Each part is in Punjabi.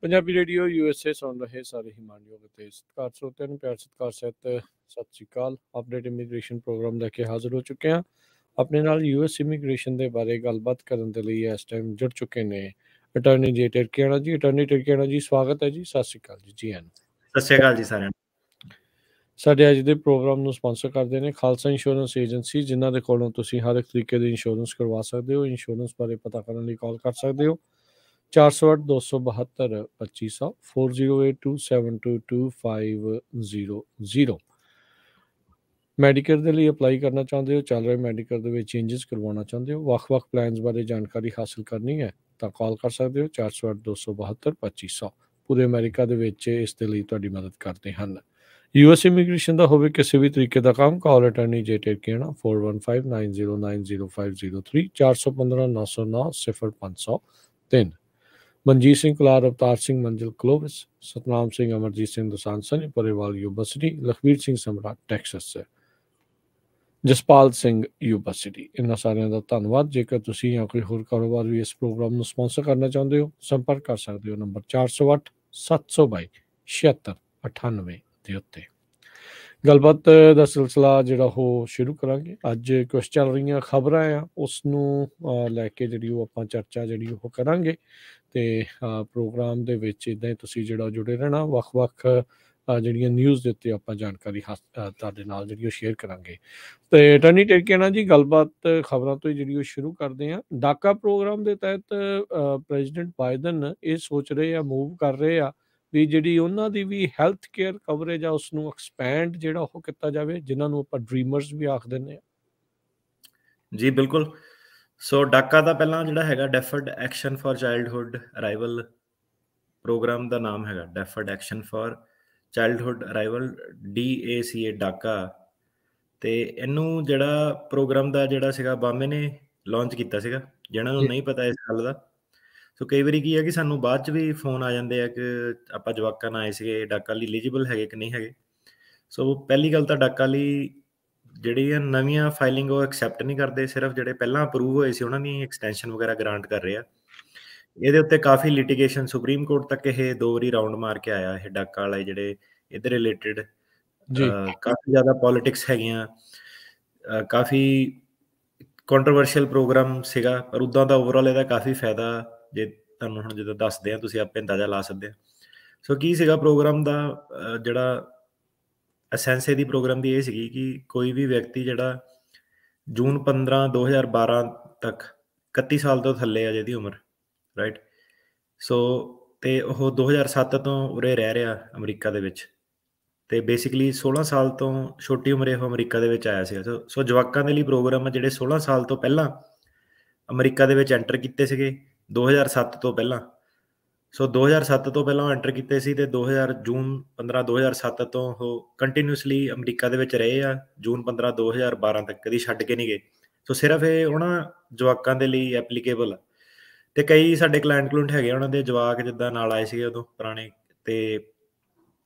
ਪੰਜਾਬੀ ਰੇਡੀਓ USA ਸੁਣ ਰਹੇ ਸਾਰੇ ਹੀ ਮਾਣਯੋਗ ਅਤੇ ਸਤਿਕਾਰ ਸਰੋਤਿਆਂ ਨੂੰ ਪਿਆਰ ਸਤਿਕਾਰ ਸਹਿਤ ਸਤਿ ਸ਼੍ਰੀ ਅਕਾਲ। ਅਪਡੇਟ ਇਮੀਗ੍ਰੇਸ਼ਨ ਪ੍ਰੋਗਰਾਮ ਲੈ ਕੇ ਹਾਜ਼ਰ ਹੋ ਚੁੱਕੇ ਹਾਂ। ਆਪਣੇ ਨਾਲ US ਇਮੀਗ੍ਰੇਸ਼ਨ ਦੇ ਬਾਰੇ ਗੱਲਬਾਤ ਕਰਨ ਦੇ ਲਈ ਇਸ ਟਾਈਮ ਜੁੜ ਚੁੱਕੇ ਨੇ ਅਟਾਰਨੀ ਜੇ ਟਿਰਕੀਆਣਾ ਜੀ। ਅਟਾਰਨੀ ਟਿਰਕੀਆਣਾ ਜੀ, ਸਵਾਗਤ ਹੈ ਜੀ। ਸਤਿ ਸ਼੍ਰੀ ਅਕਾਲ ਜੀ। ਜੀ ਹਨ। ਸਤਿ ਸ਼੍ਰੀ ਅਕਾਲ ਜੀ ਸਾਰਿਆਂ ਨੂੰ। ਸਾਡੇ ਅੱਜ ਦੇ ਪ੍ਰੋਗਰਾਮ ਨੂੰ ਸਪਾਂਸਰ ਕਰਦੇ ਨੇ ਖਾਲਸਾ ਇੰਸ਼ੋਰੈਂਸ ਏਜੰਸੀ, ਜਿਨ੍ਹਾਂ ਦੇ ਕੋਲੋਂ ਤੁਸੀਂ ਹਰ ਇੱਕ ਤਰੀਕੇ ਦੀ ਇੰਸ਼ੋਰੈਂਸ ਕਰਵਾ ਸਕਦੇ ਹੋ। ਇੰਸ਼ੋਰੈਂਸ ਬਾਰੇ ਪਤਾ ਕਰਨ ਲਈ ਕਾਲ ਕਰ ਸਕਦੇ ਹੋ 408 272 2500 4082722500। ਮੈਡੀਕੇਅਰ ਦੇ ਲਈ ਅਪਲਾਈ ਕਰਨਾ ਚਾਹੁੰਦੇ ਹੋ, ਚੱਲ ਰਹੇ ਮੈਡੀਕੇਅਰ ਦੇ ਵਿੱਚ ਚੇਂਜਸ ਕਰਵਾਉਣਾ ਚਾਹੁੰਦੇ ਹੋ, ਵੱਖ-ਵੱਖ ਪਲਾਨਸ ਬਾਰੇ ਜਾਣਕਾਰੀ ਹਾਸਲ ਕਰਨੀ ਹੈ ਤਾਂ ਕਾਲ ਕਰ ਸਕਦੇ ਹੋ 408 272 2500। ਪੂਰੇ ਅਮਰੀਕਾ ਦੇ ਵਿੱਚ ਇਸ ਦੇ ਲਈ ਤੁਹਾਡੀ ਮਦਦ ਕਰਦੇ ਹਨ। US ਇਮੀਗ੍ਰੇਸ਼ਨ ਦਾ ਹੋਵੇ ਕਿਸੇ ਵੀ ਤਰੀਕੇ ਦਾ ਕੰਮ, ਕਾਲ ਅਟਾਰਨੀ ਜੇ ਟਿਰਕੀਆਣਾ 4159090503 415-909-0503। ਮਨਜੀਤ ਸਿੰਘ ਕੁਲਾਰ, ਅਵਤਾਰ ਸਿੰਘ ਮੰਜ਼ਿਲ ਕਲੋਵਿਸ, ਸਤਨਾਮ ਸਿੰਘ ਅਮਰਜੀਤ ਸਿੰਘ ਦਸਾਂਝ ਸਨੀ ਪਰੇਵਾਲ ਯੂਨੀਵਰਸਿਟੀ, ਲਖਵੀਰ ਸਿੰਘ ਸਮਰਾਟ ਟੈਕਸਸ, ਜਸਪਾਲ ਸਿੰਘ ਯੂਨੀਵਰਸਿਟੀ। ਇਹਨਾਂ ਸਾਰਿਆਂ ਦਾ ਧੰਨਵਾਦ। ਜੇਕਰ ਤੁਸੀਂ ਜਾਂ ਕੋਈ ਹੋਰ ਕਾਰੋਬਾਰ ਵੀ ਇਸ ਪ੍ਰੋਗਰਾਮ ਨੂੰ ਸਪਾਂਸਰ ਕਰਨਾ ਚਾਹੁੰਦੇ ਹੋ, ਸੰਪਰਕ ਕਰ ਸਕਦੇ ਹੋ ਨੰਬਰ 408 722 7698 ਦੇ ਉੱਤੇ। ਗੱਲਬਾਤ ਦਾ ਸਿਲਸਿਲਾ ਜਿਹੜਾ ਉਹ ਸ਼ੁਰੂ ਕਰਾਂਗੇ। ਅੱਜ ਕੁਝ ਚੱਲ ਰਹੀਆਂ ਖਬਰਾਂ ਆ, ਉਸ ਨੂੰ ਲੈ ਕੇ ਜਿਹੜੀ ਉਹ ਆਪਾਂ ਚਰਚਾ ਜਿਹੜੀ ਉਹ ਕਰਾਂਗੇ ਤੇ ਪ੍ਰੋਗਰਾਮ ਦੇ ਵਿੱਚ ਇੱਦਾਂ ਹੀ ਤੁਸੀਂ ਜਿਹੜਾ ਜੁੜੇ ਰਹਿਣਾ। ਵੱਖ-ਵੱਖ ਜਿਹੜੀਆਂ ਨਿਊਜ਼ ਦੇ ਉੱਤੇ ਆਪਾਂ ਜਾਣਕਾਰੀ ਤੁਹਾਡੇ ਨਾਲ ਜਿਹੜੀ ਉਹ ਸ਼ੇਅਰ ਕਰਾਂਗੇ। ਤੇ ਅਟਾਰਨੀ ਟਿਰਕੀਆਣਾ ਜੀ, ਗੱਲਬਾਤ ਖਬਰਾਂ ਤੋਂ ਹੀ ਜਿਹੜੀ ਉਹ ਸ਼ੁਰੂ ਕਰਦੇ ਹਾਂ। ਡਾਕਾ ਪ੍ਰੋਗਰਾਮ ਦੇ ਤਹਿਤ ਪ੍ਰੈਜ਼ੀਡੈਂਟ ਬਾਈਡਨ ਇਹ ਸੋਚ ਰਹੇ ਆ, ਮੂਵ ਕਰ ਰਹੇ ਆ ਵੀ ਜਿਹੜੀ ਉਹਨਾਂ ਦੀ ਵੀ ਹੈਲਥ ਕੇਅਰ ਕਵਰੇਜ ਆ ਉਸ ਨੂੰ ਐਕਸਪੈਂਡ ਜਿਹੜਾ ਉਹ ਕੀਤਾ ਜਾਵੇ, ਜਿਨ੍ਹਾਂ ਨੂੰ ਆਪਾਂ ਡ੍ਰੀਮਰਸ ਵੀ ਆਖ ਦਿੰਦੇ ਆ। ਜੀ ਬਿਲਕੁਲ। ਸੋ ਡਾਕਾ ਦਾ ਪਹਿਲਾਂ ਜਿਹੜਾ ਹੈਗਾ ਡੈਫਰਡ action for childhood arrival programme ਦਾ ਨਾਮ ਹੈਗਾ ਡੈਫਰਡ action for childhood arrival DACA ਡਾਕਾ। ਤੇ ਇਹਨੂੰ ਜਿਹੜਾ ਪ੍ਰੋਗਰਾਮ ਦਾ ਜਿਹੜਾ ਸੀਗਾ ਬਾਮੇ ਨੇ ਲਾਂਚ ਕੀਤਾ ਸੀਗਾ। ਜਿਹਨਾਂ ਨੂੰ ਨਹੀਂ ਪਤਾ ਇਸ ਗੱਲ ਦਾ, ਸੋ ਕਈ ਵਾਰੀ ਕੀ ਹੈ ਕਿ ਸਾਨੂੰ ਬਾਅਦ 'ਚ ਵੀ ਫੋਨ ਆ ਜਾਂਦੇ ਆ ਕਿ ਆਪਾਂ ਜਵਾਕਾਂ ਨਾਲ ਆਏ ਸੀਗੇ, ਡਾਕਾ ਲਈ ਐਲੀਜੀਬਲ ਹੈਗੇ ਕਿ ਨਹੀਂ ਹੈਗੇ। ਸੋ ਪਹਿਲੀ ਗੱਲ ਤਾਂ ਡਾਕਾ ਲਈ ਜਿਹੜੀਆਂ ਨਵੀਆਂ ਫਾਈਲਿੰਗ ਉਹ ਐਕਸੈਪਟ ਨਹੀਂ ਕਰਦੇ, ਸਿਰਫ ਜਿਹੜੇ ਪਹਿਲਾਂ ਅਪਰੂਵ ਹੋਏ ਸੀ ਉਹਨਾਂ ਦੀ ਐਕਸਟੈਂਸ਼ਨ ਵਗੈਰਾ ਗ੍ਰਾਂਟ ਕਰ ਰਹੇ ਆ। ਇਹਦੇ ਉੱਤੇ ਕਾਫੀ ਲਿਟੀਗੇਸ਼ਨ ਸੁਪਰੀਮ ਕੋਰਟ ਤੱਕ ਇਹ 2 ਵਾਰੀ ਰਾਊਂਡ ਮਾਰ ਕੇ ਆਇਆ। ਇਹ ਡਾਕਾ ਵਾਲੇ ਜਿਹੜੇ ਇਹਦੇ ਰਿਲੇਟਿਡ ਕਾਫੀ ਜ਼ਿਆਦਾ ਪੋਲੀਟਿਕਸ ਹੈਗੀਆਂ, ਕਾਫੀ ਕੰਟਰੋਵਰਸ਼ੀਅਲ ਪ੍ਰੋਗਰਾਮ ਸੀਗਾ, ਪਰ ਉੱਦਾਂ ਦਾ ਓਵਰਆਲ ਇਹਦਾ ਕਾਫੀ ਫਾਇਦਾ ਜੇ ਤੁਹਾਨੂੰ ਹੁਣ ਜਦੋਂ ਦੱਸਦੇ ਆ ਤੁਸੀਂ ਆਪੇ ਅੰਦਾਜ਼ਾ ਲਾ ਸਕਦੇ ਆ। ਸੋ ਕੀ ਸੀਗਾ ਪ੍ਰੋਗਰਾਮ ਦਾ ਜਿਹੜਾ ਅਸੈਂਸ ਇਹਦੀ ਪ੍ਰੋਗਰਾਮ ਦੀ ਇਹ ਸੀਗੀ ਕਿ ਕੋਈ ਵੀ ਵਿਅਕਤੀ ਜਿਹੜਾ ਜੂਨ 15 2012 ਤੱਕ 31 ਸਾਲ ਤੋਂ ਥੱਲੇ ਆ ਜਿਹਦੀ ਉਮਰ, ਰਾਈਟ, ਸੋ ਤੇ ਉਹ 2007 ਤੋਂ ਉਰੇ ਰਹਿ ਰਿਹਾ ਅਮਰੀਕਾ ਦੇ ਵਿੱਚ, ਤੇ ਬੇਸਿਕਲੀ 16 ਸਾਲ ਤੋਂ ਛੋਟੀ ਉਮਰੇ ਉਹ ਅਮਰੀਕਾ ਦੇ ਵਿੱਚ ਆਇਆ ਸੀਗਾ। ਸੋ ਜਵਾਕਾਂ ਦੇ ਲਈ ਪ੍ਰੋਗਰਾਮ ਆ ਜਿਹੜੇ 16 ਸਾਲ ਤੋਂ ਪਹਿਲਾਂ ਅਮਰੀਕਾ ਦੇ ਵਿੱਚ ਐਂਟਰ ਕੀਤੇ ਸੀਗੇ 2007 ਤੋਂ ਪਹਿਲਾਂ। ਸੋ 2007 ਤੋਂ ਪਹਿਲਾਂ ਐਂਟਰ ਕੀਤੇ ਸੀ ਤੇ ਜੂਨ 15 2007 ਤੋਂ ਉਹ ਕੰਟੀਨਿਊਸਲੀ ਅਮਰੀਕਾ ਦੇ ਵਿੱਚ ਰਹੇ ਆ ਜੂਨ 15 2012 ਤੱਕ, ਕਦੀ ਛੱਡ ਕੇ ਨਹੀਂ ਗਏ। ਸੋ ਸਿਰਫ ਇਹ ਉਹਨਾਂ ਜਵਾਕਾਂ ਦੇ ਲਈ ਐਪਲੀਕੇਬਲ ਆ। ਤੇ ਕਈ ਸਾਡੇ ਕਲਾਇੰਟ ਕਲੂਇੰਟ ਹੈਗੇ ਉਹਨਾਂ ਦੇ ਜਵਾਕ ਜਿੱਦਾਂ ਨਾਲ ਆਏ ਸੀਗੇ ਉਦੋਂ ਪੁਰਾਣੇ, ਤੇ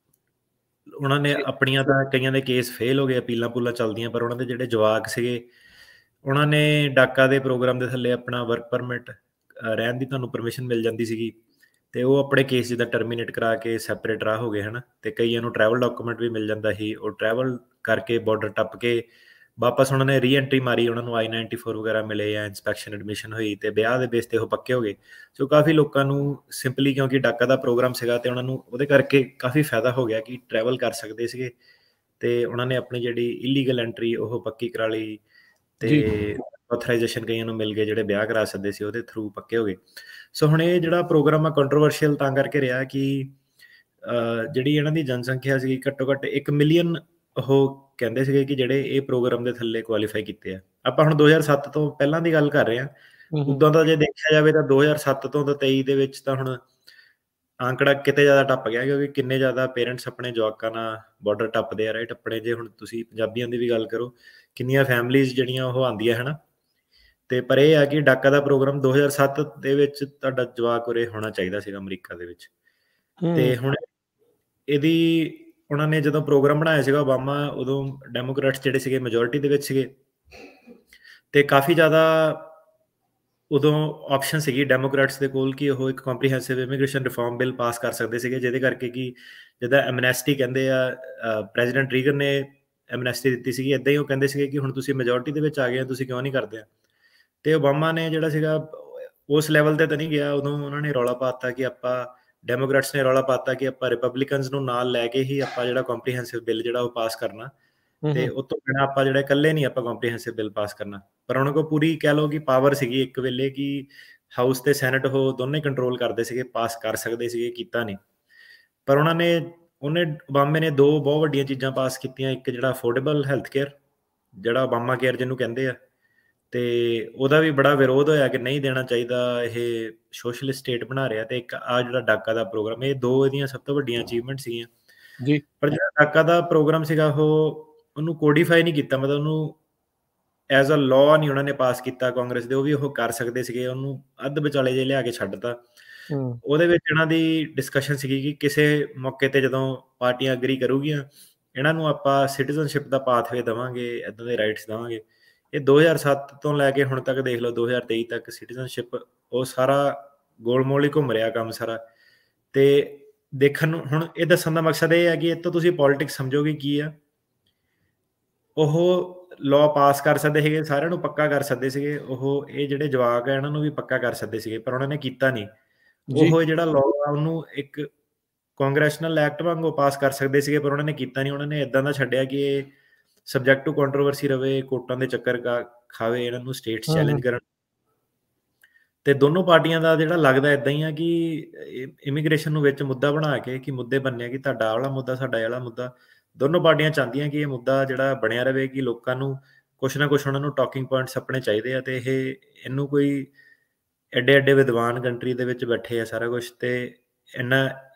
ਉਹਨਾਂ ਨੇ ਆਪਣੀਆਂ ਤਾਂ ਕਈਆਂ ਦੇ ਕੇਸ ਫੇਲ ਹੋ ਗਏ, ਅਪੀਲਾਂ ਪੂਲਾਂ ਚੱਲਦੀਆਂ, ਪਰ ਉਹਨਾਂ ਦੇ ਜਿਹੜੇ ਜਵਾਕ ਸੀਗੇ ਉਹਨਾਂ ਨੇ ਡਾਕਾ ਦੇ ਪ੍ਰੋਗਰਾਮ ਦੇ ਥੱਲੇ ਆਪਣਾ ਵਰਕ ਪਰਮਿਟ ਰਹਿਣ ਦੀ ਤੁਹਾਨੂੰ ਪਰਮਿਸ਼ਨ ਮਿਲ ਜਾਂਦੀ ਸੀਗੀ, ਤੇ ਉਹ ਆਪਣੇ ਕੇਸ ਜਿੱਦਾਂ ਟਰਮੀਨੇਟ ਕਰਾ ਕੇ ਸੈਪਰੇਟ ਰਾਹ ਹੋ ਗਏ ਹਨ। ਤੇ ਕਈਆਂ ਨੂੰ ਟਰੈਵਲ ਡਾਕੂਮੈਂਟ ਵੀ ਮਿਲ ਜਾਂਦਾ ਸੀ, ਉਹ ਟਰੈਵਲ ਕਰਕੇ ਬਾਰਡਰ ਟੱਪ ਕੇ ਵਾਪਸ ਉਹਨਾਂ ਨੇ ਰੀਐਂਟਰੀ ਮਾਰੀ, ਉਹਨਾਂ ਨੂੰ I-94 ਵਗੈਰਾ ਮਿਲੇ ਜਾਂ ਇੰਸਪੈਕਸ਼ਨ ਐਡਮਿਸ਼ਨ ਹੋਈ ਤੇ ਵਿਆਹ ਦੇ ਬੇਸ ਤੇ ਉਹ ਪੱਕੇ ਹੋ ਗਏ। ਸੋ ਕਾਫੀ ਲੋਕਾਂ ਨੂੰ ਸਿੰਪਲੀ ਕਿਉਂਕਿ ਡਾਕਾ ਦਾ ਪ੍ਰੋਗਰਾਮ ਸੀਗਾ ਤੇ ਉਹਨਾਂ ਨੂੰ ਉਹਦੇ ਕਰਕੇ ਕਾਫੀ ਫਾਇਦਾ ਹੋ ਗਿਆ ਕਿ ਟਰੈਵਲ ਕਰ ਸਕਦੇ ਸੀਗੇ, ਤੇ ਉਹਨਾਂ ਨੇ ਆਪਣੀ ਜਿਹੜੀ ਇਲੀਗਲ ਐਂਟਰੀ ਉਹ ਪੱਕੀ ਕਰਾ ਲਈ, ਤੇ ਆਥੋਰਾਈਜੇਸ਼ਨ ਕਈਆਂ ਨੂੰ ਮਿਲ ਗਏ, ਜਿਹੜੇ ਵਿਆਹ ਕਰਾ ਸਕਦੇ ਸੀ ਉਹਦੇ ਥਰੂ ਪੱਕੇ ਹੋ ਗਏ। ਸੋ ਹੁਣ ਇਹ ਜਿਹੜਾ ਪ੍ਰੋਗਰਾਮ ਆ ਕੰਟਰੋਵਰਸ਼ੀਅਲ ਤਾਂ ਕਰਕੇ ਰਿਹਾ ਕਿ ਜਿਹੜੀ ਇਹਨਾਂ ਦੀ ਜਨਸੰਖਿਆ ਸੀਗੀ ਘੱਟੋ ਘੱਟ 1 ਮਿਲੀਅਨ ਉਹ ਕਹਿੰਦੇ ਸੀਗੇ ਕਿ ਜਿਹੜੇ ਇਹ ਪ੍ਰੋਗਰਾਮ ਦੇ ਥੱਲੇ ਕੁਆਲੀਫਾਈ ਕੀਤੇ ਆ। ਆਪਾਂ ਹੁਣ 2007 ਤੋਂ ਪਹਿਲਾਂ ਦੀ ਗੱਲ ਕਰ ਰਹੇ ਹਾਂ, ਉੱਦਾਂ ਦਾ ਜੇ ਦੇਖਿਆ ਜਾਵੇ ਤਾਂ 2007 ਤੋਂ 23 ਦੇ ਵਿੱਚ ਤਾਂ ਹੁਣ ਆਂਕੜਾ ਕਿਤੇ ਜ਼ਿਆਦਾ ਟੱਪ ਗਿਆ, ਕਿਉਂਕਿ ਕਿੰਨੇ ਜ਼ਿਆਦਾ ਪੇਰੈਂਟਸ ਆਪਣੇ ਜਵਾਕਾਂ ਨਾਲ ਬਾਰਡਰ ਟੱਪਦੇ ਆ, ਰਾਈਟ। ਆਪਣੇ ਜੇ ਹੁਣ ਤੁਸੀਂ ਪੰਜਾਬੀਆਂ ਦੀ ਵੀ ਗੱਲ ਕਰੋ, ਕਿੰਨੀਆਂ ਫੈਮਲੀਜ਼ ਜਿਹੜੀਆਂ ਉਹ ਆਉਂਦੀਆਂ ਹੈ ਨਾ। ਤੇ ਪਰ ਇਹ ਆ ਕਿ ਡਾਕਾ ਦਾ ਪ੍ਰੋਗਰਾਮ 2007 ਦੇ ਵਿੱਚ ਤੁਹਾਡਾ ਜਵਾਕ ਉਰੇ ਹੋਣਾ ਚਾਹੀਦਾ ਸੀਗਾ ਅਮਰੀਕਾ ਦੇ ਵਿੱਚ। ਤੇ ਹੁਣ ਇਹਦੀ ਉਹਨਾਂ ਨੇ ਜਦੋਂ ਪ੍ਰੋਗਰਾਮ ਬਣਾਇਆ ਸੀਗਾ ਓਬਾਮਾ, ਉਦੋਂ ਡੈਮੋਕ੍ਰੇਟਸ ਜਿਹੜੇ ਸੀਗੇ ਮੈਜੋਰਿਟੀ ਦੇ ਵਿੱਚ ਸੀਗੇ, ਤੇ ਕਾਫੀ ਜ਼ਿਆਦਾ ਉਦੋਂ ਆਪਸ਼ਨ ਸੀਗੀ ਡੈਮੋਕ੍ਰੈਟਸ ਦੇ ਕੋਲ ਕਿ ਉਹ ਇੱਕ comprehensive immigration reform bill pass ਕਰ ਸਕਦੇ ਸੀਗੇ, ਜਿਹਦੇ ਕਰਕੇ ਕਿ ਜਿੱਦਾਂ ਐਮਨੈਸਟੀ ਕਹਿੰਦੇ ਆ, ਪ੍ਰੈਜ਼ੀਡੈਂਟ ਰੀਗਨ ਨੇ ਐਮਨੈਸਟੀ ਦਿੱਤੀ ਸੀਗੀ, ਇੱਦਾਂ ਹੀ ਉਹ ਕਹਿੰਦੇ ਸੀਗੇ ਕਿ ਹੁਣ ਤੁਸੀਂ ਮੈਜੋਰਟੀ ਦੇ ਵਿੱਚ ਆ ਗਏ ਆ, ਤੁਸੀਂ ਕਿਉਂ ਨਹੀਂ ਕਰਦੇ ਆ। ਤੇ ਓਬਾਮਾ ਨੇ ਜਿਹੜਾ ਸੀਗਾ ਉਸ ਲੈਵਲ ਤੇ ਤਾਂ ਨਹੀਂ ਗਿਆ, ਉਦੋਂ ਉਹਨਾਂ ਨੇ ਰੌਲਾ ਪਾਤਾ ਕਿ ਆਪਾਂ, ਡੈਮੋਕ੍ਰੈਟਸ ਨੇ ਰੌਲਾ ਪਾਤਾ ਕਿ ਆਪਾਂ ਰਿਪਬਲਿਕਨਸ ਨੂੰ ਨਾਲ ਲੈ ਕੇ ਹੀ ਆਪਾਂ ਜਿਹੜਾ ਕੰਪਰੀਹੈਂਸਿਵ ਬਿੱਲ ਜਿਹੜਾ ਉਹ ਪਾਸ ਕਰਨਾ, ਤੇ ਉਹ ਤੋਂ ਬਿਨਾਂ ਆਪਾਂ ਜਿਹੜਾ ਇਕੱਲੇ ਨਹੀਂ ਆਪਾਂ ਕੰਪਰੀਹੈਂਸਿਵ ਬਿੱਲ ਪਾਸ ਕਰਨਾ। ਪਰ ਉਹਨਾਂ ਕੋਲ ਪੂਰੀ ਕਹਿ ਲਓ ਕਿ ਪਾਵਰ ਸੀਗੀ ਇੱਕ ਵੇਲੇ ਕਿ ਹਾਊਸ ਤੇ ਸੈਨੇਟ ਉਹ ਦੋਨੇ ਕੰਟਰੋਲ ਕਰਦੇ ਸੀਗੇ, ਪਾਸ ਕਰ ਸਕਦੇ ਸੀਗੇ, ਕੀਤਾ ਨਹੀਂ। ਪਰ ਉਹਨੇ ਓਬਾਮੇ ਨੇ ਦੋ ਬਹੁਤ ਵੱਡੀਆਂ ਚੀਜ਼ਾਂ ਪਾਸ ਕੀਤੀਆਂ। ਇੱਕ ਜਿਹੜਾ ਅਫੋਰਡੇਬਲ ਹੈਲਥ ਕੇਅਰ, ਜਿਹੜਾ ਓਬਾਮਾ ਕੇਅਰ ਜਿਹਨੂੰ ਕਹਿੰਦੇ ਆ, ਤੇ ਉਹਦਾ ਵੀ ਬੜਾ ਵਿਰੋਧ ਹੋਇਆ ਕਿ ਨਹੀਂ ਦੇਣਾ ਚਾਹੀਦਾ, ਇਹ ਸੋਸ਼ਲਿਸਟ ਸਟੇਟ ਬਣਾ ਰਿਹਾ। ਤੇ ਇੱਕ ਆ ਜਿਹੜਾ ਡਾਕਾ ਦਾ ਪ੍ਰੋਗਰਾਮ, ਇਹ ਦੋ ਇਹਦੀਆਂ ਸਭ ਤੋਂ ਵੱਡੀਆਂ ਅਚੀਵਮੈਂਟ ਸੀਗੀਆਂ ਜੀ। ਪਰ ਜਿਹੜਾ ਡਾਕਾ ਦਾ ਪ੍ਰੋਗਰਾਮ ਸੀਗਾ ਉਹਨੂੰ ਕੋਡੀਫਾਈ ਨਹੀਂ ਕੀਤਾ, ਮਤਲਬ ਉਹਨੂੰ ਐਜ਼ ਅ ਲਾਅ ਨਹੀਂ ਉਹਨਾਂ ਨੇ ਪਾਸ ਕੀਤਾ ਕਾਂਗਰਸ ਦੇ। ਉਹ ਵੀ ਉਹ ਕਰ ਸਕਦੇ ਸੀਗੇ, ਉਹਨੂੰ ਅੱਧ ਵਿਚਾਲੇ ਜੇ ਲਿਆ ਕੇ ਛੱਡਤਾ। ਉਹਦੇ ਵਿੱਚ ਇਹਨਾਂ ਦੀ ਡਿਸਕਸ਼ਨ ਸੀਗੀ ਕਿ ਕਿਸੇ ਮੌਕੇ ਤੇ ਜਦੋਂ ਪਾਰਟੀਆਂ ਅਗਰੀ ਕਰੂਗੀਆਂ, ਇਹਨਾਂ ਨੂੰ ਆਪਾਂ ਸਿਟੀਜ਼ਨਸ਼ਿਪ ਦਾ ਪਾਥਵੇ ਦੇਵਾਂਗੇ, ਇਦਾਂ ਦੇ ਰਾਈਟਸ ਦੇਵਾਂਗੇ। ਇਹ 2007 ਤੋਂ ਲੈ ਕੇ ਹੁਣ ਤੱਕ ਦੇਖ ਲਓ 2023 ਤੱਕ ਸਿਟੀਜ਼ਨਸ਼ਿਪ ਉਹ ਸਾਰਾ ਗੋਲਮੋਲ ਹੀ ਘੁੰਮ ਰਿਹਾ ਕੰਮ ਸਾਰਾ। ਤੇ ਦੇਖਣ ਨੂੰ ਹੁਣ ਇਹ ਦੱਸਣ ਦਾ ਮਕਸਦ ਇਹ ਹੈ ਕਿ ਇਹ ਤੋਂ ਤੁਸੀਂ ਪੋਲਿਟਿਕਸ ਸਮਝੋਗੇ ਕੀ ਆ। ਉਹ ਲਾਅ ਪਾਸ ਕਰ ਸਕਦੇ ਸੀਗੇ, ਸਾਰਿਆਂ ਨੂੰ ਪੱਕਾ ਕਰ ਸਕਦੇ ਸੀਗੇ, ਉਹ ਇਹ ਜਿਹੜੇ ਜਵਾਕ ਆ ਇਹਨਾਂ ਨੂੰ ਵੀ ਪੱਕਾ ਕਰ ਸਕਦੇ ਸੀਗੇ, ਪਰ ਉਹਨਾਂ ਨੇ ਕੀਤਾ ਨਹੀਂ। ਉਹ ਜਿਹੜਾ ਲਾਅ ਆ ਉਹਨੂੰ ਇੱਕ ਕਾਂਗਰੈਸ਼ਨਲ ਐਕਟ ਵਾਂਗੂ ਪਾਸ ਕਰ ਸਕਦੇ ਸੀਗੇ, ਪਰ ਉਹਨਾਂ ਨੇ ਕੀਤਾ ਨਹੀਂ। ਉਹਨਾਂ ਨੇ ਇਦਾਂ ਦਾ ਛੱਡਿਆ ਕਿ ਇਹ ਸਬਜੈਕਟ ਟੂ ਕੰਟਰੋਵਰਸੀ ਰਵੇ, ਕੋਰਟਾਂ ਦੇ ਚੱਕਰ ਖਾਵੇ, ਇਹਨਾਂ ਨੂੰ ਸਟੇਟਸ ਚੈਲੰਜ ਕਰਨ। ਤੇ ਦੋਨੋਂ ਪਾਰਟੀਆਂ ਦਾ ਜਿਹੜਾ ਲੱਗਦਾ ਇਦਾਂ ਹੀ ਆ ਕਿ ਇਮੀਗ੍ਰੇਸ਼ਨ ਨੂੰ ਵਿੱਚ ਮੁੱਦਾ ਬਣਾ ਕੇ ਕਿ ਮੁੱਦੇ ਬਣਨੇ ਕਿ ਤੁਹਾਡਾ ਵਾਲਾ ਮੁੱਦਾ, ਸਾਡਾ ਵਾਲਾ ਮੁੱਦਾ। ਦੋਨੋਂ ਪਾਰਟੀਆਂ ਚਾਹੁੰਦੀਆਂ ਕਿ ਇਹ ਮੁੱਦਾ ਜਿਹੜਾ ਬਣਿਆ ਰਵੇ, ਕਿ ਲੋਕਾਂ ਨੂੰ ਕੁਛ ਨਾ ਕੁਛ ਉਹਨਾਂ ਨੂੰ ਟਾਕਿੰਗ ਪੁਆਇੰਟਸ ਆਪਣੇ ਚਾਹੀਦੇ ਆ। ਤੇ ਇਹਨੂੰ ਕੋਈ ਐਡੇ ਐਡੇ ਵਿਦਵਾਨ ਕੰਟਰੀ ਦੇ ਵਿੱਚ ਬੈਠੇ ਆ ਸਾਰਾ ਕੁਛ, ਤੇ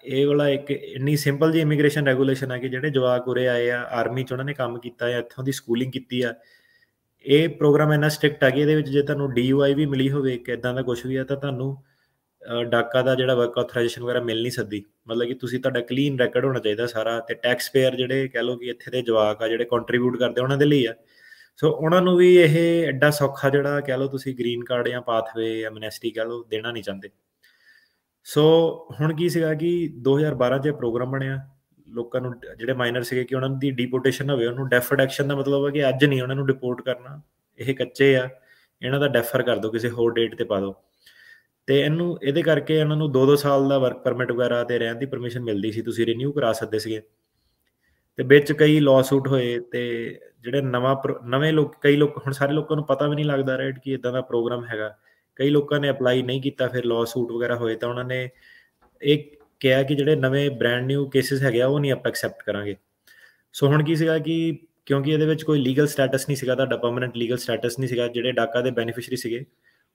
ਇਹ ਵਾਲਾ ਇੱਕ ਇੰਨੀ ਸਿੰਪਲ ਜੀ ਇਮੀਗ੍ਰੇਸ਼ਨ ਰੈਗੂਲੇਸ਼ਨ ਆ ਕਿ ਜਿਹੜੇ ਜਵਾਕ ਉਰੇ ਆਏ ਆ, ਆਰਮੀ 'ਚ ਉਹਨਾਂ ਨੇ ਕੰਮ ਕੀਤਾ ਆ, ਇੱਥੋਂ ਦੀ ਸਕੂਲਿੰਗ ਕੀਤੀ ਆ। ਇਹ ਪ੍ਰੋਗਰਾਮ ਇੰਨਾ ਸਟ੍ਰਿਕਟ ਆ ਕਿ ਇਹਦੇ ਵਿੱਚ ਜੇ ਤੁਹਾਨੂੰ DUI ਵੀ ਮਿਲੀ ਹੋਵੇ ਕਿ ਇੱਦਾਂ ਦਾ ਕੁਛ ਵੀ ਆ, ਤਾਂ ਤੁਹਾਨੂੰ ਡਾਕਾ ਦਾ ਜਿਹੜਾ ਵਰਕ ਆਥੋਰਾਈਜੇਸ਼ਨ ਵਗੈਰਾ ਮਿਲ ਨਹੀਂ ਸਕਦੀ। ਮਤਲਬ ਕਿ ਤੁਸੀਂ ਤੁਹਾਡਾ ਕਲੀਨ ਰੈਕਡ ਹੋਣਾ ਚਾਹੀਦਾ ਸਾਰਾ। ਤੇ ਟੈਕਸ ਪੇਅਰ ਜਿਹੜੇ ਕਹਿ ਲਓ ਕਿ ਇੱਥੇ ਦੇ ਜਵਾਕ ਆ ਜਿਹੜੇ ਕੰਟਰੀਬਿਊਟ ਕਰਦੇ ਉਹਨਾਂ ਦੇ ਲਈ ਆ। ਸੋ ਉਹਨਾਂ ਨੂੰ ਵੀ ਇਹ ਐਡਾ ਸੌਖਾ ਜਿਹੜਾ ਕਹਿ ਲਓ ਤੁਸੀਂ ਗ੍ਰੀਨ ਕਾਰਡ ਜਾਂ ਪਾਥਵੇ ਐਮਨੈਸਟੀ ਕਹਿ ਲਓ ਦੇਣਾ ਨਹੀਂ ਚਾਹੁੰਦੇ। ਸੋ ਹੁਣ ਕੀ ਸੀਗਾ ਕਿ 2012 'ਚ ਪ੍ਰੋਗਰਾਮ ਬਣਿਆ, ਲੋਕਾਂ ਨੂੰ ਜਿਹੜੇ ਮਾਈਨਰ ਸੀਗੇ ਕਿ ਉਹਨਾਂ ਦੀ ਡੀਪੋਰਟੇਸ਼ਨ ਹੋਵੇ। ਉਹਨੂੰ ਡੈਫਰਡ ਐਕਸ਼ਨ ਦਾ ਮਤਲਬ ਹੈ ਕਿ ਅੱਜ ਨਹੀਂ ਉਹਨਾਂ ਨੂੰ ਡਿਪੋਰਟ ਕਰਨਾ, ਇਹ ਕੱਚੇ ਆ, ਇਹਨਾਂ ਦਾ ਡੈਫਰ ਕਰ ਦਿਓ, ਕਿਸੇ ਹੋਰ ਡੇਟ ਤੇ ਪਾ ਦਿਓ। ਤੇ ਇਹਦੇ ਕਰਕੇ ਇਹਨਾਂ ਨੂੰ 2-2 ਸਾਲ ਦਾ ਵਰਕ ਪਰਮਿਟ ਵਗੈਰਾ ਤੇ ਰਹਿਣ ਦੀ ਪਰਮਿਸ਼ਨ ਮਿਲਦੀ ਸੀ, ਤੁਸੀਂ ਰੀਨਿਊ ਕਰਾ ਸਕਦੇ ਸੀਗੇ। ਤੇ ਵਿੱਚ ਕਈ ਲਾਅ ਸੂਟ ਹੋਏ, ਤੇ ਜਿਹੜੇ ਨਵੇਂ ਲੋਕ, ਕਈ ਲੋਕ, ਹੁਣ ਸਾਰੇ ਲੋਕਾਂ ਨੂੰ ਪਤਾ ਵੀ ਨਹੀਂ ਲੱਗਦਾ ਰਾਈਟ ਕਿ ਇਦਾਂ ਦਾ ਪ੍ਰੋਗਰਾਮ ਹੈਗਾ। ਕਈ ਲੋਕਾਂ ਨੇ ਅਪਲਾਈ ਨਹੀਂ ਕੀਤਾ, ਫਿਰ ਲਾਅ ਸੂਟ ਵਗੈਰਾ ਹੋਏ ਤਾਂ ਉਹਨਾਂ ਨੇ ਇਹ ਕਿਹਾ ਕਿ ਜਿਹੜੇ ਨਵੇਂ ਬ੍ਰੈਂਡ ਨਿਊ ਕੇਸਿਸ ਹੈਗੇ ਆ ਉਹ ਨਹੀਂ ਆਪਾਂ ਐਕਸੈਪਟ ਕਰਾਂਗੇ। ਸੋ ਹੁਣ ਕੀ ਸੀਗਾ ਕਿ ਕਿਉਂਕਿ ਇਹਦੇ ਵਿੱਚ ਕੋਈ ਲੀਗਲ ਸਟੇਟਸ ਨਹੀਂ ਸੀਗਾ, ਤੁਹਾਡਾ ਪਰਮਨੈਂਟ ਲੀਗਲ ਸਟੇਟਸ ਨਹੀਂ ਸੀਗਾ, ਜਿਹੜੇ ਡਾਕਾ ਦੇ ਬੈਨੀਫਿਸ਼ਰੀ ਸੀਗੇ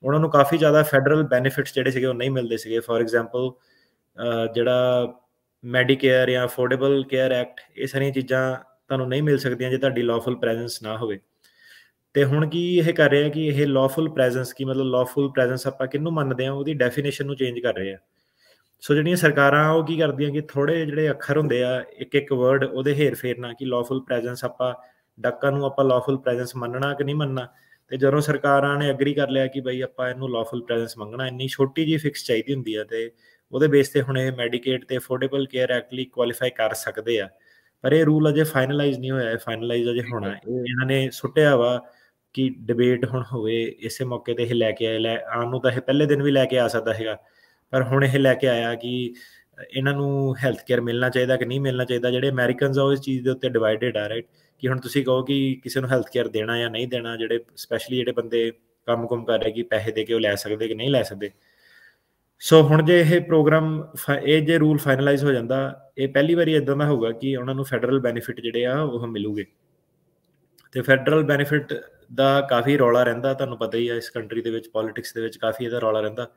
ਉਹਨਾਂ ਨੂੰ ਕਾਫੀ ਜ਼ਿਆਦਾ ਫੈਡਰਲ ਬੈਨੀਫਿਟਸ ਜਿਹੜੇ ਸੀਗੇ ਉਹ ਨਹੀਂ ਮਿਲਦੇ ਸੀਗੇ। ਫੋਰ ਐਗਜ਼ਾਮਪਲ ਜਿਹੜਾ ਮੈਡੀਕੇਅਰ ਜਾਂ ਅਫੋਰਡੇਬਲ ਕੇਅਰ ਐਕਟ, ਇਹ ਸਾਰੀਆਂ ਚੀਜ਼ਾਂ ਤੁਹਾਨੂੰ ਨਹੀਂ ਮਿਲ ਸਕਦੀਆਂ ਜੇ ਤੁਹਾਡੀ ਲਾਫੁਲ ਪ੍ਰੈਜ਼ੈਂਸ ਨਾ ਹੋਵੇ। ਤੇ ਹੁਣ ਕੀ ਇਹ ਕਰ ਰਹੇ ਆ ਕਿ ਇਹ ਲਾਫੁਲ ਪ੍ਰੈਜ਼ੈਂਸ ਕੀ ਮਤਲਬ ਲਾਫੁਲ ਪ੍ਰੈਜ਼ੈਂਸ ਆਪਾਂ ਕਿਹਨੂੰ ਮੰਨਦੇ ਆ, ਉਹਦੀ ਡੈਫੀਨੇਸ਼ਨ ਨੂੰ ਚੇਂਜ ਕਰ ਰਹੇ ਆ। ਸੋ ਜਿਹੜੀਆਂ ਸਰਕਾਰਾਂ ਉਹ ਕੀ ਕਰਦੀਆਂ ਕਿ ਥੋੜੇ ਜਿਹੜੇ ਅੱਖਰ ਹੁੰਦੇ ਆ, ਇੱਕ ਵਰਡ, ਉਹਦੇ ਹੇਰ ਫੇਰ ਨਾਲ ਕਿ ਲਾਫੁਲ ਪ੍ਰੈਜ਼ੈਂਸ, ਆਪਾਂ ਡਾਕਾ ਨੂੰ ਆਪਾਂ ਲਾਫੁਲ ਪ੍ਰੈਜ਼ੈਂਸ ਮੰਨਣਾ ਕਿ ਨਹੀਂ ਮੰਨਣਾ। ਤੇ ਜਦੋਂ ਸਰਕਾਰਾਂ ਨੇ ਐਗਰੀ ਕਰ ਲਿਆ ਕਿ ਬਈ ਆਪਾਂ ਇਹਨੂੰ ਲਾਫੁਲ ਪ੍ਰੈਜ਼ੈਂਸ ਮੰਗਣਾ, ਇੰਨੀ ਛੋਟੀ ਜਿਹੀ ਫਿਕਸ ਚਾਹੀਦੀ ਹੁੰਦੀ ਆ, ਤੇ ਉਹਦੇ ਬੇਸ ਤੇ ਹੁਣ ਇਹ ਮੈਡੀਕੇਡ ਤੇ ਅਫੋਰਡੇਬਲ ਕੇਅਰ ਐਕਟ ਲਈ ਕੁਆਲੀਫਾਈ ਕਰ ਸਕਦੇ ਆ। ਪਰ ਇਹ ਰੂਲ ਅਜੇ ਫਾਈਨਲਾਈਜ਼ ਨਹੀਂ ਹੋਇਆ, ਫਾਈਨਲਾਈਜ਼ ਅਜੇ ਹੋਣਾ। ਇਹ ਇਹਨਾਂ ਨੇ ਸੁੱਟਿਆ ਵਾ ਕਿ ਡਿਬੇਟ ਹੁਣ ਹੋਵੇ, ਇਸੇ ਮੌਕੇ ਤੇ ਇਹ ਲੈ ਕੇ ਆਏ। ਆਉਣ ਨੂੰ ਤਾਂ ਇਹ ਪਹਿਲੇ ਦਿਨ ਵੀ ਲੈ ਕੇ ਆ ਸਕਦਾ ਹੈਗਾ, ਪਰ ਹੁਣ ਇਹ ਲੈ ਕੇ ਆਇਆ ਕਿ ਇਹਨਾਂ ਨੂੰ ਹੈਲਥ ਕੇਅਰ ਮਿਲਣਾ ਚਾਹੀਦਾ ਕਿ ਨਹੀਂ ਮਿਲਣਾ ਚਾਹੀਦਾ। ਜਿਹੜੇ ਅਮਰੀਕਨਸ ਆ ਉਹ ਇਸ ਚੀਜ਼ ਦੇ ਉੱਤੇ ਡਿਵਾਈਡਡ ਆ ਰਾਈਟ, ਕਿ ਹੁਣ ਤੁਸੀਂ ਕਹੋ ਕਿ ਕਿਸੇ ਨੂੰ ਹੈਲਥ ਕੇਅਰ ਦੇਣਾ ਜਾਂ ਨਹੀਂ ਦੇਣਾ, ਜਿਹੜੇ ਸਪੈਸ਼ਲੀ ਜਿਹੜੇ ਬੰਦੇ ਕੰਮ ਕਰ ਰਹੇ ਕਿ ਪੈਸੇ ਦੇ ਕੇ ਉਹ ਲੈ ਸਕਦੇ ਕਿ ਨਹੀਂ ਲੈ ਸਕਦੇ। ਸੋ ਹੁਣ ਜੇ ਇਹ ਪ੍ਰੋਗਰਾਮ ਜੇ ਰੂਲ ਫਾਈਨਲਾਈਜ਼ ਹੋ ਜਾਂਦਾ, ਇਹ ਪਹਿਲੀ ਵਾਰੀ ਇਦਾਂ ਦਾ ਹੋਊਗਾ ਕਿ ਉਹਨਾਂ ਨੂੰ ਫੈਡਰਲ ਬੈਨੀਫਿਟ ਜਿਹੜੇ ਆ ਉਹ ਮਿਲੂਗੇ। ਤੇ ਫੈਡਰਲ ਬੈਨੀਫਿਟ ਦਾ ਕਾਫੀ ਰੌਲਾ ਰਹਿੰਦਾ, ਤੁਹਾਨੂੰ ਪਤਾ ਹੀ ਆ ਇਸ ਕੰਟਰੀ ਦੇ ਵਿੱਚ ਪੋਲਿਟਿਕਸ ਦੇ ਵਿੱਚ ਕਾਫੀ ਇਹਦਾ ਰੌਲਾ ਰਹਿੰਦਾ।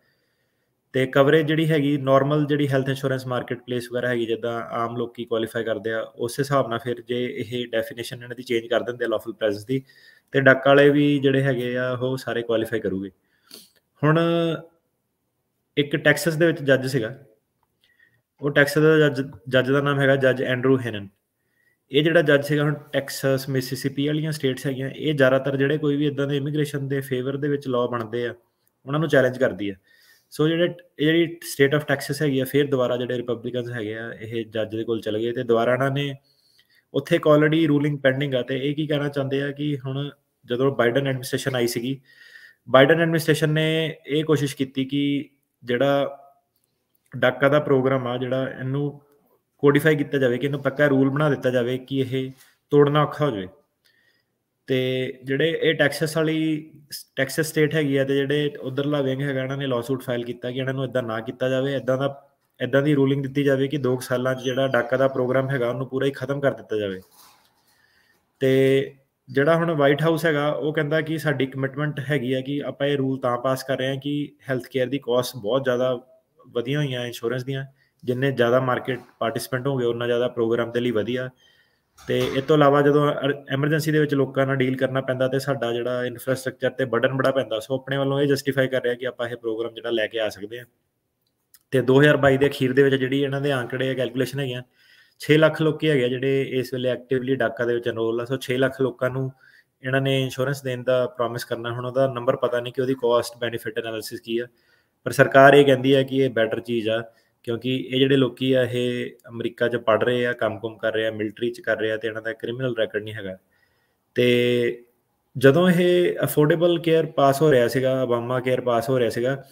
ਤੇ ਕਵਰੇਜ ਜਿਹੜੀ ਹੈਗੀ ਨਾਰਮਲ, ਜਿਹੜੀ ਹੈਲਥ ਇੰਸ਼ੋਰੈਂਸ ਮਾਰਕੀਟ ਪਲੇਸ ਵਗੈਰਾ ਹੈਗੀ, ਜਿੱਦਾਂ ਆਮ ਲੋਕੀ ਕੁਆਲੀਫਾਈ ਕਰਦੇ ਆ, ਉਸ ਹਿਸਾਬ ਨਾਲ ਫਿਰ ਜੇ ਇਹ ਡੈਫੀਨੇਸ਼ਨ ਇਹਨਾਂ ਦੀ ਚੇਂਜ ਕਰ ਦਿੰਦੇ ਆ ਲਾਫੁਲ ਪ੍ਰੈਜ਼ੈਂਸ ਦੀ, ਤੇ ਡਾਕਾ ਵਾਲੇ ਵੀ ਜਿਹੜੇ ਹੈਗੇ ਆ ਉਹ ਸਾਰੇ ਕੁਆਲੀਫਾਈ ਕਰੂਗੇ। ਹੁਣ ਇੱਕ ਟੈਕਸਸ ਦੇ ਵਿੱਚ ਜੱਜ ਸੀਗਾ, ਉਹ ਟੈਕਸਸ ਦਾ ਜੱਜ ਦਾ ਨਾਮ ਹੈਗਾ ਜੱਜ ਐਂਡਰੂ ਹੈਨਨ। ਇਹ ਜਿਹੜਾ ਜੱਜ ਸੀਗਾ, ਹੁਣ ਟੈਕਸਸ, ਮਿਸਿਸਿਪੀ ਵਾਲੀਆਂ ਸਟੇਟਸ ਹੈਗੀਆਂ, ਇਹ ਜ਼ਿਆਦਾਤਰ ਜਿਹੜੇ ਕੋਈ ਵੀ ਇਦਾਂ ਦੇ ਇਮੀਗ੍ਰੇਸ਼ਨ ਦੇ ਫੇਵਰ ਦੇ ਵਿੱਚ ਲਾਅ ਬਣਦੇ ਆ, ਉਹਨਾਂ ਨੂੰ ਚੈਲੰਜ ਕਰਦੀ ਹੈ। ਸੋ ਜਿਹੜੀ ਸਟੇਟ ਆਫ ਟੈਕਸਸ ਹੈਗੀ ਆ, ਫਿਰ ਦੁਬਾਰਾ ਜਿਹੜੇ ਰਿਪਬਲਿਕਨਸ ਹੈਗੇ ਆ ਇਹ ਜੱਜ ਦੇ ਕੋਲ ਚਲੇ ਗਏ, ਤੇ ਦੁਬਾਰਾ ਇਹਨਾਂ ਨੇ ਉੱਥੇ ਇੱਕ ਆਲਰੇਡੀ ਰੂਲਿੰਗ ਪੈਂਡਿੰਗ ਆ, ਤੇ ਇਹ ਕੀ ਕਹਿਣਾ ਚਾਹੁੰਦੇ ਆ ਕਿ ਹੁਣ ਜਦੋਂ ਬਾਈਡਨ ਐਡਮਿਨਿਸਟ੍ਰੇਸ਼ਨ ਆਈ ਸੀਗੀ, ਬਾਈਡਨ ਐਡਮਿਨਿਸਟ੍ਰੇਸ਼ਨ ਨੇ ਇਹ ਕੋਸ਼ਿਸ਼ ਕੀਤੀ ਕਿ ਜਿਹੜਾ ਡਾਕਾ ਦਾ ਪ੍ਰੋਗਰਾਮ ਆ ਜਿਹੜਾ ਇਹਨੂੰ ਕੋਡੀਫਾਈ ਕੀਤਾ ਜਾਵੇ, ਕਿ ਇਹਨੂੰ ਪੱਕਾ ਰੂਲ ਬਣਾ ਦਿੱਤਾ ਜਾਵੇ ਕਿ ਇਹ ਤੋੜਨਾ ਔਖਾ ਹੋ ਜਾਵੇ। ਤੇ ਜਿਹੜੇ ਇਹ ਟੈਕਸਸ ਸਟੇਟ ਹੈਗੀ ਆ, ਤੇ ਜਿਹੜੇ ਉਧਰਲਾ ਵਿੰਗ ਹੈਗਾ, ਇਹਨਾਂ ਨੇ ਲਾਸੂਟ ਫਾਈਲ ਕੀਤਾ ਕਿ ਇਹਨਾਂ ਨੂੰ ਇਦਾਂ ਨਾ ਕੀਤਾ ਜਾਵੇ, ਇਦਾਂ ਦੀ ਰੂਲਿੰਗ ਦਿੱਤੀ ਜਾਵੇ ਕਿ 2 ਸਾਲਾਂ 'ਚ ਜਿਹੜਾ ਡਾਕਾ ਦਾ ਪ੍ਰੋਗਰਾਮ ਹੈਗਾ ਉਹਨੂੰ ਪੂਰਾ ਹੀ ਖਤਮ ਕਰ ਦਿੱਤਾ ਜਾਵੇ। ਤੇ ਜਿਹੜਾ ਹੁਣ ਵਾਈਟ ਹਾਊਸ ਹੈਗਾ ਉਹ ਕਹਿੰਦਾ ਕਿ ਸਾਡੀ ਕਮਿਟਮੈਂਟ ਹੈਗੀ ਆ ਕਿ ਆਪਾਂ ਇਹ ਰੂਲ ਤਾਂ ਪਾਸ ਕਰ ਰਹੇ ਹਾਂ ਕਿ ਹੈਲਥ ਕੇਅਰ ਦੀ ਕਾਸਟ ਬਹੁਤ ਜ਼ਿਆਦਾ ਵਧੀਆਂ ਹੋਈਆਂ ਇੰਸ਼ੋਰੈਂਸ ਦੀਆਂ, ਜਿੰਨੇ ਜ਼ਿਆਦਾ ਮਾਰਕੀਟ ਪਾਰਟਿਸਪੈਂਟ ਹੋਗੇ ਉਹਨਾਂ ਜ਼ਿਆਦਾ ਪ੍ਰੋਗਰਾਮ ਦੇ ਲਈ ਵਧੀਆ। ਤੇ ਇਸ ਤੋਂ ਇਲਾਵਾ ਜਦੋਂ ਐਮਰਜੈਂਸੀ ਦੇ ਵਿੱਚ ਲੋਕਾਂ ਨਾਲ ਡੀਲ ਕਰਨਾ ਪੈਂਦਾ ਤੇ ਸਾਡਾ ਜਿਹੜਾ ਇਨਫਰਾਸਟ੍ਰਕਚਰ ਤੇ ਬਰਡਨ ਬੜਾ ਪੈਂਦਾ, ਸੋ ਆਪਣੇ ਵੱਲੋਂ ਇਹ ਜਸਟੀਫਾਈ ਕਰ ਰਿਹਾ ਕਿ ਆਪਾਂ ਇਹ ਪ੍ਰੋਗਰਾਮ ਜਿਹੜਾ ਲੈ ਕੇ ਆ ਸਕਦੇ ਹਾਂ। ਤੇ 2022 ਦੇ ਅਖੀਰ ਦੇ ਵਿੱਚ ਜਿਹੜੀ ਇਹਨਾਂ ਦੇ ਆંકੜੇ ਕੈਲਕੂਲੇਸ਼ਨ ਹੈਗੀਆਂ, 6 ਲੱਖ ਲੋਕੀ ਹੈਗੇ ਜਿਹੜੇ ਇਸ ਵੇਲੇ ਐਕਟਿਵਲੀ ਡਾਕਾ ਦੇ ਵਿੱਚ ਐਨਰੋਲ ਆ। ਸੋ 6 ਲੱਖ ਲੋਕਾਂ ਨੂੰ ਇਹਨਾਂ ਨੇ ਇੰਸ਼ੋਰੈਂਸ ਦੇਣ ਦਾ ਪ੍ਰੋਮਿਸ ਕਰਨਾ। ਹੁਣ ਉਹਦਾ ਨੰਬਰ ਪਤਾ ਨਹੀਂ ਕਿ ਉਹਦੀ ਕਾਸਟ ਬੈਨੀਫਿਟ ਐਨਾਲਿਸਿਸ ਕੀ ਆ, ਪਰ ਸਰਕਾਰ ਇਹ ਕਹਿੰਦੀ ਹੈ ਕਿ ਇਹ ਬੈਟਰ ਚੀਜ਼ ਆ, ਕਿਉਂਕਿ ਇਹ ਜਿਹੜੇ ਲੋਕੀ ਆ ਇਹ ਅਮਰੀਕਾ 'ਚ ਪੜ੍ਹ ਰਹੇ ਆ, ਕੰਮ ਕਰ ਰਹੇ ਆ, ਮਿਲਟਰੀ 'ਚ ਕਰ ਰਹੇ ਆ, ਤੇ ਇਹਨਾਂ ਦਾ ਕ੍ਰਿਮੀਨਲ ਰੈਕਡ ਨਹੀਂ ਹੈਗਾ। ਤੇ ਜਦੋਂ ਇਹ ਅਫੋਰਡੇਬਲ ਕੇਅਰ ਪਾਸ ਹੋ ਰਿਹਾ ਸੀਗਾ, ਓਬਾਮਾ ਕੇਅਰ ਪਾਸ ਹੋ ਰਿਹਾ ਸੀਗਾ,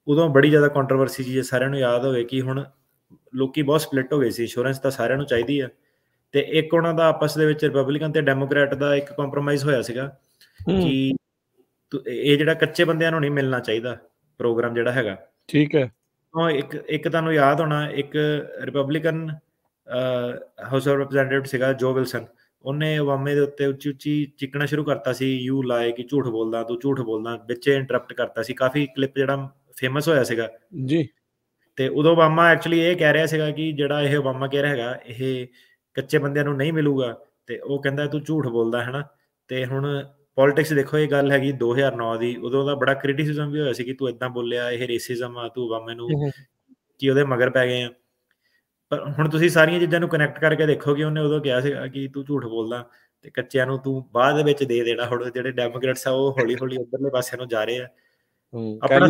ਉਦੋਂ ਬੜੀ ਜ਼ਿਆਦਾ ਕੰਟਰੋਵਰਸੀ ਸੀ। ਸਾਰਿਆਂ ਨੂੰ ਯਾਦ ਹੋਵੇ ਕਿ ਹੁਣ ਲੋਕੀ ਬਹੁਤ ਸਪਲਿਟ ਹੋ ਗਏ ਸੀ, ਇੰਸ਼ੋਰੈਂਸ ਤਾਂ ਸਾਰਿਆਂ ਨੂੰ ਚਾਹੀਦੀ ਆ, ਤੇ ਇੱਕ ਉਹਨਾਂ ਦਾ ਆਪਸ ਦੇ ਵਿੱਚ ਰਿਪਬਲਿਕਨ ਤੇ ਡੈਮੋਕ੍ਰੈਟ ਦਾ ਇੱਕ ਕੰਪਰੋਮਾਈਜ਼ ਹੋਇਆ ਸੀਗਾ ਕਿ ਇਹ ਜਿਹੜਾ ਕੱਚੇ ਬੰਦਿਆਂ ਨੂੰ ਨਹੀਂ ਮਿਲਣਾ ਚਾਹੀਦਾ ਪ੍ਰੋਗਰਾਮ ਜਿਹੜਾ ਹੈਗਾ। ਠੀਕ ਹੈ। ਇੱਕ ਤੁਹਾਨੂੰ ਯਾਦ ਹੋਣਾ, ਇੱਕ ਰਿਪਬਲਿਕਨ ਹਾਊਸ ਆਫ ਰਿਪਰੈਜ਼ੈਂਟੇਟਿਵ ਸੀਗਾ ਜੋ ਵਿਲਸਨ, ਉਹਨੇ ਓਬਾਮੇ ਦੇ ਉੱਤੇ ਉੱਚੀ ਉੱਚੀ ਚੀਕਣਾ ਸ਼ੁਰੂ ਕਰਤਾ ਸੀ, ਯੂ ਲਾਏ ਕਿ ਝੂਠ ਬੋਲਦਾ, ਤੂੰ ਝੂਠ ਬੋਲਦਾ, ਵਿੱਚ ਇੰਟਰਪਟ ਕਰਤਾ ਸੀ। ਕਾਫੀ ਕਲਿੱਪ ਜਿਹੜਾ ਫੇਮਸ ਹੋਇਆ ਸੀਗਾ ਜੀ। ਤੇ ਉਦੋਂ ਓਬਾਮਾ ਐਕਚੁਅਲੀ ਇਹ ਕਹਿ ਰਿਹਾ ਸੀਗਾ ਕਿ ਜਿਹੜਾ ਇਹ ਓਬਾਮਾ ਕੇਅਰ ਹੈਗਾ ਇਹ ਕੱਚੇ ਬੰਦਿਆਂ ਨੂੰ ਨਹੀਂ ਮਿਲੂਗਾ, ਤੇ ਉਹ ਕਹਿੰਦਾ ਤੂੰ ਝੂਠ ਬੋਲਦਾ ਹੈ ਨਾ। ਤੇ ਹੁਣ ਪੋਲਿਟਿਕਸ ਦੇਖੋ, ਇਹ ਗੱਲ ਹੈਗੀ 2009 ਦੀ, ਉਦੋਂ ਦਾ ਬੜਾ ਕ੍ਰਿਟਿਸਿਜ਼ਮ ਵੀ ਹੋਇਆ ਸੀ ਕਿ ਤੂੰ ਇਦਾਂ ਬੋਲਿਆ, ਇਹ ਰੇਸਿਜ਼ਮ ਆ, ਤੂੰ ਓਬਾਮੇ ਨੂੰ ਕਿ ਉਹਦੇ ਮਗਰ ਪੈ ਗਏ ਆ। ਪਰ ਹੁਣ ਤੁਸੀਂ ਸਾਰੀਆਂ ਚੀਜ਼ਾਂ ਨੂੰ ਕਨੈਕਟ ਕਰਕੇ ਦੇਖੋ ਕਿ ਉਹਨੇ ਉਦੋਂ ਕਿਹਾ ਸੀਗਾ ਕਿ ਤੂੰ ਝੂਠ ਬੋਲਦਾ, ਤੇ ਕੱਚਿਆਂ ਨੂੰ ਤੂੰ ਬਾਅਦ ਦੇ ਵਿੱਚ ਦੇ ਦੇਣਾ। ਹੁਣ ਜਿਹੜੇ ਡੈਮੋਕ੍ਰੇਟਸ ਆ ਉਹ ਹੌਲੀ ਹੌਲੀ ਉਧਰਲੇ ਪਾਸੇ ਨੂੰ ਜਾ ਰਹੇ ਆ। ਆਪਣਾ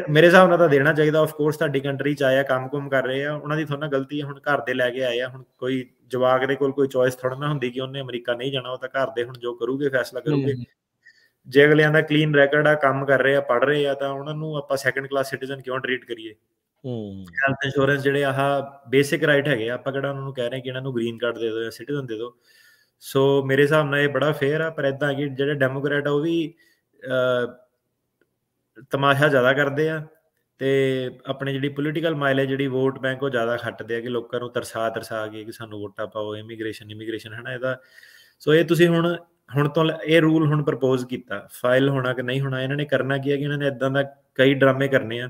ਮੇਰੇ ਹਿਸਾਬ ਨਾਲ ਤਾਂ ਦੇਣਾ ਚਾਹੀਦਾ। ਆਫ ਕੋਰਸ ਤੁਹਾਡੀ ਕੰਟਰੀ 'ਚ ਆਇਆ, ਕੰਮ ਕਰ ਰਹੇ ਆ, ਉਹਨਾਂ ਦੀ ਥੋੜਾ ਗਲਤੀ ਹੈ, ਹੁਣ ਘਰ ਦੇ ਲੈ ਕੇ ਆਏ ਆ। ਹੁਣ ਕੋਈ ਜਵਾਕ ਦੇ ਕੋਲ ਕੋਈ ਚੋਇਸ ਥੋੜਾ ਨਾ ਹੁੰਦੀ ਕਿ ਉਹਨੇ ਅਮਰੀਕਾ ਨਹੀਂ ਜਾਣਾ, ਉਹ ਤਾਂ ਘਰ ਦੇ ਹੁਣ ਜੋ ਕਰੂਗੇ ਫੈਸਲਾ ਕਰੂਗੇ। ਜੇ ਅਗਲਿਆਂ ਦਾ ਕਲੀਨ ਰੈਕਡ ਆ, ਕੰਮ ਕਰ ਰਹੇ ਆ, ਪੜ੍ਹ ਰਹੇ ਆ, ਤਾਂ ਉਹਨਾਂ ਨੂੰ ਆਪਾਂ ਸੈਕੰਡ ਕਲਾਸ ਸਿਟੀਜ਼ਨ ਕਿਉਂ ਟਰੀਟ ਕਰੀਏ? ਹੈਲਥ ਇੰਸ਼ੋਰੈਂਸ ਜਿਹੜੇ ਆਹ ਬੇਸਿਕ ਰਾਈਟ ਹੈਗੇ ਆ, ਆਪਾਂ ਕਿਹੜਾ ਉਹਨਾਂ ਨੂੰ ਕਹਿ ਰਹੇ ਕਿ ਇਹਨਾਂ ਨੂੰ ਗ੍ਰੀਨ ਕਾਰਡ ਦੇ ਦਿਓ ਜਾਂ ਸਿਟੀਜ਼ਨ ਦੇ ਦਿਓ। ਸੋ ਮੇਰੇ ਹਿਸਾਬ ਨਾਲ ਇਹ ਬੜਾ ਫੇਅਰ ਆ। ਪਰ ਏਦਾਂ ਕਿ ਜਿਹੜੇ ਡੈਮੋਕ੍ਰੇਟ ਆ ਉਹ ਵੀ ਤਮਾਸ਼ਾ ਜ਼ਿਆਦਾ ਕਰਦੇ ਆ, ਤੇ ਆਪਣੀ ਜਿਹੜੀ ਪੋਲੀਟੀਕਲ ਮਾਈਲੇਜ, ਜਿਹੜੀ ਵੋਟ ਬੈਂਕ, ਉਹ ਜ਼ਿਆਦਾ ਖੱਟਦੇ ਆ ਕਿ ਲੋਕਾਂ ਨੂੰ ਤਰਸਾ ਕੇ ਕਿ ਸਾਨੂੰ ਵੋਟਾਂ ਪਾਓ, ਇਮੀਗ੍ਰੇਸ਼ਨ ਹੈ ਨਾ ਇਹਦਾ। ਸੋ ਇਹ ਤੁਸੀਂ ਹੁਣ ਤੋਂ ਇਹ ਰੂਲ ਹੁਣ ਪ੍ਰਪੋਜ਼ ਕੀਤਾ, ਫਾਈਲ ਹੋਣਾ ਕਿ ਨਹੀਂ ਹੋਣਾ, ਇਹਨਾਂ ਨੇ ਕਰਨਾ ਕੀ ਹੈ ਕਿ ਇਹਨਾਂ ਨੇ ਇਦਾਂ ਦਾ ਕਈ ਡਰਾਮੇ ਕਰਨੇ ਆ,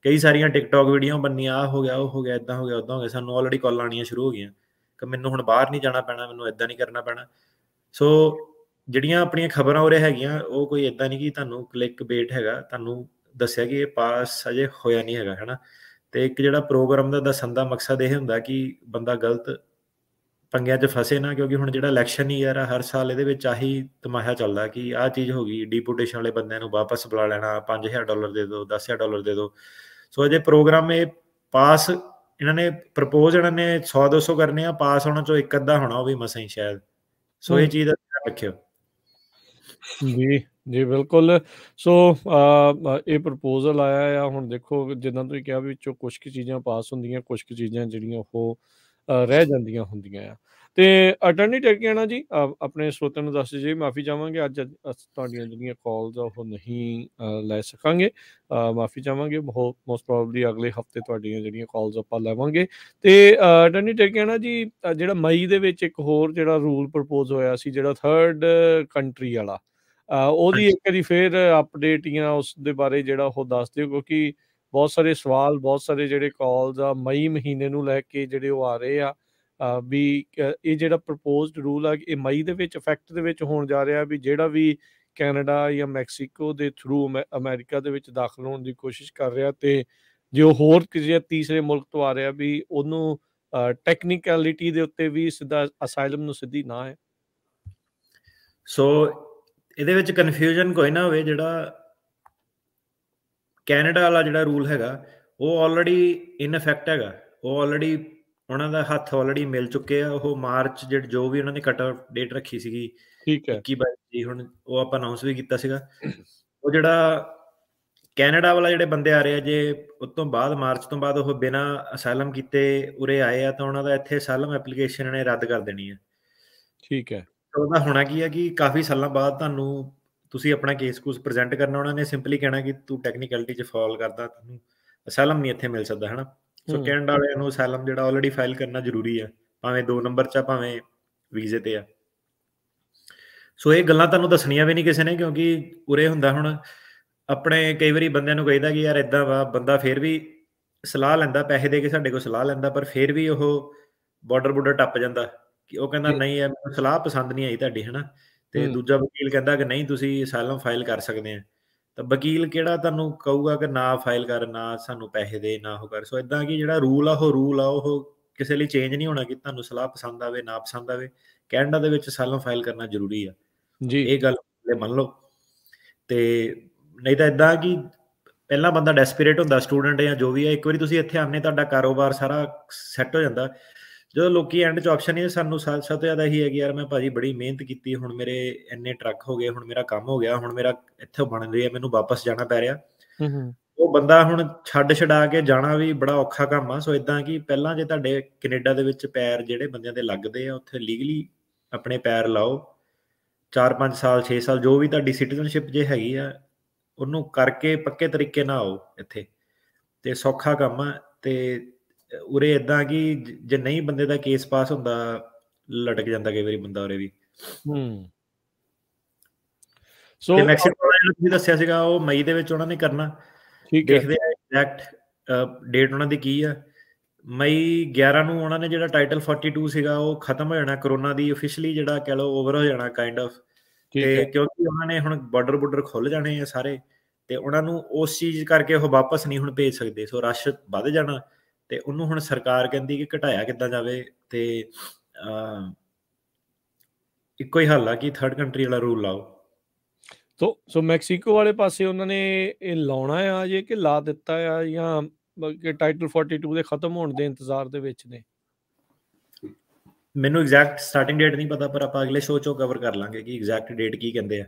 ਕਈ ਸਾਰੀਆਂ ਟਿਕਟੌਕ ਵੀਡੀਓ ਬਣਨੀਆਂ, ਆਹ ਹੋ ਗਿਆ, ਉਹ ਹੋ ਗਿਆ, ਇਦਾਂ ਹੋ ਗਿਆ, ਉਦਾਂ ਹੋ ਗਿਆ। ਸਾਨੂੰ ਆਲਰੇਡੀ ਕਾਲਾਂ ਆਉਣੀਆਂ ਸ਼ੁਰੂ ਹੋ ਗਈਆਂ ਕਿ ਮੈਨੂੰ ਹੁਣ ਬਾਹਰ ਨਹੀਂ ਜਾਣਾ ਪੈਣਾ, ਮੈਨੂੰ ਇਦਾਂ ਨਹੀਂ ਕਰਨਾ ਪੈਣਾ। ਸੋ ਜਿਹੜੀਆਂ ਆਪਣੀਆਂ ਖਬਰਾਂ ਉਰੇ ਹੈਗੀਆਂ, ਉਹ ਕੋਈ ਇਦਾਂ ਨਹੀਂ ਕਿ ਤੁਹਾਨੂੰ ਕਲਿੱਕ ਬੇਟ ਹੈਗਾ, ਤੁਹਾਨੂੰ ਦੱਸਿਆ ਕਿ ਇਹ ਪਾਸ ਅਜੇ ਹੋਇਆ ਨਹੀਂ ਹੈਗਾ, ਹੈ ਨਾ। ਤੇ ਇੱਕ ਜਿਹੜਾ ਪ੍ਰੋਗਰਾਮ ਦਾ ਦੱਸਣ ਦਾ ਮਕਸਦ ਇਹ ਹੁੰਦਾ ਕਿ ਬੰਦਾ ਗਲਤ ਪੰਗਿਆਂ 'ਚ ਫਸੇ ਨਾ, ਕਿਉਂਕਿ ਹੁਣ ਜਿਹੜਾ ਇਲੈਕਸ਼ਨ ਹੀ ਯਾਰ ਹਰ ਸਾਲ ਇਹਦੇ ਵਿੱਚ ਆਹੀ ਤਮਾਸ਼ਾ ਚੱਲਦਾ ਕਿ ਆਹ ਚੀਜ਼ ਹੋ ਗਈ, ਡੀਪੋਟੇਸ਼ਨ ਵਾਲੇ ਬੰਦਿਆਂ ਨੂੰ ਵਾਪਸ ਬੁਲਾ ਲੈਣਾ, $5000 ਦੇ ਦਿਓ, $10,000 ਦੇ ਦਿਓ। ਸੋ ਅਜੇ ਪ੍ਰੋਗਰਾਮ ਇਹ ਪਾਸ ਇਹਨਾਂ ਨੇ ਪ੍ਰਪੋਜ਼, ਇਹਨਾਂ ਨੇ 100-200 ਕਰਨੇ ਆ, ਪਾਸ ਹੋਣਾ 'ਚੋਂ ਇੱਕ ਅੱਧਾ ਹੋਣਾ, ਉਹ ਵੀ ਮਸਾਂ ਹੀ ਸ਼ਾਇਦ। ਸੋ ਇਹ ਚੀਜ਼ ਦਾ ਧਿਆਨ ਰੱਖਿਓ। ਜੀ ਬਿਲਕੁਲ। ਸੋ ਇਹ ਪ੍ਰਪੋਜ਼ਲ ਆਇਆ ਆ, ਹੁਣ ਦੇਖੋ ਜਿੱਦਾਂ ਤੁਸੀਂ ਕਿਹਾ ਵੀ ਵਿੱਚੋਂ ਕੁਛ ਕੁ ਚੀਜ਼ਾਂ ਪਾਸ ਹੁੰਦੀਆਂ, ਕੁਛ ਕੁ ਚੀਜ਼ਾਂ ਜਿਹੜੀਆਂ ਉਹ ਰਹਿ ਜਾਂਦੀਆਂ ਹੁੰਦੀਆਂ ਆ। ਤੇ ਅਟਰਨੀ ਟੈਕੀਆਣਾ ਜੀ, ਆਪਣੇ ਸਰੋਤਿਆਂ ਨੂੰ ਦੱਸ ਜੀ, ਮਾਫੀ ਚਾਹਾਂਗੇ ਅੱਜ ਤੁਹਾਡੀਆਂ ਜਿਹੜੀਆਂ ਕਾਲਸ ਆ ਉਹ ਨਹੀਂ ਲੈ ਸਕਾਂਗੇ, ਮਾਫੀ ਚਾਹਾਂਗੇ। ਮੋਸਟ ਪ੍ਰੋਬਬਲੀ ਅਗਲੇ ਹਫਤੇ ਤੁਹਾਡੀਆਂ ਜਿਹੜੀਆਂ ਕਾਲਸ ਆਪਾਂ ਲਵਾਂਗੇ। ਤੇ ਅਟਰਨੀ ਟੈਕੀਆਣਾ ਜੀ, ਜਿਹੜਾ ਮਈ ਦੇ ਵਿੱਚ ਇੱਕ ਹੋਰ ਜਿਹੜਾ ਰੂਲ ਪ੍ਰਪੋਜ਼ ਹੋਇਆ ਸੀ, ਜਿਹੜਾ 3rd ਕੰਟਰੀ ਵਾਲਾ, ਉਹਦੀ ਇੱਕ ਵਾਰੀ ਫਿਰ ਅਪਡੇਟ ਜਾਂ ਉਸ ਦੇ ਬਾਰੇ ਜਿਹੜਾ ਉਹ ਦੱਸ ਦਿਓ, ਕਿਉਂਕਿ ਬਹੁਤ ਸਾਰੇ ਸਵਾਲ, ਬਹੁਤ ਸਾਰੇ ਜਿਹੜੇ ਕਾਲਸ ਆ ਮਈ ਮਹੀਨੇ ਨੂੰ ਲੈ ਕੇ ਜਿਹੜੇ ਉਹ ਆ ਰਹੇ ਆ ਵੀ ਇਹ ਜਿਹੜਾ ਪ੍ਰਪੋਜ਼ਡ ਰੂਲ ਆ ਇਹ ਮਈ ਦੇ ਵਿੱਚ ਇਫੈਕਟ ਦੇ ਵਿੱਚ ਹੋਣ ਜਾ ਰਿਹਾ ਵੀ ਜਿਹੜਾ ਵੀ ਕੈਨੇਡਾ ਜਾਂ ਮੈਕਸੀਕੋ ਦੇ ਥਰੂ ਅਮਰੀਕਾ ਦੇ ਵਿੱਚ ਦਾਖਲ ਹੋਣ ਦੀ ਕੋਸ਼ਿਸ਼ ਕਰ ਰਿਹਾ, ਤੇ ਜੇ ਉਹ ਹੋਰ ਕਿਸੇ ਤੀਸਰੇ ਮੁਲਕ ਤੋਂ ਆ ਰਿਹਾ ਵੀ ਉਹਨੂੰ ਟੈਕਨੀਕੈਲਿਟੀ ਦੇ ਉੱਤੇ ਵੀ ਸਿੱਧਾ ਅਸਾਈਲਮ ਨੂੰ ਸਿੱਧੀ ਨਾ ਹੈ। ਸੋ ਇਹਦੇ ਵਿੱਚ ਕਨਫਿਊਜ਼ਨ ਕੋਈ ਨਾ ਹੋਵੇ। ਜਿਹੜਾ ਕੈਨੇਡਾ ਵਾਲਾ ਜਿਹੜਾ ਰੂਲ ਹੈਗਾ ਉਹ ਆਲਰੇਡੀ ਇਨ ਇਫੈਕਟ ਹੈਗਾ। ਉਹ ਆਲਰੇਡੀ ਉਹਨਾਂ ਦਾ ਹੱਥ ਆਲਰੇਡੀ ਮਿਲ ਚੁੱਕੇ ਆ। ਉਹ ਮਾਰਚ ਜੋ ਵੀ ਉਹਨਾਂ ਨੇ ਕੱਟ ਆਊਟ ਡੇਟ ਰੱਖੀ ਸੀਗੀ ਠੀਕ ਹੈ 21-22 ਹੁਣ ਉਹ ਆਪਾਂ ਅਨਾਉਂਸ ਵੀ ਕੀਤਾ ਸੀਗਾ। ਉਹ ਜਿਹੜਾ ਕੈਨੇਡਾ ਵਾਲਾ ਜਿਹੜੇ ਬੰਦੇ ਆ ਰਹੇ ਆ, ਜੇ ਉਸ ਤੋਂ ਬਾਅਦ ਮਾਰਚ ਤੋਂ ਬਾਅਦ ਉਹ ਬਿਨਾਂ ਅਸਾਈਲਮ ਕੀਤੇ ਉਰੇ ਆਏ ਆ ਤਾਂ ਉਹਨਾਂ ਦਾ ਇੱਥੇ ਅਸਾਈਲਮ ਐਪਲੀਕੇਸ਼ਨ ਨੇ ਰੱਦ ਕਰ ਦੇਣੀ ਹੈ। ਠੀਕ ਹੈ ਉਹਦਾ ਹੋਣਾ ਕੀ ਹੈ ਕਿ ਕਾਫੀ ਸਾਲਾਂ ਬਾਅਦ ਤੁਸੀਂ ਆਪਣਾ ਕੇਸ ਕੂਸ ਪ੍ਰੈਜ਼ੈਂਟ ਕਰਨਾ, ਉਹਨਾਂ ਨੇ ਸਿੰਪਲੀ ਕਹਿਣਾ ਕਿ ਤੂੰ ਟੈਕਨੀਕਲਿਟੀ 'ਚ ਫਾਲ ਕਰਦਾ, ਤੈਨੂੰ ਅਸਾਈਲਮ ਨਹੀਂ ਇੱਥੇ ਮਿਲ ਸਕਦਾ, ਹੈ ਨਾ। ਸੋ ਕੈਨੇਡਾ ਵਾਲਿਆਂ ਨੂੰ ਅਸਾਈਲਮ ਜਿਹੜਾ ਆਲਰੇਡੀ ਫਾਈਲ ਕਰਨਾ ਜ਼ਰੂਰੀ ਆ, ਭਾਵੇਂ 2 ਨੰਬਰ 'ਚ ਆ ਭਾਵੇਂ ਵੀਜ਼ੇ ਤੇ ਆ। ਸੋ ਇਹ ਗੱਲਾਂ ਤੁਹਾਨੂੰ ਦੱਸਣੀਆਂ ਵੀ ਨਹੀਂ ਕਿਸੇ ਨੇ, ਕਿਉਂਕਿ ਉਰੇ ਹੁੰਦਾ ਹੁਣ ਆਪਣੇ ਕਈ ਵਾਰੀ ਬੰਦਿਆਂ ਨੂੰ ਕਹੀਦਾ ਕਿ ਯਾਰ ਇੱਦਾਂ ਵਾ, ਬੰਦਾ ਫਿਰ ਵੀ ਸਲਾਹ ਲੈਂਦਾ, ਪੈਸੇ ਦੇ ਕੇ ਸਾਡੇ ਕੋਲ ਸਲਾਹ ਲੈਂਦਾ, ਪਰ ਫਿਰ ਵੀ ਉਹ ਬਾਰਡਰ ਟੱਪ ਜਾਂਦਾ ਕਿ ਉਹ ਕਹਿੰਦਾ ਨਹੀਂ ਯਾਰ ਮੈਨੂੰ ਸਲਾਹ ਪਸੰਦ ਨਹੀਂ ਆਈ ਤੁਹਾਡੀ, ਹੈ ਨਾ। ਤੇ ਦੂਜਾ ਵਕੀਲ ਕਹਿੰਦਾ ਕਿ ਨਹੀਂ ਤੁਸੀਂ ਅਸਾਈਲਮ ਫਾਈਲ ਕਰ ਸਕਦੇ ਆ। ਤਾਂ ਵਕੀਲ ਕਿਹੜਾ ਤੁਹਾਨੂੰ ਕਹੂਗਾ ਕਿ ਨਾ ਫਾਈਲ ਕਰ, ਨਾ ਸਾਨੂੰ ਪੈਸੇ ਦੇ, ਨਾ ਉਹ ਕਰ। ਸੋ ਇਦਾਂ ਕਿ ਜਿਹੜਾ ਰੂਲ ਆ ਉਹ ਕਿਸੇ ਲਈ ਚੇਂਜ ਨਹੀਂ ਹੋਣਾ ਕਿ ਤੁਹਾਨੂੰ ਸਲਾਹ ਪਸੰਦ ਆਵੇ ਨਾ ਪਸੰਦ ਆਵੇ। ਕੈਨੇਡਾ ਦੇ ਵਿੱਚ ਅਸਾਈਲਮ ਫਾਈਲ ਕਰਨਾ ਜ਼ਰੂਰੀ ਆ, ਇਹ ਗੱਲ ਮੰਨ ਲਓ। ਤੇ ਨਹੀਂ ਤਾਂ ਇਦਾਂ ਕਿ ਪਹਿਲਾਂ ਬੰਦਾ ਡੈਸਪੀਰੇਟ ਹੁੰਦਾ, ਸਟੂਡੈਂਟ ਜਾਂ ਜੋ ਵੀ ਹੈ, ਇੱਕ ਵਾਰੀ ਤੁਸੀਂ ਇੱਥੇ ਆਉਂਦੇ ਤੁਹਾਡਾ ਕਾਰੋਬਾਰ ਸਾਰਾ ਸੈੱਟ ਹੋ ਜਾਂਦਾ। ਜਦੋਂ ਲੋਕੀ ਐਂਡ 'ਚ ਆਪਸ਼ਨ ਹੀ ਸਾਨੂੰ ਸਭ ਤੋਂ ਜ਼ਿਆਦਾ ਇਹੀ ਹੈ ਕਿ ਯਾਰ ਮੈਂ ਭਾਜੀ ਬੜੀ ਮਿਹਨਤ ਕੀਤੀ, ਹੁਣ ਮੇਰੇ ਇੰਨੇ ਟਰੱਕ ਹੋ ਗਏ, ਹੁਣ ਮੇਰਾ ਕੰਮ ਹੋ ਗਿਆ, ਹੁਣ ਮੇਰਾ ਇੱਥੋਂ ਬਣ ਰਹੀ ਹੈ, ਮੈਨੂੰ ਵਾਪਸ ਜਾਣਾ ਪੈ ਰਿਹਾ। ਉਹ ਬੰਦਾ ਹੁਣ ਛਡਾ ਕੇ ਜਾਣਾ ਵੀ ਬੜਾ ਔਖਾ ਕੰਮ ਆ। ਸੋ ਇਦਾਂ ਕਿ ਪਹਿਲਾਂ ਜੇ ਤੁਹਾਡੇ ਕੈਨੇਡਾ ਦੇ ਵਿੱਚ ਪੈਰ ਜਿਹੜੇ ਬੰਦਿਆਂ ਦੇ ਲੱਗਦੇ ਆ, ਉੱਥੇ ਲੀਗਲੀ ਆਪਣੇ ਪੈਰ ਲਾਓ, 4-5 ਸਾਲ 6 ਸਾਲ ਜੋ ਵੀ ਤੁਹਾਡੀ ਸਿਟੀਜ਼ਨਸ਼ਿਪ ਜੇ ਹੈਗੀ ਆ, ਉਹਨੂੰ ਕਰਕੇ ਪੱਕੇ ਤਰੀਕੇ ਨਾਲ ਆਓ ਇੱਥੇ, ਤੇ ਸੌਖਾ ਕੰਮ ਆ। ਤੇ ਉਰੇ ਇਦਾਂ ਕਿ ਜੇ ਨਹੀਂ ਬੰਦੇ ਦਾ ਕੇਸ ਪਾਸ ਹੁੰਦਾ, ਲਟਕ ਜਾਂਦਾ ਕਈ ਵਾਰੀ ਬੰਦਾ ਉਰੇ ਵੀ। ਸੋ ਮੈਕਸੀਕੋ ਵਾਲਿਆਂ ਨੂੰ ਤੁਸੀਂ ਦੱਸਿਆ ਸੀਗਾ ਉਹ ਮਈ ਦੇ ਵਿੱਚ ਉਹਨਾਂ ਨੇ ਕਰਨਾ, ਦੇਖਦੇ ਆ ਐਗਜ਼ੈਕਟ ਡੇਟ ਉਹਨਾਂ ਦੀ ਕੀ ਆ। ਮਈ 11 ਨੂੰ ਉਹਨਾਂ ਨੇ ਜਿਹੜਾ ਟਾਈਟਲ 42 ਸੀਗਾ ਉਹ ਖਤਮ ਹੋ ਜਾਣਾ, ਕਰੋਨਾ ਦੀ ਅਫੀਸ਼ੀਅਲੀ ਜਿਹੜਾ ਕਹਿ ਲਓ ਓਵਰ ਹੋ ਜਾਣਾ ਕਾਈਂਡ ਆਫ। ਤੇ ਕਿਉਂਕਿ ਉਹਨਾਂ ਨੇ ਹੁਣ ਬਾਰਡਰ ਖੁੱਲ ਜਾਣੇ ਆ ਸਾਰੇ, ਤੇ ਉਹਨਾਂ ਨੂੰ ਉਸ ਚੀਜ਼ ਕਰਕੇ ਉਹ ਵਾਪਸ ਨਹੀਂ ਹੁਣ ਭੇਜ ਸਕਦੇ। ਸੋ ਰਸ਼ ਵੱਧ ਜਾਣਾ, ਤੇ ਉਹਨੂੰ ਹੁਣ ਸਰਕਾਰ ਕਹਿੰਦੀ ਕਿ ਘਟਾਇਆ ਕਿੱਦਾਂ ਜਾਵੇ। ਤੇ ਇੱਕੋ ਹੀ ਹੱਲ ਆ ਕਿ ਥਰਡ ਕੰਟਰੀ ਵਾਲਾ ਰੂਲ ਲਾਓ। ਸੋ ਮੈਕਸੀਕੋ ਵਾਲੇ ਪਾਸੇ ਉਹਨਾਂ ਨੇ ਇਹ ਲਾਉਣਾ ਆ ਜੇ ਕਿ ਲਾ ਦਿੱਤਾ ਆ, ਜਾਂ ਟਾਈਟਲ 42 ਦੇ ਖਤਮ ਹੋਣ ਦੇ ਇੰਤਜ਼ਾਰ ਦੇ ਵਿੱਚ ਨੇ? ਮੈਨੂੰ ਐਗਜ਼ੈਕਟ ਸਟਾਰਟਿੰਗ ਡੇਟ ਨਹੀਂ ਪਤਾ, ਪਰ ਆਪਾਂ ਅਗਲੇ ਸ਼ੋਅ 'ਚੋਂ ਕਵਰ ਕਰ ਲਾਂਗੇ ਕਿ ਐਗਜ਼ੈਕਟ ਡੇਟ ਕੀ ਕਹਿੰਦੇ ਆ।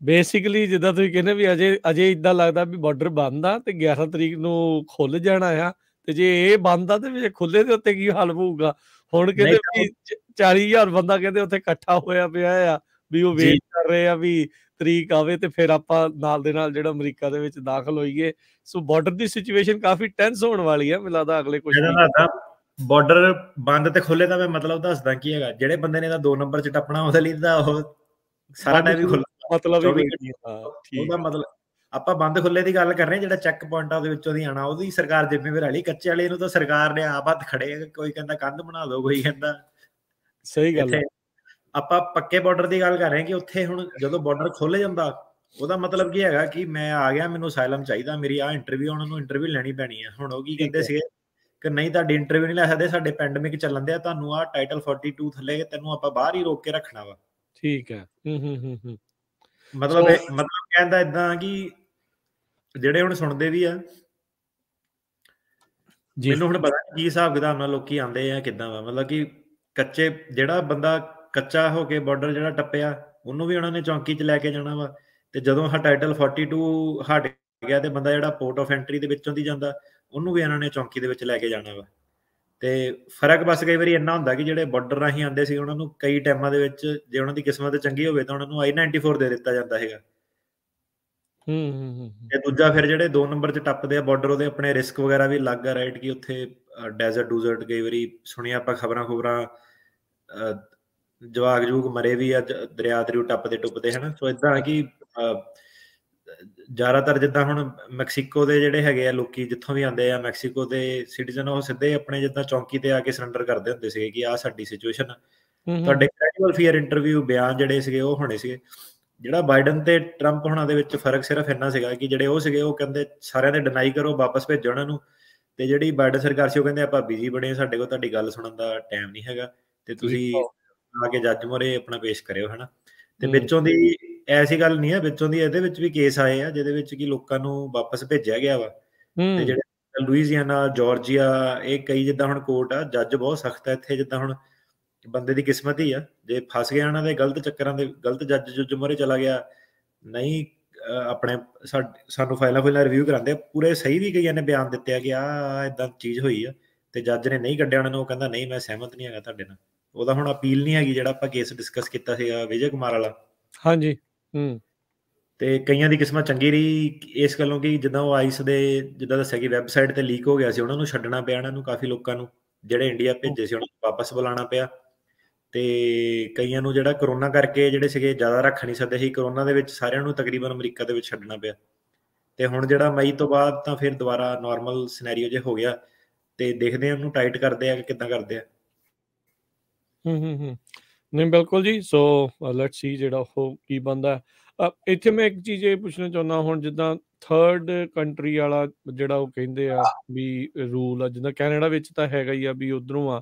ਬੇਸਿਕਲੀ ਜਿੱਦਾਂ ਤੁਸੀਂ ਕਹਿੰਦੇ ਵੀ ਅਜੇ ਇਦਾਂ ਲੱਗਦਾ ਵੀ ਬਾਰਡਰ ਬੰਦ ਆ ਤੇ 11 ਤਰੀਕ ਨੂੰ ਖੁੱਲ ਜਾਣਾ ਆ, ਤੇ ਜੇ ਇਹ ਬੰਦ ਆ ਤੇ ਖੁੱਲੇ ਦੇ ਉੱਤੇ ਕੀ ਹਾਲ ਹੋਊਗਾ? ਹੁਣ ਕਹਿੰਦੇ ਵੀ 40,000 ਬੰਦਾ ਕਹਿੰਦੇ ਉੱਥੇ ਇਕੱਠਾ ਹੋਇਆ ਪਿਆ ਆ, ਵੀ ਉਹ ਵੇਟ ਕਰ ਰਹੇ ਆ ਵੀ ਤਰੀਕ ਆਵੇ ਤੇ ਫਿਰ ਆਪਾਂ ਨਾਲ ਦੇ ਨਾਲ ਜਿਹੜਾ ਅਮਰੀਕਾ ਦੇ ਵਿੱਚ ਦਾਖਲ ਹੋਈਏ। ਸੋ ਬਾਰਡਰ ਦੀ ਸਿਚੁਏਸ਼ਨ ਕਾਫੀ ਟੈਂਸ ਹੋਣ ਵਾਲੀ ਆ, ਮੈਨੂੰ ਲੱਗਦਾ ਅਗਲੇ ਕੁਝ ਬਾਰਡਰ ਬੰਦ ਤੇ ਖੁੱਲੇ ਦਾ ਮੈਂ ਮਤਲਬ ਦੱਸਦਾ ਕੀ ਹੈਗਾ। ਜਿਹੜੇ ਬੰਦੇ ਨੇ ਤਾਂ 2 ਨੰਬਰ 'ਚ ਟੱਪਣਾ ਉਹਦੇ ਲਈ ਤਾਂ ਉਹ ਸਾਰਾ ਟਾਈਮ ਹੀ ਖੁੱਲ੍ਹਾ, ਮਤਲਬ ਉਹਦਾ ਮਤਲਬ ਆਪਾਂ ਬੰਦ ਖੁੱਲੇ ਦੀ ਗੱਲ ਕਰ ਰਹੇ, ਜਿਹੜਾ ਚੈੱਕ ਪੁਆਇੰਟਾਂ ਦੇ ਵਿੱਚੋਂ ਦੀ ਆਣਾ ਉਹਦੀ ਸਰਕਾਰ ਜ਼ਿੰਮੇਵਾਰ ਵਾਲੀ। ਕੱਚੇ ਵਾਲੇ ਨੂੰ ਤਾਂ ਸਰਕਾਰ ਨੇ ਆਪ ਹੱਥ ਖੜੇ, ਕੋਈ ਕਹਿੰਦਾ ਕੰਧ ਬਣਾ ਦਿਓ, ਕੋਈ ਕਹਿੰਦਾ। ਸਹੀ ਗੱਲ ਹੈ। ਆਪਾਂ ਪੱਕੇ ਬਾਰਡਰ ਦੀ ਗੱਲ ਕਰ ਰਹੇ ਕਿ ਉੱਥੇ ਹੁਣ ਜਦੋਂ ਬਾਰਡਰ ਖੁੱਲ ਜਾਂਦਾ ਉਹਦਾ ਮਤਲਬ ਕੀ ਹੈਗਾ ਕਿ ਮੈਂ ਆ ਗਿਆ, ਮੈਨੂੰ ਅਸਾਈਲਮ ਚਾਹੀਦਾ, ਮੇਰੀ ਆਹ ਇੰਟਰਵਿਊ, ਉਹਨਾਂ ਨੂੰ ਇੰਟਰਵਿਊ ਲੈਣੀ ਪੈਣੀ ਆ। ਹੁਣ ਉਹ ਕੀ ਕਹਿੰਦੇ ਸੀਗੇ ਕਿ ਨਹੀਂ ਤੁਹਾਡੀ ਇੰਟਰਵਿਊ ਨਹੀਂ ਲੈ ਸਕਦੇ, ਸਾਡੇ ਪੈਂਡੇਮਿਕ ਚੱਲਣ ਦੇ ਆ, ਤੁਹਾਨੂੰ ਆਹ ਟਾਈਟਲ 42 ਥੱਲੇ ਤੈਨੂੰ ਆਪਾਂ ਬਾਹਰ ਹੀ ਰੋਕ ਕੇ ਰੱਖਣਾ ਵਾ। ਠੀਕ ਹੈ। ਮਤਲਬ ਕਹਿੰਦਾ ਇਦਾਂ ਕਿ ਜਿਹੜੇ ਹੁਣ ਸੁਣਦੇ ਵੀ ਆ, ਮੈਨੂੰ ਹੁਣ ਪਤਾ ਕੀ ਹਿਸਾਬ ਕਿਤਾਬ ਨਾਲ ਲੋਕੀ ਆਉਂਦੇ ਆ ਕਿੱਦਾਂ ਵਾ। ਮਤਲਬ ਕਿ ਕੱਚੇ, ਜਿਹੜਾ ਬੰਦਾ ਕੱਚਾ ਹੋ ਕੇ ਬਾਰਡਰ ਜਿਹੜਾ ਟੱਪਿਆ ਉਹਨੂੰ ਵੀ ਉਹਨਾਂ ਨੇ ਚੌਂਕੀ 'ਚ ਲੈ ਕੇ ਜਾਣਾ ਵਾ। ਤੇ ਜਦੋਂ ਆਹ ਟਾਈਟਲ 42 ਹਟ ਗਿਆ ਤੇ ਬੰਦਾ ਜਿਹੜਾ ਪੋਰਟ ਆਫ ਐਂਟਰੀ ਦੇ ਵਿੱਚੋਂ ਦੀ ਜਾਂਦਾ ਉਹਨੂੰ ਵੀ ਇਹਨਾਂ ਨੇ ਚੌਂਕੀ ਦੇ ਵਿੱਚ ਲੈ ਕੇ ਜਾਣਾ ਵਾ। ਤੇ ਫਰਕ ਬਸ ਕਈ ਵਾਰੀ ਇੰਨਾ ਹੁੰਦਾ ਕਿ ਜਿਹੜੇ ਬਾਰਡਰ ਰਾਹੀਂ ਆਉਂਦੇ ਸੀ ਉਹਨਾਂ ਨੂੰ ਕਈ ਟਾਈਮਾਂ ਦੇ ਵਿੱਚ ਜੇ ਉਹਨਾਂ ਦੀ ਕਿਸਮਤ ਚੰਗੀ ਹੋਵੇ ਤਾਂ ਉਹਨਾਂ ਨੂੰ I-94 ਦੇ ਦਿੱਤਾ ਜਾਂਦਾ ਹੈਗਾ। ਤੇ ਦੂਜਾ ਫਿਰ ਜਿਹੜੇ 2 ਨੰਬਰ 'ਚ ਟੱਪਦੇ ਆ ਬਾਰਡਰ, ਉਹਦੇ ਆਪਣੇ ਰਿਸਕ ਵਗੈਰਾ ਵੀ ਅਲੱਗ ਆ, ਰਾਈਟ, ਕਿ ਉੱਥੇ ਡੈਜ਼ਰਟ ਕਈ ਵਾਰੀ ਸੁਣੀਆਂ ਆਪਾਂ ਖਬਰਾਂ ਜਵਾਕ ਮਰੇ ਵੀ ਆ ਦਰਿਆ ਟੱਪਦੇ ਹਨਾ। ਸੋ ਇਦਾਂ ਕਿ ਜ਼ਿਆਦਾਤਰ ਜਿੱਦਾਂ ਹੁਣ ਮੈਕਸੀਕੋ ਦੇ ਜਿਹੜੇ ਹੈਗੇ ਆ ਲੋਕੀ ਜਿੱਥੋਂ ਵੀ ਆਉਂਦੇ ਆ ਮੈਕਸੀਕੋ ਦੇ ਸਿਟੀਜ਼ਨ, ਉਹ ਸਿੱਧੇ ਆਪਣੇ ਜਿੱਦਾਂ ਚੌਂਕੀ ਤੇ ਆ ਕੇ ਸਰੈਂਡਰ ਕਰਦੇ ਹੁੰਦੇ ਸੀਗੇ ਕਿ ਆਹ ਸਾਡੀ ਸਿਚੁਏਸ਼ਨ ਆ। ਤੁਹਾਡੇ ਕ੍ਰੈਡੀਬਲ ਫੀਅਰ ਇੰਟਰਵਿਊ ਬਿਆਨ ਜਿਹੜੇ ਸੀਗੇ ਉਹ ਹੋਣੇ ਸੀਗੇ। ਜਿਹੜਾ ਬਾਈਡਨ ਤੇ ਟਰੰਪ ਹੋਣਾ ਦੇ ਵਿੱਚ ਫਰਕ ਸਿਰਫ ਇੰਨਾ ਸੀਗਾ ਕਿ ਜਿਹੜੇ ਉਹ ਸੀਗੇ ਉਹ ਕਹਿੰਦੇ ਸਾਰਿਆਂ ਦੇ ਡਿਨਾਈ ਕਰੋ, ਵਾਪਸ ਭੇਜੋ ਉਹਨਾਂ ਨੂੰ। ਤੇ ਜਿਹੜੀ ਬਾਈਡਨ ਸਰਕਾਰ ਸੀ ਉਹ ਕਹਿੰਦੇ ਆਪਾਂ ਬਿਜ਼ੀ ਬੜੇ, ਸਾਡੇ ਕੋਲ ਤੁਹਾਡੀ ਗੱਲ ਸੁਣਨ ਦਾ ਟਾਈਮ ਨਹੀਂ ਹੈਗਾ, ਤੇ ਤੁਸੀਂ ਆ ਕੇ ਜੱਜ ਮੋਰੇ ਆਪਣਾ ਪੇਸ਼ ਕਰਿਓ, ਹਨਾ। ਤੇ ਵਿੱਚੋਂ ਦੀ ਐਸੀ ਗੱਲ ਨਹੀਂ ਹੈ, ਵਿੱਚੋਂ ਦੀ ਇਹਦੇ ਵਿੱਚ ਵੀ ਕੇਸ ਆਏ ਆ ਜਿਹਦੇ ਵਿੱਚ ਕਿ ਲੋਕਾਂ ਨੂੰ ਵਾਪਸ ਭੇਜਿਆ ਗਿਆ ਵਾ। ਤੇ ਜਿਹੜੇ ਲੁਈਜ਼ੀਆਨਾ, ਜਾਰਜੀਆ, ਇਹ ਕਈ ਜਿੱਦਾਂ ਹੁਣ ਕੋਰਟ ਆ, ਜੱਜ ਬਹੁਤ ਸਖਤ ਹੈ ਇੱਥੇ। ਜਿੱਦਾਂ ਹੁਣ ਬੰਦੇ ਦੀ ਕਿਸਮਤ ਹੀ ਆ, ਜੇ ਫਸ ਗਿਆ ਇਹਨਾਂ ਦੇ ਗਲਤ ਚੱਕਰਾਂ ਦੇ, ਗਲਤ ਜੱਜ ਜੁੱਜ ਮੂਹਰੇ ਚਲਾ ਗਿਆ, ਨਹੀਂ ਆਪਣੇ ਸਾਨੂੰ ਫਾਈਲਾਂ ਰਿਵਿਊ ਕਰਾਉਂਦੇ ਆ, ਪੂਰੇ ਸਹੀ ਵੀ ਕਈਆਂ ਨੇ ਬਿਆਨ ਦਿੱਤੇ ਆ ਕਿ ਆਹ ਏਦਾਂ ਚੀਜ਼ ਹੋਈ ਆ, ਤੇ ਜੱਜ ਨੇ ਨਹੀਂ ਕੱਢਿਆ ਉਹਨਾਂ ਨੂੰ। ਉਹ ਕਹਿੰਦਾ ਨਹੀਂ, ਮੈਂ ਸਹਿਮਤ ਨਹੀਂ ਹੈਗਾ ਤੁਹਾਡੇ ਨਾਲ। ਉਹਦਾ ਹੁਣ ਅਪੀਲ ਨਹੀਂ ਹੈਗੀ, ਜਿਹੜਾ ਆਪਾਂ ਕੇਸ ਡਿਸਕਸ ਕੀਤਾ ਸੀਗਾ ਵਿਜੇ ਕੁਮਾਰ ਵਾਲਾ। ਹਾਂਜੀ। ਤੇ ਕਈਆਂ ਦੀ ਕਿਸਮਤ ਚੰਗੀ ਰਹੀ ਇਸ ਗੱਲੋਂ ਕਿ ਜਿੱਦਾਂ ਉਹ ਆਈਸ ਦੇ, ਜਿੱਦਾਂ ਦੱਸਿਆ ਕਿ ਵੈਬਸਾਈਟ ਤੇ ਲੀਕ ਹੋ ਗਿਆ ਸੀ, ਉਹਨਾਂ ਨੂੰ ਛੱਡਣਾ ਪਿਆ। ਇਹਨਾਂ ਨੂੰ ਕਾਫੀ ਲੋਕਾਂ ਨੂੰ ਜਿਹੜੇ ਇੰਡੀਆ ਭੇਜੇ ਸੀ ਉਹਨਾਂ ਨੂੰ ਵਾਪਸ ਬੁਲਾਉਣਾ ਪਿਆ। ਤੇ ਕਈਆਂ ਨੂੰ ਜਿਹੜਾ ਕਰੋਨਾ ਕਰਕੇ ਜਿਹੜੇ ਸੀਗੇ ਜ਼ਿਆਦਾ ਰੱਖ ਨਹੀਂ ਸਕਦੇ ਸੀ, ਕਰੋਨਾ ਦੇ ਵਿੱਚ ਸਾਰਿਆਂ ਨੂੰ ਤਕਰੀਬਨ ਅਮਰੀਕਾ ਦੇ ਵਿੱਚ ਛੱਡਣਾ ਪਿਆ। ਤੇ ਹੁਣ ਜਿਹੜਾ ਮਈ ਤੋਂ ਬਾਅਦ ਤਾਂ ਫਿਰ ਦੁਬਾਰਾ ਨਾਰਮਲ ਸਿਨੈਰੀਓ ਜੇ ਹੋ ਗਿਆ, ਤੇ ਦੇਖਦੇ ਆ ਉਹਨੂੰ ਟਾਈਟ ਕਰਦੇ ਆ ਕਿ ਕਿੱਦਾਂ ਕਰਦੇ ਆ। ਨਹੀਂ ਬਿਲਕੁਲ ਜੀ। ਸੋ ਲੈਟਸ ਸੀ ਜਿਹੜਾ ਉਹ ਕੀ ਬਣਦਾ। ਇੱਥੇ ਮੈਂ ਇੱਕ ਚੀਜ਼ ਇਹ ਪੁੱਛਣਾ ਚਾਹੁੰਦਾ, ਹੁਣ ਜਿੱਦਾਂ ਥਰਡ ਕੰਟਰੀ ਵਾਲਾ ਜਿਹੜਾ ਉਹ ਕਹਿੰਦੇ ਆ ਵੀ ਰੂਲ ਆ, ਜਿੱਦਾਂ ਕੈਨੇਡਾ ਵਿੱਚ ਤਾਂ ਹੈਗਾ ਹੀ ਆ ਵੀ ਉਧਰੋਂ ਆ।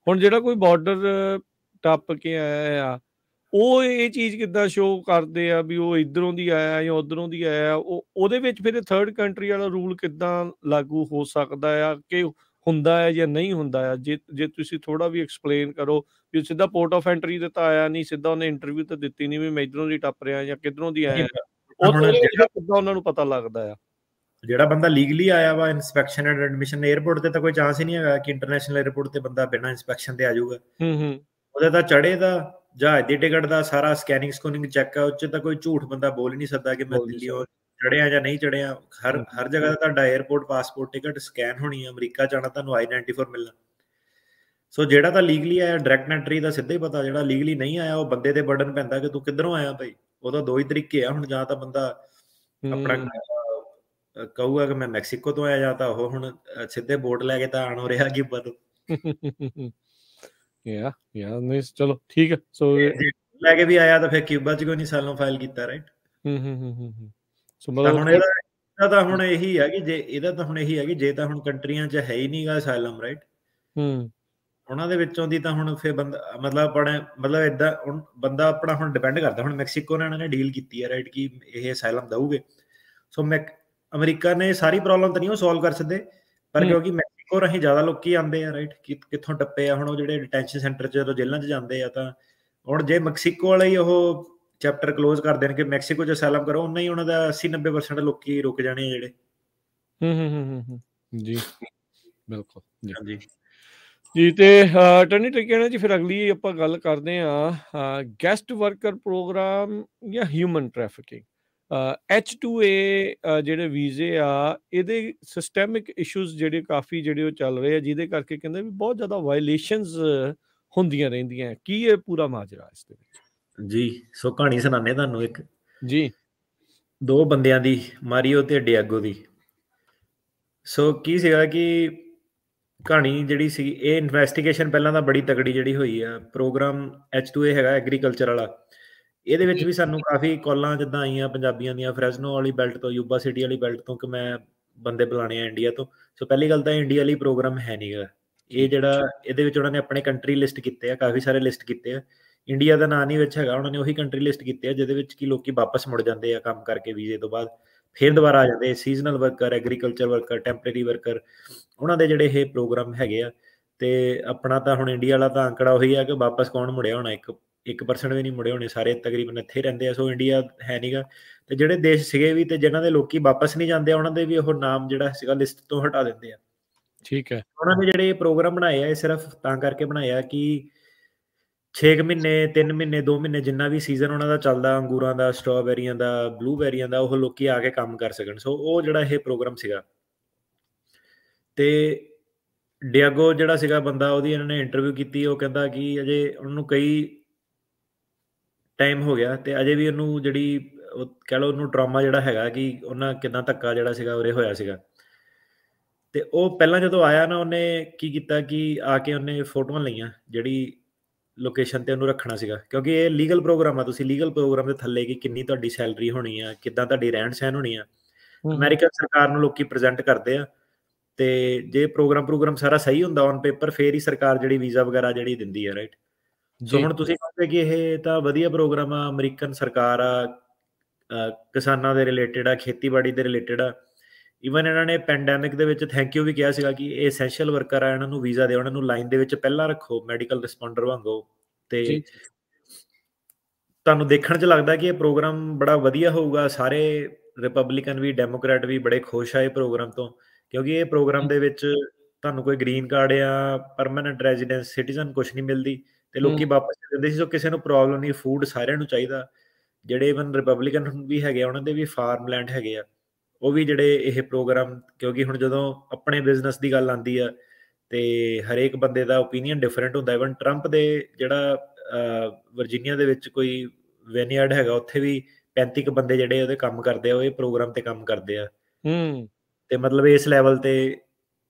ਹੁਣ ਜਿਹੜਾ ਕੋਈ ਬਾਰਡਰ ਟੱਪ ਕੇ ਆਇਆ ਆ, ਉਹ ਇਹ ਚੀਜ਼ ਕਿੱਦਾਂ ਸ਼ੋਅ ਕਰਦੇ ਆ ਵੀ ਉਹ ਇੱਧਰੋਂ ਦੀ ਆਇਆ ਜਾਂ ਉੱਧਰੋਂ ਦੀ ਆਇਆ? ਉਹਦੇ ਵਿੱਚ ਫਿਰ ਥਰਡ ਕੰਟਰੀ ਵਾਲਾ ਰੂਲ ਕਿੱਦਾਂ ਲਾਗੂ ਹੋ ਸਕਦਾ ਆ, ਕਿ ਹੁੰਦਾ ਹੈ ਜਾਂ ਨਹੀਂ ਹੁੰਦਾ ਆ? ਜੇ ਤੁਸੀਂ ਥੋੜਾ ਵੀ ਐਕਸਪਲੇਨ ਕਰੋ ਵੀ ਸਿੱਧਾ ਪੋਰਟ ਆਫ ਐਂਟਰੀ ਤੇ ਤਾਂ ਆਇਆ ਨਹੀਂ, ਸਿੱਧਾ ਉਹਨੇ ਇੰਟਰਵਿਊ ਤਾਂ ਦਿੱਤੀ ਨਹੀਂ ਵੀ ਮੈਂ ਇੱਧਰੋਂ ਦੀ ਟੱਪ ਰਿਹਾ ਜਾਂ ਕਿੱਧਰੋਂ ਦੀ ਆਇਆ, ਕਿੱਦਾਂ ਉਹਨਾਂ ਨੂੰ ਪਤਾ ਲੱਗਦਾ ਆ? ਜਿਹੜਾ ਬੰਦਾ ਲੀਗਲੀ ਆਇਆ ਵਾ, ਇਨਸਪੈਕਸ਼ਨ ਐਂਡ ਐਡਮਿਸ਼ਨ, 에ਅਰਪੋਰਟ ਤੇ ਤਾਂ ਕੋਈ ਚਾਂਸ ਹੀ ਨਹੀਂ ਹੈਗਾ ਕਿ ਇੰਟਰਨੈਸ਼ਨਲ 에ਅਰਪੋਰਟ ਤੇ ਬੰਦਾ ਬਿਨਾਂ ਇਨਸਪੈਕਸ਼ਨ ਤੇ ਆ ਜਾਊਗਾ। ਉਹਦੇ ਤਾਂ ਚੜੇ ਦਾ ਜਹਾਜ਼ ਦੀ ਟਿਕਟ ਦਾ ਸਾਰਾ ਸਕੈਨਿੰਗ ਚੈੱਕ ਆ, ਉਹ 'ਚ ਤਾਂ ਕੋਈ ਝੂਠ ਬੰਦਾ ਬੋਲ ਹੀ ਨਹੀਂ ਸਕਦਾ ਕਿ ਮੈਂ ਦਿੱਲੀੋਂ ਚੜਿਆ ਜਾਂ ਨਹੀਂ ਚੜਿਆ। ਹਰ ਜਗ੍ਹਾ ਦਾ ਤੁਹਾਡਾ 에ਅਰਪੋਰਟ ਪਾਸਪੋਰਟ ਟਿਕਟ ਸਕੈਨ ਹੋਣੀ ਆ। ਅਮਰੀਕਾ ਜਾਣਾ ਤੁਹਾਨੂੰ I-94 ਮਿਲਣਾ। ਸੋ ਜਿਹੜਾ ਤਾਂ ਲੀਗਲੀ ਆਇਆ ਡਾਇਰੈਕਟ ਐਂਟਰੀ ਦਾ ਸਿੱਧਾ ਹੀ ਪਤਾ, ਜਿਹੜਾ ਲੀਗਲੀ ਨਹੀਂ ਆਇਆ ਉਹ ਬੰਦੇ ਤੇ ਬਰਡਨ ਪੈਂਦਾ ਕਿ ਤੂੰ ਕਿੱਧਰੋਂ ਆਇਆ ਭਾਈ। ਉਹਦਾ ਦੋ ਹੀ ਤਰੀਕੇ ਆ ਹੁਣ, ਜਾਂ ਤਾਂ ਬੰਦਾ ਆਪਣਾ ਕਹੂਗਾ ਕਿ ਮੈਂ ਮੈਕਸੀਕੋ ਤੋਂ ਆਇਆ, ਜਾਂ ਤਾਂ ਉਹ ਹੁਣ ਸਿੱਧੇ ਬੋਟ ਲੈ ਕੇ ਤਾਂ ਆਣ ਹੋ ਰਿਹਾ ਕਿਊਬਾ ਤੋਂ। ਨਹੀਂ ਚਲੋ ਠੀਕ ਹੈ। ਸੋ ਲੈ ਕੇ ਵੀ ਆਇਆ ਤਾਂ ਫਿਰ ਕਿਊਬਾ 'ਚ ਕੋਈ ਨਹੀਂ ਸਾਲੋਂ ਫਾਈਲ ਕੀਤਾ, ਰਾਈਟ। ਹੁਣ ਇਹਦਾ ਤਾਂ ਹੁਣ ਇਹੀ ਹੈ ਕਿ ਜੇ ਤਾਂ ਹੁਣ ਕੰਟਰੀਆਂ 'ਚ ਹੈ ਹੀ ਨਹੀਂਗਾ ਅਸਾਈਲਮ, ਰਾਈਟ, ਉਹਨਾਂ ਦੇ ਵਿੱਚੋਂ ਦੀ ਤਾਂ ਹੁਣ ਫਿਰ ਬੰਦਾ ਮਤਲਬ ਏਦਾਂ ਹੁਣ ਬੰਦਾ ਆਪਣਾ ਹੁਣ ਡਿਪੈਂਡ ਕਰਦਾ। ਹੁਣ ਮੈਕਸੀਕੋ ਨਾਲ ਇਹਨਾਂ ਨੇ ਡੀਲ ਕੀਤੀ ਹੈ, ਰਾਈਟ, ਕਿ ਇਹ ਅਸਾਈਲਮ ਦਊਗੇ। ਸੋ ਅਮਰੀਕਾ ਨੇ ਸਾਰੀ ਪ੍ਰੋਬਲਮ ਤਾਂ ਨਹੀਂ ਉਹ ਸੋਲਵ ਕਰ ਸਕਦੇ, ਪਰ ਕਿਉਂਕਿ ਮੈਕਸੀਕੋ ਰਾਹੀਂ ਜ਼ਿਆਦਾ ਲੋਕੀ ਆਉਂਦੇ ਆ, ਰਾਈਟ, ਕਿੱਥੋਂ ਟੱਪੇ ਆ ਹੁਣ ਉਹ ਜਿਹੜੇ ਡਿਟੈਂਸ਼ਨ ਸੈਂਟਰ 'ਚ ਜਦੋਂ ਜੇਲ੍ਹਾਂ 'ਚ ਜਾਂਦੇ ਆ, ਤਾਂ ਹੁਣ ਜੇ ਮੈਕਸੀਕੋ ਵਾਲਾ ਹੀ ਉਹ ਚੈਪਟਰ ਕਲੋਜ਼ ਕਰ ਦੇਣ ਕਿ ਮੈਕਸੀਕੋ 'ਚ ਅਸਾਈਲਮ ਕਰੋ, ਉਹਨਾਂ ਹੀ ਉਹਨਾਂ ਦਾ 80-90% ਲੋਕੀ ਰੁਕ ਜਾਣੇ ਆ ਜਿਹੜੇ। ਜੀ ਬਿਲਕੁਲ ਹਾਂਜੀ ਜੀ। ਤੇ ਟਰਨੀ ਟਿਕਣਾ ਜੀ, ਫਿਰ ਅਗਲੀ ਆਪਾਂ ਗੱਲ ਕਰਦੇ ਹਾਂ ਗੈਸਟ ਵਰਕਰ ਪ੍ਰੋਗਰਾਮ ਜਾਂ ਹਿਊਮਨ ਟ੍ਰੈਫਿਕਿੰਗ। H-2A ਜਿਹੜੇ ਵੀਜ਼ੇ ਆ, ਇਹਦੇ ਸਿਸਟੈਮਿਕ ਇਸ਼ੂਜ਼ ਜਿਹੜੇ ਕਾਫੀ ਜਿਹੜੇ ਉਹ ਚੱਲ ਰਹੇ ਆ, ਜਿਹਦੇ ਕਰਕੇ ਕਹਿੰਦੇ ਵੀ ਬਹੁਤ ਜ਼ਿਆਦਾ ਵਾਇਲੇਸ਼ਨਸ ਹੁੰਦੀਆਂ ਰਹਿੰਦੀਆਂ। ਕੀ ਇਹ ਪੂਰਾ ਮਾਜਰਾ ਇਸ ਦੇ ਵਿੱਚ? ਜੀ ਸੋ ਕਹਾਣੀ ਸੁਣਾਉਂਦੇ ਤੁਹਾਨੂੰ ਇੱਕ ਜੀ, ਦੋ ਬੰਦਿਆਂ ਦੀ, ਮਾਰੀਓ ਤੇ ਡਿਆਗੋ ਦੀ। ਸੋ ਕੀ ਸੀਗਾ ਕਿ ਕਹਾਣੀ ਜਿਹੜੀ ਸੀ, ਇਹ ਇਨਵੈਸਟੀਗੇਸ਼ਨ ਪਹਿਲਾਂ ਤਾਂ ਬੜੀ ਤਕੜੀ ਜਿਹੜੀ ਹੋਈ ਆ। ਪ੍ਰੋਗਰਾਮ H-2A ਹੈਗਾ ਐਗਰੀਕਲਚਰ ਵਾਲਾ। ਇਹਦੇ ਵਿੱਚ ਵੀ ਸਾਨੂੰ ਕਾਫੀ ਕਾਲਾਂ ਜਿੱਦਾਂ ਆਈਆਂ ਪੰਜਾਬੀਆਂ ਦੀਆਂ, ਫਰੈਜ਼ਨੋ ਵਾਲੀ ਬੈਲਟ ਤੋਂ, ਯੂਬਾ ਸਿਟੀ ਵਾਲੀ ਬੈਲਟ ਤੋਂ, ਕਿ ਮੈਂ ਬੰਦੇ ਬੁਲਾਣੇ ਆ ਇੰਡੀਆ ਤੋਂ। ਸੋ ਪਹਿਲੀ ਗੱਲ ਤਾਂ ਇੰਡੀਆ ਲਈ ਪ੍ਰੋਗਰਾਮ ਹੈ ਨਹੀਂਗਾ ਇਹ। ਜਿਹੜਾ ਇਹਦੇ ਵਿੱਚ ਉਹਨਾਂ ਨੇ ਆਪਣੇ ਕੰਟਰੀ ਲਿਸਟ ਕੀਤੇ ਆ, ਕਾਫੀ ਸਾਰੇ ਲਿਸਟ ਕੀਤੇ ਆ। ਇੰਡੀਆ ਦਾ ਨਾਂ ਨਹੀਂ ਵਿੱਚ ਹੈਗਾ। ਉਹਨਾਂ ਨੇ ਉਹੀ ਕੰਟਰੀ ਲਿਸਟ ਕੀਤੇ ਆ ਜਿਹਦੇ ਵਿੱਚ ਕਿ ਲੋਕੀ ਵਾਪਸ ਮੁੜ ਜਾਂਦੇ ਆ ਕੰਮ ਕਰਕੇ ਵੀਜ਼ੇ ਤੋਂ ਬਾਅਦ, ਫਿਰ ਦੁਬਾਰਾ ਆ ਜਾਂਦੇ। Seasonal worker, agriculture worker, temporary worker, ਉਹਨਾਂ ਦੇ ਜਿਹੜੇ ਇਹ ਪ੍ਰੋਗਰਾਮ ਹੈਗੇ ਆ। ਤੇ ਆਪਣਾ ਤਾਂ ਹੁਣ ਇੰਡੀਆ ਵਾਲਾ ਤਾਂ ਅੰਕੜਾ ਉਹੀ ਆ ਕਿ ਵਾਪਸ ਕੌਣ ਮੁੜਿਆ ਹੋਣਾ, 1% ਵੀ ਨਹੀਂ ਮੁੜੇ ਹੋਣੇ, ਸਾਰੇ ਤਕਰੀਬਨ ਇੱਥੇ ਰਹਿੰਦੇ ਆ। ਸੋ ਇੰਡੀਆ ਹੈ ਨਹੀਂਗਾ। ਤੇ ਜਿਹੜੇ ਦੇਸ਼ ਸੀਗੇ ਵੀ ਤੇ ਜਿਨ੍ਹਾਂ ਦੇ ਲੋਕੀ ਵਾਪਸ ਨਹੀਂ ਜਾਂਦੇ, ਉਹਨਾਂ ਦੇ ਵੀ ਉਹ ਨਾਮ ਜਿਹੜਾ ਸੀਗਾ ਲਿਸਟ ਤੋਂ ਹਟਾ ਦਿੰਦੇ ਆ। ਠੀਕ ਹੈ। ਉਹਨਾਂ ਨੇ ਜਿਹੜੇ ਪ੍ਰੋਗਰਾਮ ਬਣਾਏ ਆ, ਇਹ ਸਿਰਫ ਤਾਂ ਕਰਕੇ ਬਣਾਏ ਆ ਕਿ 6 ਮਹੀਨੇ, 3 ਮਹੀਨੇ, 2 ਮਹੀਨੇ, ਜਿੰਨਾ ਵੀ ਸੀਜ਼ਨ ਉਹਨਾਂ ਦਾ ਚੱਲਦਾ, ਅੰਗੂਰਾਂ ਦਾ, ਸਟ੍ਰਾਬੇਰੀਆਂ ਦਾ, ਬਲੂਬੇਰੀਆਂ ਦਾ, ਉਹ ਲੋਕੀ ਆ ਕੇ ਕੰਮ ਕਰ ਸਕਣ। ਸੋ ਉਹ ਜਿਹੜਾ ਇਹ ਪ੍ਰੋਗਰਾਮ ਸੀਗਾ। ਤੇ ਡਿਆਗੋ ਜਿਹੜਾ ਸੀਗਾ ਬੰਦਾ, ਉਹਦੀ ਇਹਨਾਂ ਨੇ ਇੰਟਰਵਿਊ ਕੀਤੀ। ਉਹ ਕਹਿੰਦਾ ਕਿ ਅਜੇ ਉਹਨੂੰ ਕਈ ਟਾਈਮ ਹੋ ਗਿਆ ਤੇ ਅਜੇ ਵੀ ਉਹਨੂੰ ਜਿਹੜੀ ਕਹਿ ਲਓ ਉਹਨੂੰ ਟਰਾਮਾ ਜਿਹੜਾ ਹੈਗਾ ਕਿ ਉਹਨਾਂ ਕਿੰਨਾ ਧੱਕਾ ਜਿਹੜਾ ਸੀਗਾ ਉਰੇ ਹੋਇਆ ਸੀਗਾ। ਤੇ ਉਹ ਪਹਿਲਾਂ ਜਦੋਂ ਆਇਆ ਨਾ, ਉਹਨੇ ਕੀ ਕੀਤਾ ਕਿ ਆ ਕੇ ਉਹਨੇ ਫੋਟੋਆਂ ਲਈਆਂ ਜਿਹੜੀ ਲੋਕੇਸ਼ਨ ਤੇ ਉਹਨੂੰ ਰੱਖਣਾ ਸੀਗਾ, ਕਿਉਂਕਿ ਇਹ ਲੀਗਲ ਪ੍ਰੋਗਰਾਮ ਆ। ਤੁਸੀਂ ਲੀਗਲ ਪ੍ਰੋਗਰਾਮ ਦੇ ਥੱਲੇ ਕਿ ਕਿੰਨੀ ਤੁਹਾਡੀ ਸੈਲਰੀ ਹੋਣੀ ਆ, ਕਿੱਦਾਂ ਤੁਹਾਡੀ ਰਹਿਣ ਸਹਿਣ ਹੋਣੀ ਆ, ਅਮਰੀਕਨ ਸਰਕਾਰ ਨੂੰ ਲੋਕੀ ਪ੍ਰੈਜ਼ੈਂਟ ਕਰਦੇ ਆ। ਤੇ ਜੇ ਪ੍ਰੋਗਰਾਮ ਸਾਰਾ ਸਹੀ ਹੁੰਦਾ ਔਨ ਪੇਪਰ, ਫੇਰ ਹੀ ਸਰਕਾਰ ਜਿਹੜੀ ਵੀਜ਼ਾ ਵਗੈਰਾ ਜਿਹੜੀ ਦਿੰਦੀ ਹੈ, ਰਾਈਟ। ਸੋ ਹੁਣ ਤੁਸੀਂ ਕਹੋਗੇ ਕਿ ਇਹ ਤਾਂ ਵਧੀਆ ਪ੍ਰੋਗਰਾਮ ਆ, ਅਮਰੀਕਨ ਸਰਕਾਰ ਆ, ਕਿਸਾਨਾਂ ਦੇ ਰਿਲੇਟਡ ਆ, ਖੇਤੀਬਾੜੀ ਦੇ ਰਿਲੇਟਡ ਆ। ਈਵਨ ਇਹਨਾਂ ਨੇ ਪੈਂਡੈਮਿਕ ਦੇ ਵਿੱਚ ਥੈਂਕ ਯੂ ਵੀ ਕਿਹਾ ਸੀਗਾ ਕਿ ਇਹ ਐਸੈਂਸ਼ੀਅਲ ਵਰਕਰ ਆ, ਇਹਨਾਂ ਨੂੰ ਵੀਜ਼ਾ ਦਿਓ, ਇਹਨਾਂ ਨੂੰ ਲਾਈਨ ਦੇ ਵਿੱਚ ਪਹਿਲਾਂ ਰੱਖੋ ਮੈਡੀਕਲ ਰਿਸਪੌਂਡਰ ਵਾਂਗੂ। ਤੇ ਜੀ ਜੀ ਤੁਹਾਨੂੰ ਦੇਖਣ 'ਚ ਲੱਗਦਾ ਕਿ ਇਹ ਪ੍ਰੋਗਰਾਮ ਬੜਾ ਵਧੀਆ ਹੋਊਗਾ। ਸਾਰੇ ਰਿਪਬਲਿਕਨ ਵੀ ਡੈਮੋਕ੍ਰੈਟ ਵੀ ਬੜੇ ਖੁਸ਼ ਆ ਇਹ ਪ੍ਰੋਗਰਾਮ ਤੋਂ, ਕਿਉਂਕਿ ਇਹ ਪ੍ਰੋਗਰਾਮ ਦੇ ਵਿੱਚ ਤੁਹਾਨੂੰ ਕੋਈ ਗ੍ਰੀਨ ਕਾਰਡ ਜਾਂ ਪਰਮਾਨੈਂਟ ਰੈਜ਼ੀਡੈਂਸ ਸਿਟੀਜ਼ਨ ਕੁਛ ਨਹੀਂ ਮਿਲਦੀ ਤੇ ਲੋਕੀ ਵਾਪਸ ਚਲੇ ਜਾਂਦੇ ਸੀ। ਸੋ ਕਿਸੇ ਨੂੰ ਪ੍ਰੋਬਲਮ ਨਹੀਂ, ਫੂਡ ਸਾਰਿਆਂ ਨੂੰ ਚਾਹੀਦਾ। ਜਿਹੜੇ ਇਵਨ ਰਿਪਬਲਿਕਨ ਵੀ ਹੈਗੇ ਆ, ਉਹਨਾਂ ਦੇ ਵੀ ਫਾਰਮ ਲੈਂਡ ਹੈਗੇ ਆ, ਉਹ ਵੀ ਜਿਹੜੇ ਇਹ ਪ੍ਰੋਗਰਾਮ, ਕਿਉਂਕਿ ਹੁਣ ਜਦੋਂ ਆਪਣੇ ਬਿਜ਼ਨਸ ਦੀ ਗੱਲ ਆਉਂਦੀ ਆ ਤੇ ਹਰੇਕ ਬੰਦੇ ਦਾ ਓਪੀਨੀਅਨ ਡਿਫਰੈਂਟ ਹੁੰਦਾ। ਇਵਨ ਟਰੰਪ ਦੇ ਜਿਹੜਾ ਵਰਜੀਨੀਆ ਦੇ ਵਿੱਚ ਕੋਈ ਵਿਨਯਾਰਡ ਹੈਗਾ, ਉੱਥੇ ਵੀ 35 ਕੁ ਬੰਦੇ ਜਿਹੜੇ ਉਹਦੇ ਕੰਮ ਕਰਦੇ ਆ, ਉਹ ਇਹ ਪ੍ਰੋਗਰਾਮ ਤੇ ਕੰਮ ਕਰਦੇ ਆ। ਤੇ ਮਤਲਬ ਇਸ ਲੈਵਲ ਤੇ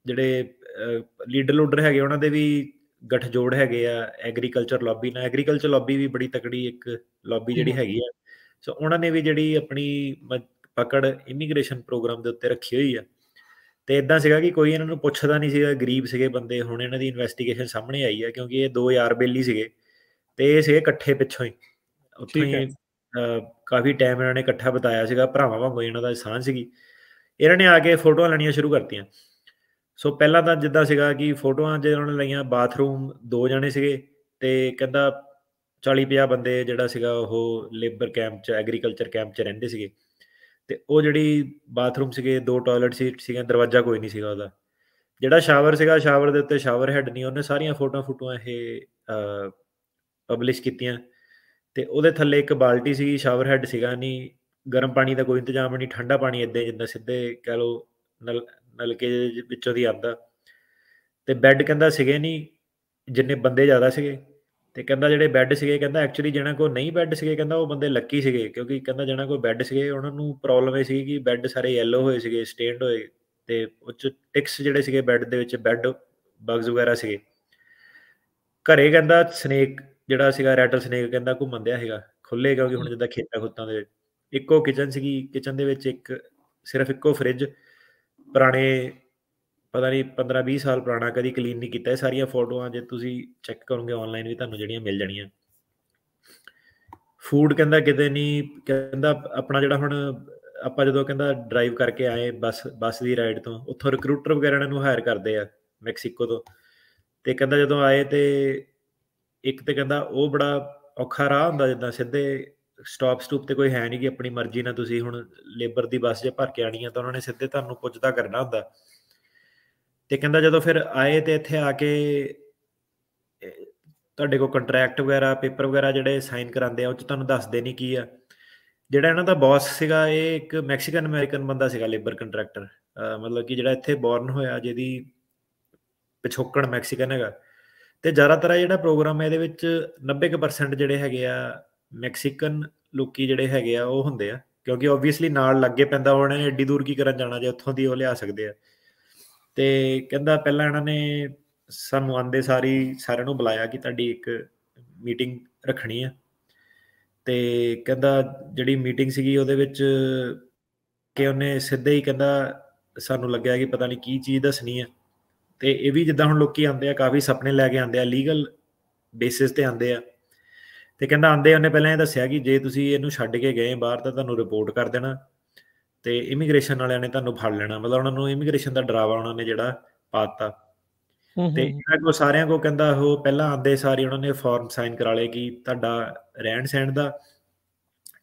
ਜਿਹੜੇ ਲੀਡਰ ਲੂਡਰ ਹੈਗੇ, ਉਹਨਾਂ ਦੇ ਵੀ ਗੱਠਜੋੜ ਹੈਗੇ ਆ ਐਗਰੀਕਲਚਰ ਲੌਬੀ ਨਾਲ। ਐਗਰੀਕਲਚਰ ਲੌਬੀ ਵੀ ਬੜੀ ਤਕੜੀ ਇੱਕ ਲੌਬੀ ਜਿਹੜੀ ਹੈਗੀ ਆ। ਸੋ ਉਹਨਾਂ ਨੇ ਵੀ ਜਿਹੜੀ ਆਪਣੀ ਪਕੜ ਇਮੀਗ੍ਰੇਸ਼ਨ ਪ੍ਰੋਗਰਾਮ ਦੇ ਉੱਤੇ ਰੱਖੀ ਹੋਈ ਆ। ਤੇ ਇਦਾਂ ਸੀਗਾ ਕਿ ਕੋਈ ਇਹਨਾਂ ਨੂੰ ਪੁੱਛਦਾ ਨਹੀਂ ਸੀਗਾ, ਗਰੀਬ ਸੀਗੇ ਬੰਦੇ। ਹੁਣ ਇਹਨਾਂ ਦੀ ਇਨਵੈਸਟੀਗੇਸ਼ਨ ਸਾਹਮਣੇ ਆਈ ਆ, ਕਿਉਂਕਿ ਇਹ 2 ਯਾਰ ਬੇਲੀ ਸੀਗੇ ਤੇ ਇਹ ਸੀਗੇ ਇਕੱਠੇ ਪਿੱਛੋਂ ਹੀ, ਉੱਥੋਂ ਹੀ ਕਾਫੀ ਟਾਈਮ ਇਹਨਾਂ ਨੇ ਇਕੱਠਾ ਬਿਤਾਇਆ ਸੀਗਾ, ਭਰਾਵਾਂ ਵਾਂਗੂ ਇਹਨਾਂ ਦਾ ਸਾਂਝ ਸੀਗੀ। ਇਹਨਾਂ ਨੇ ਆ ਕੇ ਫੋਟੋਆਂ ਲੈਣੀਆਂ ਸ਼ੁਰੂ ਕਰਤੀਆਂ। ਸੋ ਪਹਿਲਾਂ ਤਾਂ ਜਿੱਦਾਂ ਸੀਗਾ ਕਿ ਫੋਟੋਆਂ ਜੇ ਉਹਨਾਂ ਨੇ ਲਈਆਂ, ਬਾਥਰੂਮ 2 ਜਣੇ ਸੀਗੇ ਤੇ ਕਹਿੰਦਾ 40-50 ਬੰਦੇ ਜਿਹੜਾ ਸੀਗਾ ਉਹ ਲੇਬਰ ਕੈਂਪ 'ਚ, ਐਗਰੀਕਲਚਰ ਕੈਂਪ 'ਚ ਰਹਿੰਦੇ ਸੀਗੇ। ਤੇ ਉਹ ਜਿਹੜੀ ਬਾਥਰੂਮ ਸੀਗੇ, 2 ਟਾਇਲਟ ਸੀਗੀਆਂ, ਦਰਵਾਜ਼ਾ ਕੋਈ ਨਹੀਂ ਸੀਗਾ ਉਹਦਾ। ਜਿਹੜਾ ਸ਼ਾਵਰ ਸੀਗਾ, ਸ਼ਾਵਰ ਦੇ ਉੱਤੇ ਸ਼ਾਵਰ ਹੈਡ ਨਹੀਂ। ਉਹਨੇ ਸਾਰੀਆਂ ਫੋਟੋਆਂ ਇਹ ਪਬਲਿਸ਼ ਕੀਤੀਆਂ ਤੇ ਉਹਦੇ ਥੱਲੇ ਇੱਕ ਬਾਲਟੀ ਸੀਗੀ, ਸ਼ਾਵਰ ਹੈਡ ਸੀਗਾ ਨਹੀਂ, ਗਰਮ ਪਾਣੀ ਦਾ ਕੋਈ ਇੰਤਜ਼ਾਮ ਨਹੀਂ, ਠੰਡਾ ਪਾਣੀ ਇੱਦਾਂ ਜਿੱਦਾਂ ਸਿੱਧੇ ਕਹਿ ਲਓ ਨਲਕੇ ਵਿੱਚੋਂ ਦੀ ਆਉਂਦਾ। ਤੇ ਬੈੱਡ ਕਹਿੰਦਾ ਸੀਗੇ ਨਹੀਂ, ਜਿੰਨੇ ਬੰਦੇ ਜ਼ਿਆਦਾ ਸੀਗੇ। ਤੇ ਕਹਿੰਦਾ ਜਿਹੜੇ ਬੈੱਡ ਸੀਗੇ, ਕਹਿੰਦਾ ਐਕਚੁਅਲੀ ਜਿਹਨਾਂ ਕੋਲ ਨਹੀਂ ਬੈੱਡ ਸੀਗੇ, ਕਹਿੰਦਾ ਉਹ ਬੰਦੇ ਲੱਕੀ ਸੀਗੇ, ਕਿਉਂਕਿ ਕਹਿੰਦਾ ਜਿਹਨਾਂ ਕੋਲ ਬੈੱਡ ਸੀਗੇ ਉਹਨਾਂ ਨੂੰ ਪ੍ਰੋਬਲਮ ਇਹ ਸੀ ਕਿ ਬੈੱਡ ਸਾਰੇ ਯੈਲੋ ਹੋਏ ਸੀਗੇ, ਸਟੇਨਡ ਹੋਏ, ਤੇ ਉਹ 'ਚ ਟਿਕਸ ਜਿਹੜੇ ਸੀਗੇ ਬੈੱਡ ਦੇ ਵਿੱਚ, ਬੈੱਡ ਬਗਸ ਵਗੈਰਾ ਸੀਗੇ। ਘਰੇ ਕਹਿੰਦਾ ਸਨੇਕ ਜਿਹੜਾ ਸੀਗਾ, ਰੈਟਲ ਸਨੇਕ ਕਹਿੰਦਾ ਘੁੰਮਣ ਦਿਆ ਸੀਗਾ ਖੁੱਲੇ, ਕਿਉਂਕਿ ਹੁਣ ਜਿੱਦਾਂ ਖੇਤਾਂ ਖੁੱਤਾਂ ਦੇ ਵਿੱਚ। ਇੱਕੋ ਕਿਚਨ ਸੀਗੀ, ਕਿਚਨ ਦੇ ਵਿੱਚ ਸਿਰਫ ਇੱਕੋ ਫਰਿੱਜ, ਪੁਰਾਣੇ ਪਤਾ ਨਹੀਂ 15-20 ਸਾਲ ਪੁਰਾਣਾ, ਕਦੀ ਕਲੀਨ ਨਹੀਂ ਕੀਤਾ। ਇਹ ਸਾਰੀਆਂ ਫੋਟੋਆਂ ਜੇ ਤੁਸੀਂ ਚੈੱਕ ਕਰੋਗੇ ਆਨਲਾਈਨ ਵੀ ਤੁਹਾਨੂੰ ਜਿਹੜੀਆਂ ਮਿਲ ਜਾਣੀਆਂ। ਫੂਡ ਕਹਿੰਦਾ ਕਿਤੇ ਨਹੀਂ। ਕਹਿੰਦਾ ਆਪਣਾ ਜਿਹੜਾ ਹੁਣ ਆਪਾਂ ਜਦੋਂ ਕਹਿੰਦਾ ਡਰਾਈਵ ਕਰਕੇ ਆਏ ਬੱਸ ਦੀ ਰਾਈਡ ਤੋਂ, ਉੱਥੋਂ ਰਿਕਰੂਟਰ ਵਗੈਰਾ ਇਹਨਾਂ ਨੂੰ ਹਾਇਰ ਕਰਦੇ ਆ ਮੈਕਸੀਕੋ ਤੋਂ। ਤੇ ਕਹਿੰਦਾ ਜਦੋਂ ਆਏ ਤੇ ਇੱਕ ਤੇ ਕਹਿੰਦਾ ਉਹ ਬੜਾ ਔਖਾ ਰਾਹ ਹੁੰਦਾ, ਜਿੱਦਾਂ ਸਿੱਧੇ ਸਟੂਪ ਤੇ ਕੋਈ ਹੈ ਨਹੀਂ ਕਿ ਆਪਣੀ ਮਰਜ਼ੀ ਨਾਲ ਤੁਸੀਂ ਹੁਣ ਲੇਬਰ ਦੀ ਬੱਸ ਜੇ ਭਰ ਕੇ ਆਣੀ ਆ ਤਾਂ ਉਹਨਾਂ ਨੇ ਸਿੱਧੇ ਤੁਹਾਨੂੰ ਪੁੱਛਦਾ ਕਰਨਾ ਹੁੰਦਾ। ਤੇ ਕਹਿੰਦਾ ਜਦੋਂ ਫਿਰ ਆਏ ਤੇ ਇੱਥੇ ਆ ਕੇ ਤੁਹਾਡੇ ਕੋਲ ਕੰਟਰੈਕਟ ਵਗੈਰਾ, ਪੇਪਰ ਵਗੈਰਾ ਜਿਹੜੇ ਸਾਈਨ ਕਰਾਉਂਦੇ ਆ, ਉਹ 'ਚ ਤੁਹਾਨੂੰ ਦੱਸਦੇ ਨਹੀਂ ਕੀ ਆ। ਜਿਹੜਾ ਇਹਨਾਂ ਦਾ ਬੌਸ ਸੀਗਾ, ਇਹ ਇੱਕ ਮੈਕਸੀਕਨ ਅਮਰੀਕਨ ਬੰਦਾ ਸੀਗਾ, ਲੇਬਰ ਕੰਟਰੈਕਟਰ, ਮਤਲਬ ਕਿ ਜਿਹੜਾ ਇੱਥੇ ਬੋਰਨ ਹੋਇਆ, ਜਿਹਦੀ ਪਿਛੋਕੜ ਮੈਕਸੀਕਨ ਹੈਗਾ। ਤੇ ਜ਼ਿਆਦਾਤਰ ਜਿਹੜਾ ਪ੍ਰੋਗਰਾਮ ਹੈ ਇਹਦੇ ਵਿੱਚ 90% ਜਿਹੜੇ ਹੈਗੇ ਆ ਮੈਕਸੀਕਨ ਲੋਕੀ ਜਿਹੜੇ ਹੈਗੇ ਆ ਉਹ ਹੁੰਦੇ ਆ, ਕਿਉਂਕਿ ਓਬਵੀਅਸਲੀ ਨਾਲ ਲੱਗੇ ਪੈਂਦਾ, ਉਹਨਾਂ ਨੇ ਐਡੀ ਦੂਰ ਕੀ ਕਰਨ ਜਾਣਾ ਜੇ ਉੱਥੋਂ ਦੀ ਉਹ ਲਿਆ ਸਕਦੇ ਆ। ਤੇ ਕਹਿੰਦਾ ਪਹਿਲਾਂ ਇਹਨਾਂ ਨੇ ਸਾਨੂੰ ਆਉਂਦੇ ਸਾਰਿਆਂ ਨੂੰ ਬੁਲਾਇਆ ਕਿ ਤੁਹਾਡੀ ਇੱਕ ਮੀਟਿੰਗ ਰੱਖਣੀ ਆ। ਤੇ ਕਹਿੰਦਾ ਜਿਹੜੀ ਮੀਟਿੰਗ ਸੀਗੀ ਉਹਦੇ ਵਿੱਚ ਕਿ ਉਹਨੇ ਸਿੱਧੇ ਹੀ ਕਹਿੰਦਾ ਸਾਨੂੰ ਲੱਗਿਆ ਕਿ ਪਤਾ ਨਹੀਂ ਕੀ ਚੀਜ਼ ਦੱਸਣੀ ਆ। ਤੇ ਇਹ ਵੀ ਜਿੱਦਾਂ ਹੁਣ ਲੋਕੀ ਆਉਂਦੇ ਆ, ਕਾਫੀ ਸੁਪਨੇ ਲੈ ਕੇ ਆਉਂਦੇ ਆ, ਲੀਗਲ ਬੇਸਿਸ ਤੇ ਆਉਂਦੇ ਆ। ਤੇ ਕਹਿੰਦਾ ਆਉਂਦੇ ਉਹਨੇ ਪਹਿਲਾਂ ਇਹ ਦੱਸਿਆ ਕਿ ਜੇ ਤੁਸੀਂ ਇਹਨੂੰ ਛੱਡ ਕੇ ਗਏ ਬਾਹਰ ਤਾਂ ਤੁਹਾਨੂੰ ਰਿਪੋਰਟ ਕਰ ਦੇਣਾ ਤੇ ਇਮੀਗ੍ਰੇਸ਼ਨ ਵਾਲਿਆਂ ਨੇ ਤੁਹਾਨੂੰ ਫੜ ਲੈਣਾ। ਮਤਲਬ ਉਹਨਾਂ ਨੂੰ ਇਮੀਗ੍ਰੇਸ਼ਨ ਦਾ ਡਰਾਵਾ ਉਹਨਾਂ ਨੇ ਜਿਹੜਾ ਪਾਤਾ। ਤੇ ਇਹਨਾਂ ਕੋਲ ਸਾਰਿਆਂ ਕੋਲ ਕਹਿੰਦਾ ਉਹ ਪਹਿਲਾਂ ਆਉਂਦੇ ਸਾਰੀ ਉਹਨਾਂ ਨੇ ਫਾਰਮ ਸਾਈਨ ਕਰਾ ਲਏ ਕਿ ਤੁਹਾਡਾ ਰਹਿਣ ਸਹਿਣ ਦਾ,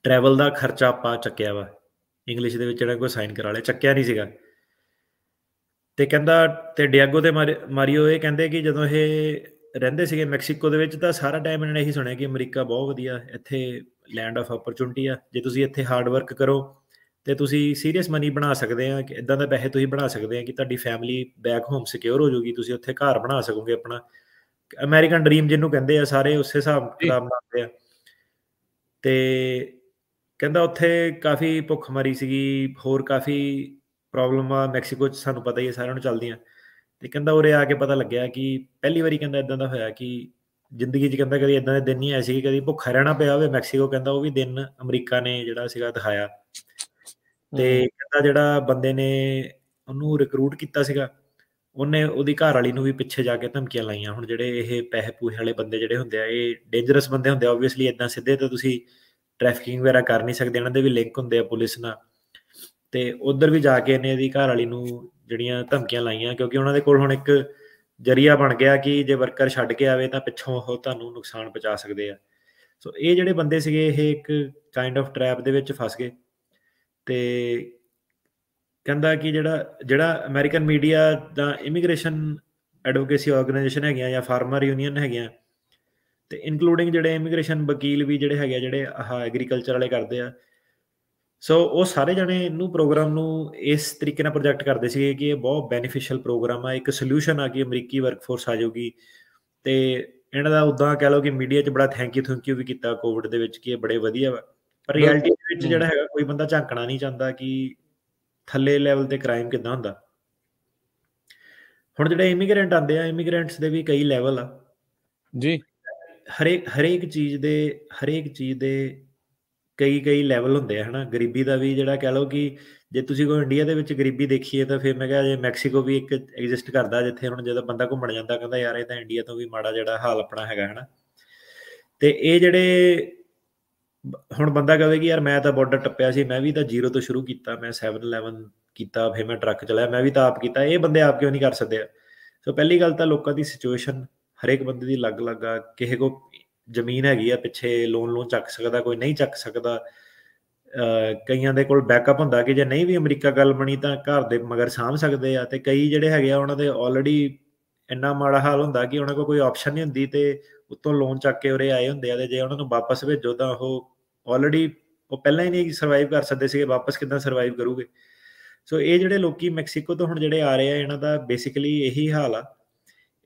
ਟਰੈਵਲ ਦਾ ਖਰਚਾ ਆਪਾਂ ਚੱਕਿਆ ਵਾ। ਇੰਗਲਿਸ਼ ਦੇ ਵਿੱਚ ਜਿਹੜਾ ਕੋਈ ਸਾਈਨ ਕਰਾ ਲਿਆ, ਚੱਕਿਆ ਨਹੀਂ ਸੀਗਾ। ਤੇ ਕਹਿੰਦਾ ਤੇ ਡਿਆਗੋ ਤੇ ਮਾਰੀਓ ਇਹ ਕਹਿੰਦੇ ਕਿ ਜਦੋਂ ਇਹ ਰਹਿੰਦੇ ਸੀਗੇ ਮੈਕਸੀਕੋ ਦੇ ਵਿੱਚ ਤਾਂ ਸਾਰਾ ਟਾਈਮ ਇਹਨਾਂ ਨੇ ਇਹੀ ਸੁਣਿਆ ਕਿ ਅਮਰੀਕਾ ਬਹੁਤ ਵਧੀਆ, ਇੱਥੇ ਲੈਂਡ ਆਫ ਓਪਰਚੁਨਿਟੀ ਆ। ਜੇ ਤੁਸੀਂ ਇੱਥੇ ਹਾਰਡ ਵਰਕ ਕਰੋ ਤੇ ਤੁਸੀਂ ਸੀਰੀਅਸ ਮਨੀ ਬਣਾ ਸਕਦੇ ਆ, ਕਿ ਇੱਦਾਂ ਦੇ ਪੈਸੇ ਤੁਸੀਂ ਬਣਾ ਸਕਦੇ ਆ ਕਿ ਤੁਹਾਡੀ ਫੈਮਿਲੀ ਬੈਕ ਹੋਮ ਸਿਕਿਉਰ ਹੋ ਜਾਊਗੀ, ਤੁਸੀਂ ਉੱਥੇ ਘਰ ਬਣਾ ਸਕੋਗੇ ਆਪਣਾ। ਅਮਰੀਕਨ ਡ੍ਰੀਮ ਜਿਹਨੂੰ ਕਹਿੰਦੇ ਆ, ਸਾਰੇ ਉਸੇ ਹਿਸਾਬ ਕਿਤਾਬ ਬਣਾਉਂਦੇ ਆ। ਤੇ ਕਹਿੰਦਾ ਉੱਥੇ ਕਾਫੀ ਭੁੱਖਮਰੀ ਸੀਗੀ, ਹੋਰ ਕਾਫੀ ਪ੍ਰੋਬਲਮ ਆ ਮੈਕਸੀਕੋ 'ਚ, ਸਾਨੂੰ ਪਤਾ ਹੀ ਹੈ ਸਾਰਿਆਂ ਨੂੰ ਚੱਲਦੀਆਂ। ਤੇ ਕਹਿੰਦਾ ਉਰੇ ਆ ਕੇ ਪਤਾ ਲੱਗਿਆ ਕਿ ਪਹਿਲੀ ਵਾਰੀ ਕਹਿੰਦਾ ਇੱਦਾਂ ਦਾ ਹੋਇਆ ਕਿ ਜ਼ਿੰਦਗੀ 'ਚ ਕਹਿੰਦਾ ਕਦੀ ਇੱਦਾਂ ਦੇ ਦਿਨ ਨਹੀਂ ਆਏ ਸੀ ਕਿ ਕਦੀ ਭੁੱਖਾ ਰਹਿਣਾ ਪਿਆ ਹੋਵੇ ਮੈਕਸੀਕੋ। ਕਹਿੰਦਾ ਉਹ ਵੀ ਦਿਨ ਅਮਰੀਕਾ ਨੇ ਜਿਹੜਾ ਸੀਗਾ ਦਿਖਾਇਆ। ਤੇ ਕਹਿੰਦਾ ਜਿਹੜਾ ਬੰਦੇ ਨੇ ਉਹਨੂੰ ਰਿਕਰੂਟ ਕੀਤਾ ਸੀਗਾ, ਉਹਨੇ ਉਹਦੀ ਘਰ ਵਾਲੀ ਨੂੰ ਵੀ ਪਿੱਛੇ ਜਾ ਕੇ ਧਮਕੀਆਂ ਲਾਈਆਂ। ਹੁਣ ਜਿਹੜੇ ਇਹ ਪੈਸੇ ਪੂਸੇ ਵਾਲੇ ਬੰਦੇ ਜਿਹੜੇ ਹੁੰਦੇ ਆ, ਇਹ ਡੇਂਜਰਸ ਬੰਦੇ ਹੁੰਦੇ ਆ ਓਬਵੀਅਸਲੀ। ਇੱਦਾਂ ਸਿੱਧੇ ਤਾਂ ਤੁਸੀਂ ਟ੍ਰੈਫਿਕਿੰਗ ਵਗੈਰਾ ਕਰ ਨਹੀਂ ਸਕਦੇ, ਇਹਨਾਂ ਦੇ ਵੀ ਲਿੰਕ ਹੁੰਦੇ ਆ ਪੁਲਿਸ ਨਾਲ। ਤੇ ਉਧਰ ਵੀ ਜਾ ਕੇ ਇਹਨੇ ਇਹਦੀ ਘਰ ਵਾਲੀ ਨੂੰ ਜਿਹੜੀਆਂ ਧਮਕੀਆਂ ਲਾਈਆਂ, ਕਿਉਂਕਿ ਉਹਨਾਂ ਦੇ ਕੋਲ ਹੁਣ ਇੱਕ ਜਰੀਆ ਬਣ ਗਿਆ ਕਿ ਜੇ ਵਰਕਰ ਛੱਡ ਕੇ ਆਵੇ ਤਾਂ ਪਿੱਛੋਂ ਉਹ ਤੁਹਾਨੂੰ ਨੁਕਸਾਨ ਪਹੁੰਚਾ ਸਕਦੇ ਆ। ਸੋ ਇਹ ਜਿਹੜੇ ਬੰਦੇ ਸੀਗੇ ਇਹ ਇੱਕ ਕਾਈਂਡ ਆਫ ਟਰੈਪ ਦੇ ਵਿੱਚ ਫਸ ਗਏ। ਤੇ ਕਹਿੰਦਾ ਕਿ ਜਿਹੜਾ ਅਮਰੀਕਨ ਮੀਡੀਆ ਦਾ ਇਮੀਗ੍ਰੇਸ਼ਨ ਐਡਵੋਕੇਸੀ ਆਰਗੇਨਾਈਜੇਸ਼ਨ ਹੈਗੀਆਂ ਜਾਂ ਫਾਰਮਰ ਯੂਨੀਅਨ ਹੈਗੀਆਂ, ਤੇ ਇਨਕਲੂਡਿੰਗ ਜਿਹੜੇ ਇਮੀਗ੍ਰੇਸ਼ਨ ਵਕੀਲ ਵੀ ਜਿਹੜੇ ਹੈਗੇ ਜਿਹੜੇ ਆਹ ਐਗਰੀਕਲਚਰ ਵਾਲੇ ਕਰਦੇ ਆ, ਸੋ ਉਹ ਸਾਰੇ ਜਣੇ ਇਹਨੂੰ ਪ੍ਰੋਗਰਾਮ ਨੂੰ ਇਸ ਤਰੀਕੇ ਨਾਲ ਪ੍ਰੋਜੈਕਟ ਕਰਦੇ ਸੀਗੇ ਕਿ ਇਹ ਬਹੁਤ ਬੈਨੀਫੀਸ਼ੀਅਲ ਪ੍ਰੋਗਰਾਮ ਆ, ਇੱਕ ਸੋਲਿਊਸ਼ਨ ਆ ਕਿ ਅਮਰੀਕੀ ਵਰਕਫੋਰਸ ਆ ਜਾਊਗੀ। ਤੇ ਇਹਨਾਂ ਦਾ ਉੱਦਾਂ ਕਹਿ ਲਓ ਕਿ ਮੀਡੀਆ 'ਚ ਬੜਾ ਥੈਂਕ ਯੂ ਵੀ ਕੀਤਾ ਕੋਵਿਡ ਦੇ ਵਿੱਚ ਕਿ ਇਹ ਬੜੇ ਵਧੀਆ ਵਾ, ਪਰ ਰਿਐਲਿਟੀ ਦੇ ਵਿੱਚ ਜਿਹੜਾ ਹੈਗਾ ਕੋਈ ਬੰਦਾ ਝਾਕਣਾ ਨਹੀਂ ਚਾਹੁੰਦਾ ਕਿ ਥੱਲੇ ਲੈਵਲ ਤੇ ਕ੍ਰਾਈਮ ਕਿੱਦਾਂ ਹੁੰਦਾ। ਹੁਣ ਜਿਹੜੇ ਇਮੀਗ੍ਰੈਂਟ ਆਉਂਦੇ ਆ, ਇਮੀਗ੍ਰੈਂਟਸ ਦੇ ਵੀ ਕਈ ਲੈਵਲ ਆ ਜੀ। ਹਰੇਕ ਚੀਜ਼ ਦੇ ਕਈ ਲੈਵਲ ਹੁੰਦੇ ਆ, ਹਨਾ। ਗਰੀਬੀ ਦਾ ਵੀ ਜਿਹੜਾ ਕਹਿ ਲਓ ਕਿ ਜੇ ਤੁਸੀਂ ਕੋਈ ਇੰਡੀਆ ਦੇ ਵਿੱਚ ਗਰੀਬੀ ਦੇਖੀਏ ਤਾਂ ਫਿਰ ਮੈਂ ਕਿਹਾ ਜੇ ਮੈਕਸੀਕੋ ਵੀ ਇੱਕ ਐਗਜ਼ਿਸਟ ਕਰਦਾ, ਜਿੱਥੇ ਹੁਣ ਜਦੋਂ ਬੰਦਾ ਘੁੰਮਣ ਜਾਂਦਾ ਕਹਿੰਦਾ ਯਾਰ ਇਹ ਤਾਂ ਇੰਡੀਆ ਤੋਂ ਵੀ ਮਾੜਾ ਜਿਹੜਾ ਹਾਲ ਆਪਣਾ ਹੈਗਾ, ਹਨਾ। ਤੇ ਇਹ ਜਿਹੜੇ ਹੁਣ ਬੰਦਾ ਕਹੇ ਕਿ ਯਾਰ ਮੈਂ ਤਾਂ ਬਾਰਡਰ ਟੱਪਿਆ ਸੀ, ਮੈਂ ਵੀ ਤਾਂ 0 ਤੋਂ ਸ਼ੁਰੂ ਕੀਤਾ, ਮੈਂ 7-11 ਕੀਤਾ, ਫਿਰ ਮੈਂ ਟਰੱਕ ਚਲਾਇਆ, ਮੈਂ ਵੀ ਤਾਂ ਆਪ ਕੀਤਾ, ਇਹ ਬੰਦੇ ਆਪ ਕਿਉਂ ਨਹੀਂ ਕਰ ਸਕਦੇ? ਸੋ ਪਹਿਲੀ ਗੱਲ ਤਾਂ ਲੋਕਾਂ ਦੀ ਸਿਚੁਏਸ਼ਨ ਹਰੇਕ ਬੰਦੇ ਦੀ ਅਲੱਗ-ਅਲੱਗ ਆ। ਕਿਸੇ ਕੋ ਜ਼ਮੀਨ ਹੈਗੀ ਆ, ਪਿੱਛੇ ਲੋਨ ਚੱਕ ਸਕਦਾ, ਕੋਈ ਨਹੀਂ ਚੱਕ ਸਕਦਾ। ਕਈਆਂ ਦੇ ਕੋਲ ਬੈਕਅਪ ਹੁੰਦਾ ਕਿ ਜੇ ਨਹੀਂ ਵੀ ਅਮਰੀਕਾ ਗੱਲ ਬਣੀ ਤਾਂ ਘਰ ਦੇ ਮਗਰ ਸਾਂਭ ਸਕਦੇ ਆ, ਤੇ ਕਈ ਜਿਹੜੇ ਹੈਗੇ ਆ ਉਹਨਾਂ ਦੇ ਆਲਰੇਡੀ ਇੰਨਾ ਮਾੜਾ ਹਾਲ ਹੁੰਦਾ ਕਿ ਉਹਨਾਂ ਕੋਲ ਕੋਈ ਆਪਸ਼ਨ ਨਹੀਂ ਹੁੰਦੀ, ਤੇ ਉੱਤੋਂ ਲੋਨ ਚੱਕ ਕੇ ਉਰੇ ਆਏ ਹੁੰਦੇ ਆ, ਤੇ ਜੇ ਉਹਨਾਂ ਨੂੰ ਵਾਪਸ ਭੇਜੋ ਤਾਂ ਉਹ ਆਲਰੇਡੀ ਉਹ ਪਹਿਲਾਂ ਹੀ ਨਹੀਂ ਸਰਵਾਈਵ ਕਰ ਸਕਦੇ ਸੀਗੇ, ਵਾਪਸ ਕਿੱਦਾਂ ਸਰਵਾਈਵ ਕਰੂਗੇ? ਸੋ ਇਹ ਜਿਹੜੇ ਲੋਕੀ ਮੈਕਸੀਕੋ ਤੋਂ ਹੁਣ ਜਿਹੜੇ ਆ ਰਹੇ ਆ, ਇਹਨਾਂ ਦਾ ਬੇਸਿਕਲੀ ਇਹੀ ਹਾਲ ਆ।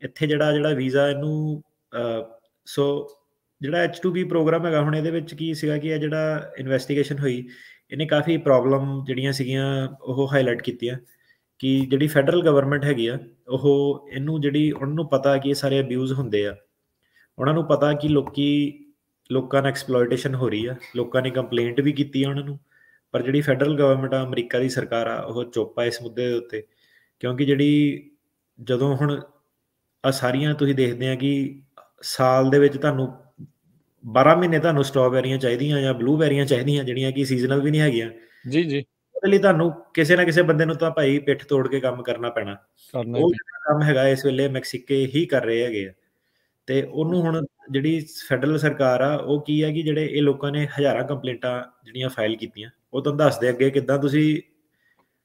ਇੱਥੇ ਜਿਹੜਾ ਵੀਜ਼ਾ ਇਹਨੂੰ ਸੋ ਜਿਹੜਾ H2B ਪ੍ਰੋਗਰਾਮ ਹੈਗਾ, ਹੁਣ ਇਹਦੇ ਵਿੱਚ ਕੀ ਸੀਗਾ ਕਿ ਇਹ ਜਿਹੜਾ ਇਨਵੈਸਟੀਗੇਸ਼ਨ ਹੋਈ, ਇਹਨੇ ਕਾਫੀ ਪ੍ਰੋਬਲਮ ਜਿਹੜੀਆਂ ਸੀਗੀਆਂ ਉਹ ਹਾਈਲਾਈਟ ਕੀਤੀਆਂ ਕਿ ਜਿਹੜੀ ਫੈਡਰਲ ਗਵਰਨਮੈਂਟ ਹੈਗੀ ਆ ਉਹ ਇਹਨੂੰ ਉਹਨਾਂ ਨੂੰ ਪਤਾ ਕਿ ਇਹ ਸਾਰੇ ਅਬਿਊਜ਼ ਹੁੰਦੇ ਆ, ਉਹਨਾਂ ਨੂੰ ਪਤਾ ਕਿ ਲੋਕਾਂ ਨਾਲ ਐਕਸਪਲੋਇਟੇਸ਼ਨ ਹੋ ਰਹੀ ਆ, ਲੋਕਾਂ ਨੇ ਕੰਪਲੇਂਟ ਵੀ ਕੀਤੀ ਆ ਉਹਨਾਂ ਨੂੰ, ਪਰ ਜਿਹੜੀ ਫੈਡਰਲ ਗਵਰਨਮੈਂਟ ਆ, ਅਮਰੀਕਾ ਦੀ ਸਰਕਾਰ ਆ, ਉਹ ਚੁੱਪ ਆ ਇਸ ਮੁੱਦੇ ਦੇ ਉੱਤੇ। ਕਿਉਂਕਿ ਜਦੋਂ ਹੁਣ ਆ ਸਾਰੀਆਂ ਤੁਸੀਂ ਦੇਖਦੇ ਆ ਕਿ ਸਾਲ ਦੇ ਵਿੱਚ ਤੁਹਾਨੂੰ 12 ਮਹੀਨੇ ਤੁਹਾਨੂੰ ਸਟ੍ਰਾਬੇਰੀਆਂ ਚਾਹੀਦੀਆਂ ਜਾਂ ਬਲੂਬੇਰੀਆਂ ਚਾਹੀਦੀਆਂ, ਜਿਹੜੀਆਂ ਕਿ ਸੀਜ਼ਨਲ ਵੀ ਨਹੀਂ ਹੈਗੀਆਂ ਜੀ। ਉਹਦੇ ਲਈ ਤੁਹਾਨੂੰ ਕਿਸੇ ਨਾ ਕਿਸੇ ਬੰਦੇ ਨੂੰ ਤਾਂ ਭਾਈ ਪਿੱਠ ਤੋੜ ਕੇ ਕੰਮ ਕਰਨਾ ਪੈਣਾ। ਉਹ ਕੰਮ ਹੈਗਾ ਇਸ ਵੇਲੇ ਮੈਕਸੀਕੇ ਹੀ ਕਰ ਰਹੇ ਹੈਗੇ ਆ, ਤੇ ਉਹਨੂੰ ਹੁਣ ਜਿਹੜੀ ਫੈਡਰਲ ਸਰਕਾਰ ਆ ਉਹ ਕੀ ਹੈ ਕਿ ਜਿਹੜੇ ਇਹ ਲੋਕਾਂ ਨੇ ਹਜ਼ਾਰਾਂ ਕੰਪਲੇਂਟਾਂ ਜਿਹੜੀਆਂ ਫਾਈਲ ਕੀਤੀਆਂ, ਉਹ ਤੁਹਾਨੂੰ ਦੱਸਦੇ ਅੱਗੇ ਕਿੱਦਾਂ ਤੁਸੀਂ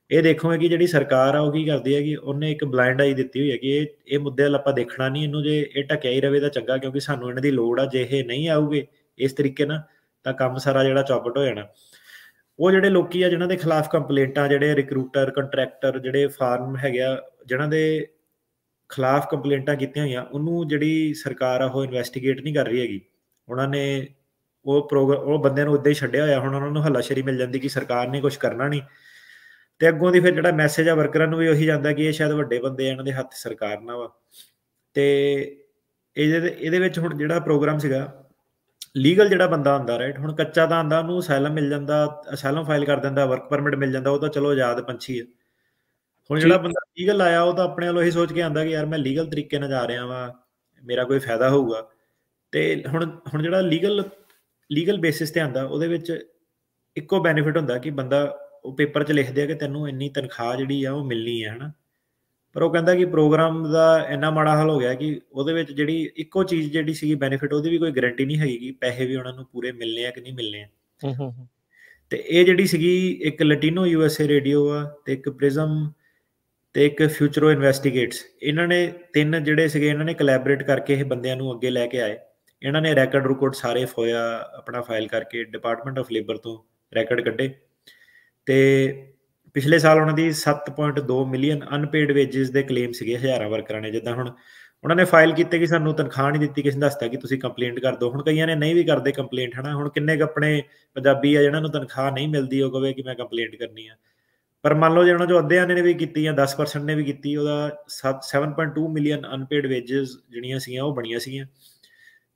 ਇਹ ਦੇਖੋਗੇ ਕਿ ਜਿਹੜੀ ਸਰਕਾਰ ਆ ਉਹ ਕੀ ਕਰਦੀ ਹੈ ਕਿ ਉਹਨੇ ਇੱਕ ਬਲਾਈਂਡ ਆਈ ਦਿੱਤੀ ਹੋਈ ਹੈ ਕਿ ਇਹ ਮੁੱਦੇ ਵੱਲ ਆਪਾਂ ਦੇਖਣਾ ਨਹੀਂ, ਇਹਨੂੰ ਜੇ ਇਹ ਢਕਿਆ ਹੀ ਰਵੇ ਤਾਂ ਚੰਗਾ, ਕਿਉਂਕਿ ਸਾਨੂੰ ਇਹਨਾਂ ਦੀ ਲੋੜ ਆ। ਜੇ ਇਹ ਨਹੀਂ ਆਊਗੇ ਇਸ ਤਰੀਕੇ ਨਾਲ ਤਾਂ ਕੰਮ ਸਾਰਾ ਜਿਹੜਾ ਚੌਪਟ ਹੋ ਜਾਣਾ। ਉਹ ਜਿਹੜੇ ਲੋਕੀ ਆ ਜਿਨ੍ਹਾਂ ਦੇ ਖਿਲਾਫ ਕੰਪਲੇਂਟਾਂ, ਜਿਹੜੇ ਰਿਕਰੂਟਰ, ਕੰਟਰੈਕਟਰ, ਜਿਹੜੇ ਫਾਰਮ ਹੈਗੇ ਆ ਜਿਨ੍ਹਾਂ ਦੇ ਖਿਲਾਫ ਕੰਪਲੇਂਟਾਂ ਕੀਤੀਆਂ ਹੋਈਆਂ, ਉਹਨੂੰ ਜਿਹੜੀ ਸਰਕਾਰ ਆ ਉਹ ਇਨਵੈਸਟੀਗੇਟ ਨਹੀਂ ਕਰ ਰਹੀ ਹੈਗੀ। ਉਹਨਾਂ ਨੇ ਉਹ ਬੰਦਿਆਂ ਨੂੰ ਉੱਦਾਂ ਹੀ ਛੱਡਿਆ ਹੋਇਆ। ਹੁਣ ਉਹਨਾਂ ਨੂੰ ਹੱਲਾਸ਼ੇਰੀ ਮਿਲ ਜਾਂਦੀ ਕਿ ਸਰਕਾਰ ਨੇ ਕੁਝ ਕਰਨਾ ਨਹੀਂ, ਤੇ ਅੱਗੋਂ ਦੀ ਫਿਰ ਜਿਹੜਾ ਮੈਸੇਜ ਆ ਵਰਕਰਾਂ ਨੂੰ ਵੀ ਉਹੀ ਜਾਂਦਾ ਕਿ ਇਹ ਸ਼ਾਇਦ ਵੱਡੇ ਬੰਦੇ ਆ, ਇਹਨਾਂ ਦੇ ਹੱਥ ਸਰਕਾਰ ਨਾਲ ਵਾ। ਤੇ ਇਹਦੇ ਵਿੱਚ ਹੁਣ ਜਿਹੜਾ ਪ੍ਰੋਗਰਾਮ ਸੀਗਾ, ਲੀਗਲ ਜਿਹੜਾ ਬੰਦਾ ਹੁੰਦਾ, ਰਾਈਟ, ਹੁਣ ਕੱਚਾ ਤਾਂ ਆਉਂਦਾ, ਉਹਨੂੰ ਅਸਾਈਲਮ ਮਿਲ ਜਾਂਦਾ, ਅਸਾਈਲਮ ਫਾਈਲ ਕਰ ਦਿੰਦਾ, ਵਰਕ ਪਰਮਿਟ ਮਿਲ ਜਾਂਦਾ, ਉਹ ਤਾਂ ਚਲੋ ਆਜ਼ਾਦ ਪੰਛੀ ਆ। ਹੁਣ ਜਿਹੜਾ ਬੰਦਾ ਲੀਗਲ ਆਇਆ ਉਹ ਤਾਂ ਆਪਣੇ ਵੱਲੋਂ ਇਹੀ ਸੋਚ ਕੇ ਆਉਂਦਾ ਕਿ ਯਾਰ ਮੈਂ ਲੀਗਲ ਤਰੀਕੇ ਨਾਲ ਜਾ ਰਿਹਾ ਵਾਂ, ਮੇਰਾ ਕੋਈ ਫਾਇਦਾ ਹੋਊਗਾ। ਤੇ ਹੁਣ ਜਿਹੜਾ ਲੀਗਲ ਬੇਸਿਸ ਤੇ ਆਉਂਦਾ, ਉਹਦੇ ਵਿੱਚ ਇੱਕੋ ਬੈਨੀਫਿਟ ਹੁੰਦਾ ਕਿ ਬੰਦਾ ਉਹ ਪੇਪਰ 'ਚ ਲਿਖਦੇ ਆ ਕਿ ਤੈਨੂੰ ਇੰਨੀ ਤਨਖਾਹ ਜਿਹੜੀ ਆ ਉਹ ਮਿਲਣੀ ਹੈ, ਹਨਾ। ਪਰ ਉਹ ਕਹਿੰਦਾ ਕਿ ਪ੍ਰੋਗਰਾਮ ਦਾ ਇੰਨਾ ਮਾੜਾ ਹਾਲ ਹੋ ਗਿਆ ਕਿ ਉਹਦੇ ਵਿੱਚ ਜਿਹੜੀ ਇੱਕੋ ਚੀਜ਼ ਜਿਹੜੀ ਸੀਗੀ ਬੈਨੀਫਿਟ, ਉਹਦੀ ਵੀ ਕੋਈ ਗਾਰੰਟੀ ਨਹੀਂ ਹੈਗੀ ਕਿ ਪੈਸੇ ਵੀ ਉਹਨਾਂ ਨੂੰ ਪੂਰੇ ਮਿਲਣੇ ਆ ਕਿ ਨਹੀਂ ਮਿਲਣੇ ਆ। ਤੇ ਇਹ ਜਿਹੜੀ ਸੀਗੀ ਇੱਕ ਲਟੀਨੋ USA ਰੇਡੀਓ ਆ, ਤੇ ਇੱਕ ਪ੍ਰਿਜ਼ਮ, ਤੇ ਇੱਕ ਫਿਊਚਰੋ ਇਨਵੈਸਟੀਗੇਟਸ, ਇਹਨਾਂ ਨੇ 3 ਜਿਹੜੇ ਸੀਗੇ, ਇਹਨਾਂ ਨੇ ਕੋਲੈਬੋਰੇਟ ਕਰਕੇ ਇਹ ਬੰਦਿਆਂ ਨੂੰ ਅੱਗੇ ਲੈ ਕੇ ਆਏ। ਇਹਨਾਂ ਨੇ ਰੈਕਡ ਸਾਰੇ ਫੋਇਆ ਆਪਣਾ ਫਾਈਲ ਕਰਕੇ ਡਿਪਾਰਟਮੈਂਟ ਆਫ ਲੇਬਰ ਤੋਂ ਰੈਕਡ ਕੱਢੇ, ਤੇ ਪਿਛਲੇ ਸਾਲ ਉਹਨਾਂ ਦੀ 7.2 ਮਿਲੀਅਨ ਅਨਪੇਡ ਵੇਜਿਸ ਦੇ ਕਲੇਮ ਸੀਗੇ ਹਜ਼ਾਰਾਂ ਵਰਕਰਾਂ ਨੇ। ਜਿੱਦਾਂ ਹੁਣ ਉਹਨਾਂ ਨੇ ਫਾਈਲ ਕੀਤੇ ਕਿ ਸਾਨੂੰ ਤਨਖਾਹ ਨਹੀਂ ਦਿੱਤੀ, ਕਿਸੇ ਨੇ ਦੱਸਤਾ ਕਿ ਤੁਸੀਂ ਕੰਪਲੇਂਟ ਕਰ ਦਿਓ। ਹੁਣ ਕਈਆਂ ਨੇ ਨਹੀਂ ਵੀ ਕਰਦੇ ਕੰਪਲੇਂਟ, ਹਨਾ। ਹੁਣ ਕਿੰਨੇ ਕੁ ਆਪਣੇ ਪੰਜਾਬੀ ਆ ਜਿਹਨਾਂ ਨੂੰ ਤਨਖਾਹ ਨਹੀਂ ਮਿਲਦੀ, ਉਹ ਕਹੇ ਕਿ ਮੈਂ ਕੰਪਲੇਂਟ ਕਰਨੀ ਆ। ਪਰ ਮੰਨ ਲਓ ਜੇ ਉਹਨਾਂ 'ਚੋਂ ਅੱਧਿਆਂ ਨੇ ਵੀ ਕੀਤੀ ਜਾਂ 10% ਨੇ ਵੀ ਕੀਤੀ, ਉਹਦਾ 7.2 ਮਿਲੀਅਨ ਅਨਪੇਡ ਵੇਜਿਸ ਜਿਹੜੀਆਂ ਸੀਗੀਆਂ ਉਹ ਬਣੀਆਂ ਸੀਗੀਆਂ,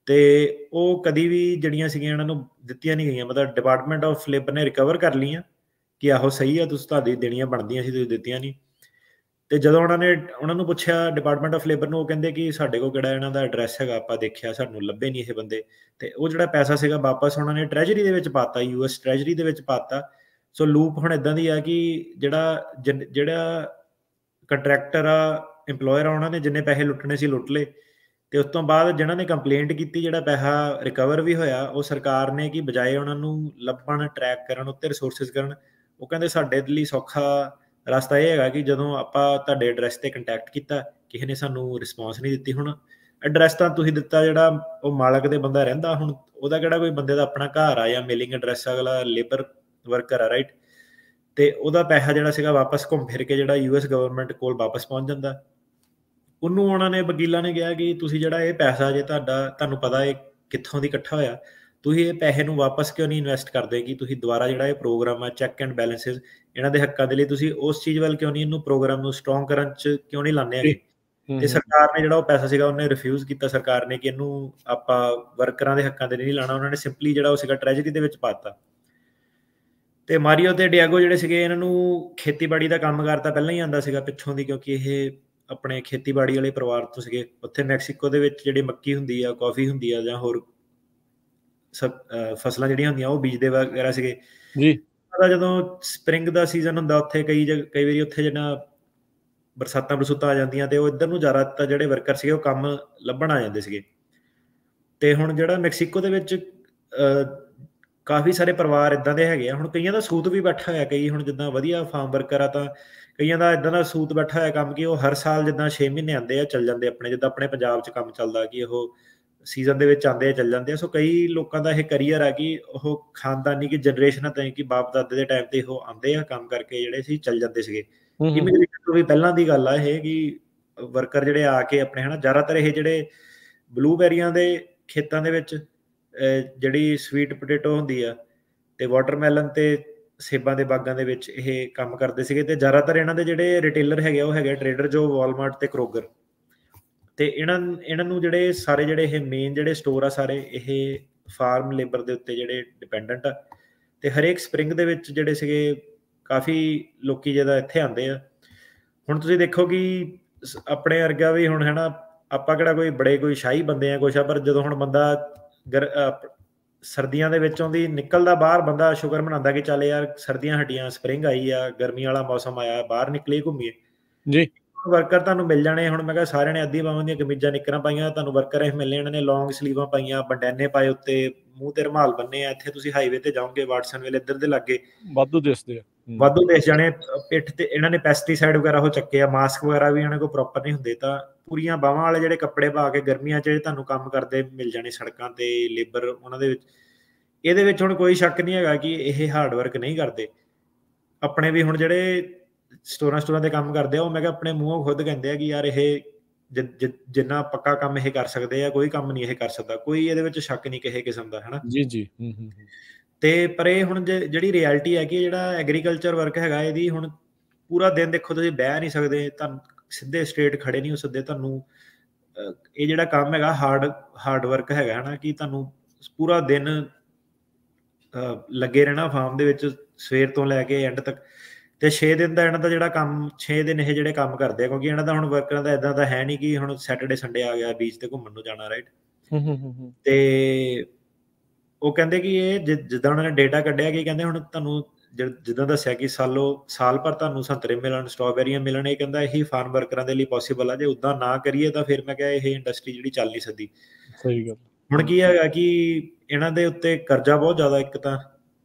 ਤੇ ਉਹ ਕਦੀ ਵੀ ਜਿਹੜੀਆਂ ਸੀਗੀਆਂ ਇਹਨਾਂ ਨੂੰ ਦਿੱਤੀਆਂ ਨਹੀਂ ਗਈਆਂ। ਮਤਲਬ ਡਿਪਾਰਟਮੈਂਟ ਆਫ ਲੇਬਰ ਨੇ ਰਿਕਵਰ ਕਰ ਲਈਆਂ ਕਿ ਆਹੋ ਸਹੀ ਆ, ਤੁਸੀਂ ਤੁਹਾਡੀ ਦੇਣੀਆਂ ਬਣਦੀਆਂ ਸੀ, ਤੁਸੀਂ ਦਿੱਤੀਆਂ ਨਹੀਂ। ਤੇ ਜਦੋਂ ਉਹਨਾਂ ਨੂੰ ਪੁੱਛਿਆ ਡਿਪਾਰਟਮੈਂਟ ਆਫ ਲੇਬਰ ਨੂੰ, ਉਹ ਕਹਿੰਦੇ ਕਿ ਸਾਡੇ ਕੋਲ ਕਿਹੜਾ ਇਹਨਾਂ ਦਾ ਐਡਰੈਸ ਹੈਗਾ, ਆਪਾਂ ਦੇਖਿਆ, ਸਾਨੂੰ ਲੱਭੇ ਨਹੀਂ ਇਹ ਬੰਦੇ। ਤੇ ਉਹ ਜਿਹੜਾ ਪੈਸਾ ਸੀਗਾ ਵਾਪਸ ਉਹਨਾਂ ਨੇ ਟ੍ਰੈਜਰੀ ਦੇ ਵਿੱਚ ਪਾਤਾ, ਯੂਐਸ ਟ੍ਰੈਜਰੀ ਦੇ ਵਿੱਚ ਪਾਤਾ। ਸੋ ਲੂਪ ਹੁਣ ਇਦਾਂ ਦੀ ਆ ਕਿ ਜਿਹੜਾ ਕੰਟਰੈਕਟਰ ਆ, ਇੰਪਲੋਇਰ ਆ, ਉਹਨਾਂ ਨੇ ਜਿੰਨੇ ਪੈਸੇ ਲੁੱਟਣੇ ਸੀ ਲੁੱਟ ਲਏ। ਤੇ ਉਸ ਤੋਂ ਬਾਅਦ ਜਿਹਨਾਂ ਨੇ ਕੰਪਲੇਂਟ ਕੀਤੀ, ਜਿਹੜਾ ਪੈਸਾ ਰਿਕਵਰ ਵੀ ਹੋਇਆ, ਉਹ ਸਰਕਾਰ ਨੇ ਕਿ ਬਜਾਏ ਉਹਨਾਂ ਨੂੰ ਲੱਭਣ, ਟਰੈਕ ਕਰਨ, ਉੱਤੇ ਰਿਸੋਰਸਿਸ ਕਰਨ, ਉਹ ਕਹਿੰਦੇ ਸਾਡੇ ਲਈ ਸੌਖਾ ਰਸਤਾ ਇਹ ਹੈਗਾ ਕਿ ਜਦੋਂ ਆਪਾਂ ਤੁਹਾਡੇ ਐਡਰੈਸ ਤੇ ਕੰਟੈਕਟ ਕੀਤਾ, ਕਿਸੇ ਨੇ ਸਾਨੂੰ ਰਿਸਪੌਂਸ ਨਹੀਂ ਦਿੱਤੀ। ਹੁਣ ਐਡਰੈਸ ਤਾਂ ਤੁਸੀਂ ਦਿੱਤਾ, ਜਿਹੜਾ ਉਹ ਮਾਲਕ ਦੇ ਬੰਦਾ ਰਹਿੰਦਾ, ਹੁਣ ਉਹਦਾ ਕਿਹੜਾ ਕੋਈ ਬੰਦੇ ਦਾ ਆਪਣਾ ਘਰ ਆ ਜਾਂ ਮੇਲਿੰਗ ਐਡਰੈਸ, ਅਗਲਾ ਲੇਬਰ ਵਰਕਰ ਆ, ਰਾਈਟ। ਤੇ ਉਹਦਾ ਪੈਸਾ ਜਿਹੜਾ ਸੀਗਾ ਵਾਪਸ ਘੁੰਮ ਫਿਰ ਕੇ ਜਿਹੜਾ ਯੂਐਸ ਗਵਰਨਮੈਂਟ ਕੋਲ ਵਾਪਸ ਪਹੁੰਚ ਜਾਂਦਾ। ਉਹਨੂੰ ਉਹਨਾਂ ਨੇ, ਵਕੀਲਾਂ ਨੇ ਕਿਹਾ ਕਿ ਤੁਸੀਂ ਜਿਹੜਾ ਇਹ ਪੈਸਾ ਜੇ ਤੁਹਾਨੂੰ ਪਤਾ ਇਹ ਕਿੱਥੋਂ ਦੀ ਇਕੱਠਾ ਹੋਇਆ, ਤੁਸੀਂ ਇਹ ਪੈਸੇ ਨੂੰ ਵਾਪਸ ਕਿਉਂ ਨਹੀਂ ਇਨਵੈਸਟ ਕਰਦੇ, ਕਿ ਤੁਸੀਂ ਦੁਬਾਰਾ ਜਿਹੜਾ ਇਹ ਪ੍ਰੋਗਰਾਮ ਆ ਚੈੱਕ ਐਂਡ ਬੈਲੈਂਸਿਸ, ਇਹਨਾਂ ਦੇ ਹੱਕਾਂ ਦੇ ਲਈ ਤੁਸੀਂ ਉਸ ਚੀਜ਼ ਵੱਲ ਕਿਉਂ ਨਹੀਂ, ਇਹਨੂੰ ਪ੍ਰੋਗਰਾਮ ਨੂੰ ਸਟਰੋਂਗ ਕਰਨ 'ਚ ਕਿਉਂ ਨਹੀਂ ਲਾਉਂਦੇ ਹੈਗੇ। ਤੇ ਸਰਕਾਰ ਨੇ ਜਿਹੜਾ ਉਹ ਪੈਸਾ ਸੀਗਾ ਉਹਨੇ ਰਿਫਿਊਜ਼ ਕੀਤਾ, ਸਰਕਾਰ ਨੇ, ਕਿ ਇਹਨੂੰ ਆਪਾਂ ਵਰਕਰਾਂ ਦੇ ਹੱਕਾਂ ਦੇ ਲਈ ਨਹੀਂ ਲਾਣਾ। ਉਹਨਾਂ ਨੇ ਸਿੰਪਲੀ ਜਿਹੜਾ ਉਹ ਸੀਗਾ ਟ੍ਰੈਜਰੀ ਦੇ ਵਿੱਚ ਪਾਤਾ। ਤੇ ਮਾਰੀਓ ਤੇ ਡਿਆਗੋ ਜਿਹੜੇ ਸੀਗੇ, ਇਹਨਾਂ ਨੂੰ ਖੇਤੀਬਾੜੀ ਦਾ ਕੰਮ ਕਰਤਾ ਪਹਿਲਾਂ ਹੀ ਆਉਂਦਾ ਸੀਗਾ ਪਿੱਛੋਂ ਦੀ, ਕਿਉਂਕਿ ਇਹ ਆਪਣੇ ਖੇਤੀਬਾੜੀ ਵਾਲੇ ਪਰਿਵਾਰ ਤੋਂ ਸੀਗੇ। ਉੱਥੇ ਮੈਕਸੀਕੋ ਦੇ ਵਿੱਚ ਜਿਹੜੀ ਮੱਕੀ ਹੁੰਦੀ ਆ, ਕਾਫੀ ਹੁੰਦੀ ਆ, ਜਾਂ ਹੋਰ ਫਸਲਾਂ ਜਿਹੜੀਆਂ ਹੁੰਦੀਆਂ ਉਹ ਬੀਜਦੇ ਵਗੈਰਾ ਸੀਗੇ ਜੀ। ਜਦੋਂ ਸਪਰਿੰਗ ਦਾ ਸੀਜ਼ਨ ਹੁੰਦਾ, ਉੱਥੇ ਕਈ ਵਾਰੀ ਉੱਥੇ ਜਿਹੜਾ ਬਰਸਾਤਾਂ ਆ ਜਾਂਦੀਆਂ, ਤੇ ਉਹ ਇੱਧਰ ਨੂੰ ਜ਼ਿਆਦਾਤਰ ਜਿਹੜੇ ਵਰਕਰ ਸੀਗੇ ਉਹ ਕੰਮ ਲੱਭਣ ਆ ਜਾਂਦੇ ਸੀਗੇ। ਤੇ ਹੁਣ ਜਿਹੜਾ ਮੈਕਸੀਕੋ ਦੇ ਵਿੱਚ ਕਾਫੀ ਸਾਰੇ ਪਰਿਵਾਰ ਇਦਾਂ ਦੇ ਹੈਗੇ ਆ। ਹੁਣ ਕਈਆਂ ਦਾ ਸੂਤ ਵੀ ਬੈਠਾ ਹੋਇਆ, ਕਈ ਹੁਣ ਜਿੱਦਾਂ ਵਧੀਆ ਫਾਰਮ ਵਰਕਰ ਆ, ਤਾਂ ਕਈਆਂ ਦਾ ਇਦਾਂ ਦਾ ਸੂਤ ਬੈਠਾ ਹੋਇਆ ਕੰਮ, ਕਿ ਉਹ ਹਰ ਸਾਲ ਜਿੱਦਾਂ 6 ਮਹੀਨੇ ਆਉਂਦੇ ਆ, ਚੱਲ ਜਾਂਦੇ ਆਪਣੇ, ਜਿੱਦਾਂ ਆਪਣੇ ਪੰਜਾਬ 'ਚ ਕੰਮ ਚੱਲਦਾ ਕਿ ਉਹ ਸੀਜ਼ਨ ਦੇ ਵਿੱਚ ਆਉਂਦੇ ਆ, ਚੱਲ ਜਾਂਦੇ ਆ। ਸੋ ਕਈ ਲੋਕਾਂ ਦਾ ਇਹ ਕਰੀਅਰ ਆ ਕਿ ਉਹ ਖਾਨਦਾਨੀ ਕਿ ਜਨਰੇਸ਼ਨਾਂ ਤਾਈਂ, ਕਿ ਬਾਪ ਦਾਦੇ ਦੇ ਟਾਈਮ ਤੇ ਉਹ ਆਉਂਦੇ ਆ ਕੰਮ ਕਰਕੇ, ਜਿਹੜੇ ਸੀ ਚੱਲ ਜਾਂਦੇ ਸੀਗੇ। ਇਮੀਗ੍ਰੇਸ਼ਨ ਤੋਂ ਵੀ ਪਹਿਲਾਂ ਦੀ ਗੱਲ ਆ ਇਹ, ਕਿ ਵਰਕਰ ਜਿਹੜੇ ਆ ਕੇ ਆਪਣੇ, ਹਨਾ, ਜ਼ਿਆਦਾਤਰ ਇਹ ਜਿਹੜੇ ਬਲੂਬੈਰੀਆਂ ਦੇ ਖੇਤਾਂ ਦੇ ਵਿੱਚ, ਜਿਹੜੀ ਸਵੀਟ ਪੋਟੇਟੋ ਹੁੰਦੀ ਆ, ਤੇ ਵਾਟਰਮੈਲਨ ਤੇ ਸੇਬਾਂ ਦੇ ਬਾਗਾਂ ਦੇ ਵਿੱਚ ਇਹ ਕੰਮ ਕਰਦੇ ਸੀਗੇ। ਤੇ ਜ਼ਿਆਦਾਤਰ ਇਹਨਾਂ ਦੇ ਜਿਹੜੇ ਰਿਟੇਲਰ ਹੈਗੇ ਉਹ ਹੈਗੇ ਟ੍ਰੇਡਰ ਜੋ, ਵਾਲਮਾਰਟ ਤੇ ਕਰੋਗਰ। ਤੇ ਇਹਨਾਂ ਨੂੰ ਜਿਹੜੇ ਸਾਰੇ ਜਿਹੜੇ ਇਹ ਮੇਨ ਜਿਹੜੇ ਸਟੋਰ ਆ ਸਾਰੇ, ਇਹ ਫਾਰਮ ਲੇਬਰ ਦੇ ਉੱਤੇ ਜਿਹੜੇ ਡਿਪੈਂਡੈਂਟ ਆ। ਤੇ ਹਰੇਕ ਸਪਰਿੰਗ ਦੇ ਵਿੱਚ ਜਿਹੜੇ ਸੀਗੇ ਕਾਫੀ ਲੋਕੀ ਜਿਹਦਾ ਇੱਥੇ ਆਉਂਦੇ ਆ। ਹੁਣ ਤੁਸੀਂ ਦੇਖੋ ਕਿ ਆਪਣੇ ਵਰਗਾ ਵੀ ਹੁਣ, ਹੈ ਨਾ, ਆਪਾਂ ਕਿਹੜਾ ਕੋਈ ਸ਼ਾਹੀ ਬੰਦੇ ਆ ਕੁਛ ਆ, ਪਰ ਜਦੋਂ ਹੁਣ ਬੰਦਾ ਸਰਦੀਆਂ ਦੇ ਵਿੱਚੋਂ ਦੀ ਨਿਕਲਦਾ ਬਾਹਰ, ਬੰਦਾ ਸ਼ੁਕਰ ਮਨਾਉਂਦਾ ਕਿ ਚੱਲ ਯਾਰ ਸਰਦੀਆਂ ਹਟੀਆਂ, ਸਪਰਿੰਗ ਆਈ ਆ, ਗਰਮੀ ਵਾਲਾ ਮੌਸਮ ਆਇਆ, ਬਾਹਰ ਨਿਕਲੇ ਘੁੰਮੀਏ ਜੀ। ਵਰਕਰ ਤੁਹਾਨੂੰ ਮਿਲ ਜਾਣੇ। ਹੁਣ ਮੈਂ ਕਿਹਾ ਸਾਰਿਆਂ ਨੇ ਅੱਧੀ ਬਾਹਾਂ ਦੀਆਂ ਕਮੀਜ਼ਾਂ ਨਿੱਕਰਾਂ ਪਾਈਆਂ, ਤੁਹਾਨੂੰ ਵਰਕਰ ਇਹ ਮਿਲਣੇ, ਇਹਨਾਂ ਨੇ ਲੌਂਗ ਸਲੀਵਾਂ ਪਾਈਆਂ, ਬੰਡੈਨੇ ਪਾਏ ਉੱਤੇ, ਮੂੰਹ ਤੇ ਰੁਮਾਲ ਬੰਨੇ ਆ। ਇੱਥੇ ਤੁਸੀਂ ਹਾਈਵੇ ਤੇ ਜਾਓਗੇ ਵਾਟਸਨਵਿਲ ਇੱਧਰ ਦੇ ਲਾਗੇ, ਵਾਧੂ ਦਿਸਦੇ ਆ, ਵਾਧੂ ਦਿਸ ਜਾਣੇ। ਪਿੱਠ ਤੇ ਇਹਨਾਂ ਨੇ ਪੈਸਟੀਸਾਈਡ ਵਗੈਰਾ ਉਹ ਚੱਕੇ ਆ, ਮਾਸਕ ਵਗੈਰਾ ਵੀ ਇਹਨਾਂ ਕੋਲ ਪ੍ਰੋਪਰ ਨਹੀਂ ਹੁੰਦੇ। ਤਾਂ ਪੂਰੀਆਂ ਬਾਹਾਂ ਵਾਲੇ ਜਿਹੜੇ ਕੱਪੜੇ ਪਾ ਕੇ ਗਰਮੀਆਂ 'ਚ ਤੁਹਾਨੂੰ ਕੰਮ ਕਰਦੇ ਮਿਲ ਜਾਣੇ ਸੜਕਾਂ ਤੇ ਲੇਬਰ ਉਹਨਾਂ ਦੇ ਵਿੱਚ। ਇਹਦੇ ਵਿੱਚ ਹੁਣ ਕੋਈ ਸ਼ੱਕ ਨਹੀਂ ਹੈਗਾ ਕਿ ਇਹ ਹਾਰਡ ਵਰਕ ਨਹੀਂ ਕਰਦੇ। ਆਪਣੇ ਵੀ ਹੁਣ ਜਿਹੜੇ ਸਟੋਰਾਂ ਤੇ ਕੰਮ ਕਰਦੇ ਆ, ਉਹ ਮੈਂ ਕਿਹਾ ਆਪਣੇ ਮੂੰਹੋਂ ਖੁਦ ਕਹਿੰਦੇ ਆ ਕਿ ਯਾਰ ਇਹ ਜਿੰਨਾ ਪੱਕਾ ਕੰਮ ਇਹ ਕਰ ਸਕਦੇ ਆ, ਕੋਈ ਕੰਮ ਨਹੀਂ ਇਹ ਕਰ ਸਕਦਾ, ਕੋਈ ਇਹਦੇ ਵਿੱਚ ਸ਼ੱਕ ਨਹੀਂ ਕਿਸੇ ਕਿਸਮ ਦਾ, ਹਨਾ। ਜੀ। ਤੇ ਪਰ ਇਹ ਹੁਣ ਜਿਹੜੀ ਰਿਐਲਿਟੀ ਹੈ ਕਿ ਜਿਹੜਾ ਐਗਰੀਕਲਚਰ ਵਰਕ ਹੈਗਾ, ਇਹਦੀ ਹੁਣ ਪੂਰਾ ਦਿਨ ਦੇਖੋ ਤੁਸੀਂ ਬਹਿ ਨਹੀਂ ਸਕਦੇ, ਤੁਹਾਨੂੰ ਸਿੱਧੇ ਸਟ੍ਰੇਟ ਖੜੇ ਨਹੀਂ ਹੋ ਸਕਦੇ। ਤੁਹਾਨੂੰ ਇਹ ਜਿਹੜਾ ਕੰਮ ਹੈਗਾ ਹਾਰਡ ਵਰਕ ਹੈਗਾ, ਹਨਾ, ਕਿ ਤੁਹਾਨੂੰ ਪੂਰਾ ਦਿਨ ਲੱਗੇ ਰਹਿਣਾ ਫਾਰਮ ਦੇ ਵਿੱਚ, ਸਵੇਰ ਤੋਂ ਲੈ ਕੇ ਐਂਡ ਤੱਕ। ਤੇ 6 ਦਿਨ ਦਾ ਇਹਨਾਂ ਦਾ ਜਿਹੜਾ ਕੰਮ, 6 ਦਿਨ ਇਹ ਜਿਹੜੇ ਕੰਮ ਕਰਦੇ ਆ, ਕਿਉਂਕਿ ਇਹਨਾਂ ਦਾ ਹੁਣ ਵਰਕਰਾਂ ਦਾ ਇਦਾਂ ਦਾ ਹੈ ਨਹੀਂ ਕਿ ਹੁਣ ਸੈਟਰਡੇ ਸੰਡੇ ਆ ਗਿਆ ਬੀਚ ਤੇ ਘੁੰਮਣ ਨੂੰ ਜਾਣਾ, ਰਾਈਟ। ਤੇ ਉਹ ਕਹਿੰਦੇ ਕਿ ਇਹ ਜਿੱਦਾਂ ਉਹਨਾਂ ਨੇ ਡੇਟਾ ਕੱਢਿਆ, ਕਿ ਕਹਿੰਦੇ ਹੁਣ ਤੁਹਾਨੂੰ ਜਿੱਦਾਂ ਦੱਸਿਆ ਕਿ ਸਾਲ ਭਰ ਤੁਹਾਨੂੰ ਸੰਤਰੇ ਮਿਲਣ, ਸਟ੍ਰਾਬੇਰੀਆਂ ਮਿਲਣ, ਇਹ ਕਹਿੰਦਾ ਇਹੀ ਫਾਰਮ ਵਰਕਰਾਂ ਦੇ ਲਈ ਪੋਸੀਬਲ ਆ। ਜੇ ਉਦਾਂ ਨਾ ਕਰੀਏ ਤਾਂ ਫਿਰ ਮੈਂ ਕਿਹਾ ਇਹ ਇੰਡਸਟਰੀ ਜਿਹੜੀ ਚੱਲ ਨਹੀਂ ਸਕਦੀ। ਸਹੀ ਗੱਲ। ਹੁਣ ਕੀ ਹੈਗਾ ਕਿ ਇਹਨਾਂ ਦੇ ਉੱਤੇ ਕਰਜ਼ਾ ਬਹੁਤ ਜ਼ਿਆਦਾ ਇੱਕ ਤਾਂ,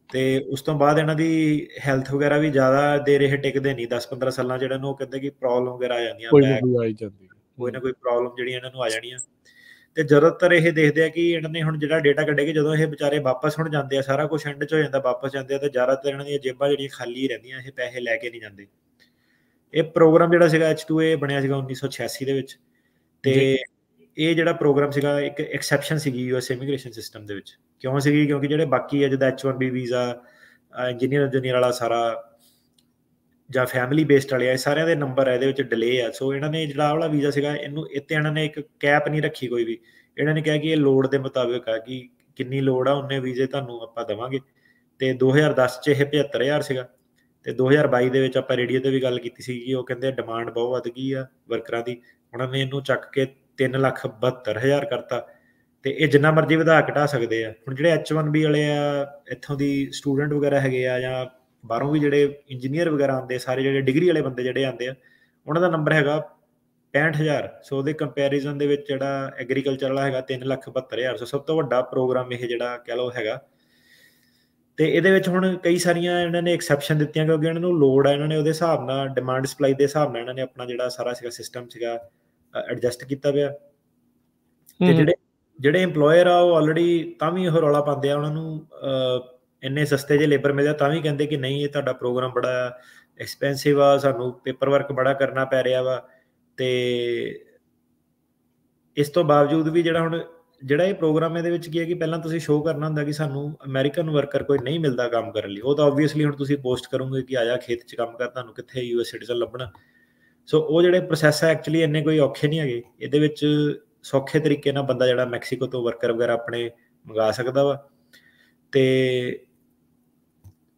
ਤੇ ਉਸ ਤੋਂ ਬਾਅਦ ਇਹਨਾਂ ਦੀ ਹੈਲਥ ਵਗੈਰਾ ਵੀ ਜ਼ਿਆਦਾ ਦੇਰ ਇਹ ਟਿਕਦੇ ਨਹੀਂ, 10-15 ਸਾਲਾਂ ਜਿਹੜਾ ਨੂੰ ਉਹ ਕਹਿੰਦੇ ਕਿ ਪ੍ਰੋਬਲਮ ਵਗੈਰਾ ਆ ਜਾਂਦੀਆਂ, ਕੋਈ ਨਾ ਕੋਈ ਪ੍ਰੋਬਲਮ ਜਿਹੜੀ ਇਹਨਾਂ ਨੂੰ ਆ ਜਾਣੀਆਂ। ਤੇ ਜ਼ਿਆਦਾਤਰ ਇਹ ਦੇਖਦੇ ਆ ਕਿ ਇਹਨਾਂ ਨੇ ਹੁਣ ਜਿਹੜਾ ਡੇਟਾ ਕੱਢਿਆ ਕਿ ਜਦੋਂ ਇਹ ਵਿਚਾਰੇ ਵਾਪਸ ਹੁਣ ਜਾਂਦੇ ਆ, ਸਾਰਾ ਕੁਝ ਐਂਡ 'ਚ ਹੋ ਜਾਂਦਾ, ਵਾਪਸ ਜਾਂਦੇ ਆ, ਤੇ ਜ਼ਿਆਦਾਤਰ ਇਹਨਾਂ ਦੀਆਂ ਜੇਬਾਂ ਜਿਹੜੀਆਂ ਖਾਲੀ ਰਹਿੰਦੀਆਂ, ਇਹ ਪੈਸੇ ਲੈ ਕੇ ਨਹੀਂ ਜਾਂਦੇ। ਇਹ ਪ੍ਰੋਗਰਾਮ ਜਿਹੜਾ ਸੀਗਾ H2A ਬਣਿਆ ਸੀਗਾ 1986 ਦੇ ਵਿੱਚ। ਤੇ ਇਹ ਜਿਹੜਾ ਪ੍ਰੋਗਰਾਮ ਸੀਗਾ ਇੱਕ ਐਕਸੈਪਸ਼ਨ ਸੀਗੀ US ਇਮੀਗ੍ਰੇਸ਼ਨ ਸਿਸਟਮ ਦੇ ਵਿੱਚ। ਕਿਉਂ ਸੀਗੀ? ਕਿਉਂਕਿ ਜਿਹੜੇ ਬਾਕੀ ਆ ਜਿੱਦਾਂ H1B ਵੀਜ਼ਾ, ਇੰਜੀਨੀਅਰ ਵਾਲਾ ਸਾਰਾ, ਜਾਂ ਫੈਮਿਲੀ ਬੇਸਡ ਵਾਲੇ ਆ, ਸਾਰਿਆਂ ਦੇ ਨੰਬਰ ਇਹਦੇ ਵਿੱਚ ਡਿਲੇ ਆ। ਸੋ ਇਹਨਾਂ ਨੇ ਜਿਹੜਾ ਵਾਲਾ ਵੀਜ਼ਾ ਸੀਗਾ, ਇਹਨੂੰ ਇੱਥੇ ਇਹਨਾਂ ਨੇ ਇੱਕ ਕੈਪ ਨਹੀਂ ਰੱਖੀ ਕੋਈ ਵੀ। ਇਹਨਾਂ ਨੇ ਕਿਹਾ ਕਿ ਇਹ ਲੋੜ ਦੇ ਮੁਤਾਬਿਕ ਆ, ਕਿ ਕਿੰਨੀ ਲੋੜ ਆ ਉਨੇ ਵੀਜ਼ੇ ਤੁਹਾਨੂੰ ਆਪਾਂ ਦੇਵਾਂਗੇ। ਤੇ 2010 'ਚ ਇਹ 75,000 ਸੀਗਾ, ਤੇ 2022 ਦੇ ਵਿੱਚ ਆਪਾਂ ਰੇਡੀਓ ਤੇ ਵੀ ਗੱਲ ਕੀਤੀ ਸੀ ਕਿ ਉਹ ਕਹਿੰਦੇ ਡਿਮਾਂਡ ਬਹੁਤ ਵੱਧ ਗਈ ਆ ਵਰਕਰਾਂ ਦੀ, ਉਹਨਾਂ ਨੇ ਇਹਨੂੰ ਚੱਕ ਕੇ 3,72,000 ਕਰਤਾ, ਤੇ ਇਹ ਜਿੰਨਾ ਮਰਜ਼ੀ ਵਧਾ ਘਟਾ ਸਕਦੇ ਆ। ਹੁਣ ਜਿਹੜੇ H1B ਵਾਲੇ ਆ, ਇੱਥੋਂ ਦੀ ਸਟੂਡੈਂਟ ਵਗੈਰਾ ਹੈਗੇ ਆ, ਜਾਂ ਬਾਹਰੋਂ ਵੀ ਜਿਹੜੇ ਇੰਜੀਨੀਅਰ ਵਗੈਰਾ ਆਉਂਦੇ, ਸਾਰੇ ਜਿਹੜੇ ਡਿਗਰੀ ਵਾਲੇ ਬੰਦੇ ਜਿਹੜੇ ਆਉਂਦੇ ਆ, ਉਹਨਾਂ ਦਾ ਨੰਬਰ ਹੈਗਾ 65,000। ਸੋ ਉਹਦੇ ਕੰਪੈਰੀਜ਼ਨ ਦੇ ਵਿੱਚ ਜਿਹੜਾ ਐਗਰੀਕਲਚਰ ਵਾਲਾ ਹੈਗਾ 3,72,000। ਸੋ ਸਭ ਤੋਂ ਵੱਡਾ ਪ੍ਰੋਗਰਾਮ ਇਹ ਜਿਹੜਾ ਕਹਿ ਲਓ ਹੈਗਾ। ਤੇ ਇਹਦੇ ਵਿੱਚ ਹੁਣ ਕਈ ਸਾਰੀਆਂ ਇਹਨਾਂ ਨੇ ਐਕਸੈਪਸ਼ਨ ਦਿੱਤੀਆਂ, ਕਿਉਂਕਿ ਇਹਨਾਂ ਨੂੰ ਲੋੜ ਆ, ਇਹਨਾਂ ਨੇ ਉਹਦੇ ਹਿਸਾਬ ਨਾਲ ਡਿਮਾਂਡ ਸਪਲਾਈ ਦੇ ਹਿਸਾਬ ਨਾਲ ਇਹਨਾਂ ਨੇ ਆਪਣਾ ਜਿਹੜਾ ਸਾਰਾ ਸੀਗਾ ਸਿਸਟਮ ਸੀਗਾ ਐਡਜਸਟ ਕੀਤਾ ਪਿਆ। ਤੇ ਜਿਹੜੇ EMPLOYER ਆ ਉਹ ਆਲਰੇਡੀ ਤਾਂ ਵੀ ਉਹ ਰੌਲਾ ਪਾਉਂਦੇ ਆ, ਉਹਨਾਂ ਨੂੰ ਇੰਨੇ ਸਸਤੇ ਜਿਹੇ ਲੇਬਰ ਮਿਲਦਾ ਤਾਂ ਵੀ ਕਹਿੰਦੇ ਕਿ ਨਹੀਂ, ਇਹ ਤੁਹਾਡਾ ਪ੍ਰੋਗਰਾਮ ਬੜਾ ਐਕਸਪੈਂਸਿਵ ਆ, ਸਾਨੂੰ ਪੇਪਰ ਵਰਕ ਬੜਾ ਕਰਨਾ ਪੈ ਰਿਹਾ ਵਾ। ਤੇ ਇਸ ਤੋਂ ਬਾਵਜੂਦ ਵੀ ਜਿਹੜਾ ਇਹ ਪ੍ਰੋਗਰਾਮ ਇਹਦੇ ਵਿੱਚ ਕੀ ਹੈ ਕਿ ਪਹਿਲਾਂ ਤੁਸੀਂ ਸ਼ੋਅ ਕਰਨਾ ਹੁੰਦਾ ਕਿ ਸਾਨੂੰ ਅਮਰੀਕਨ ਵਰਕਰ ਕੋਈ ਨਹੀਂ ਮਿਲਦਾ ਕੰਮ ਕਰਨ ਲਈ। ਉਹ ਤਾਂ ਓਬਵੀਅਸਲੀ ਹੁਣ ਤੁਸੀਂ ਪੋਸਟ ਕਰੋਗੇ ਕਿ ਆਜਾ ਖੇਤ 'ਚ ਕੰਮ ਕਰ, ਤੁਹਾਨੂੰ ਕਿੱਥੇ US ਸਿਟੀਜ਼ਨ ਲੱਭਣਾ। ਸੋ ਉਹ ਜਿਹੜੇ ਪ੍ਰੋਸੈਸ ਹੈ ਐਕਚੁਅਲੀ ਇੰਨੇ ਕੋਈ ਔਖੇ ਨਹੀਂ ਹੈਗੇ। ਇਹਦੇ ਵਿੱਚ ਸੌਖੇ ਤਰੀਕੇ ਨਾਲ ਬੰਦਾ ਜਿਹੜਾ ਮੈਕਸੀਕੋ ਤੋਂ ਵਰਕਰ ਵਗੈਰਾ ਆਪਣੇ ਮੰਗਾ ਸਕਦਾ ਵਾ। ਤੇ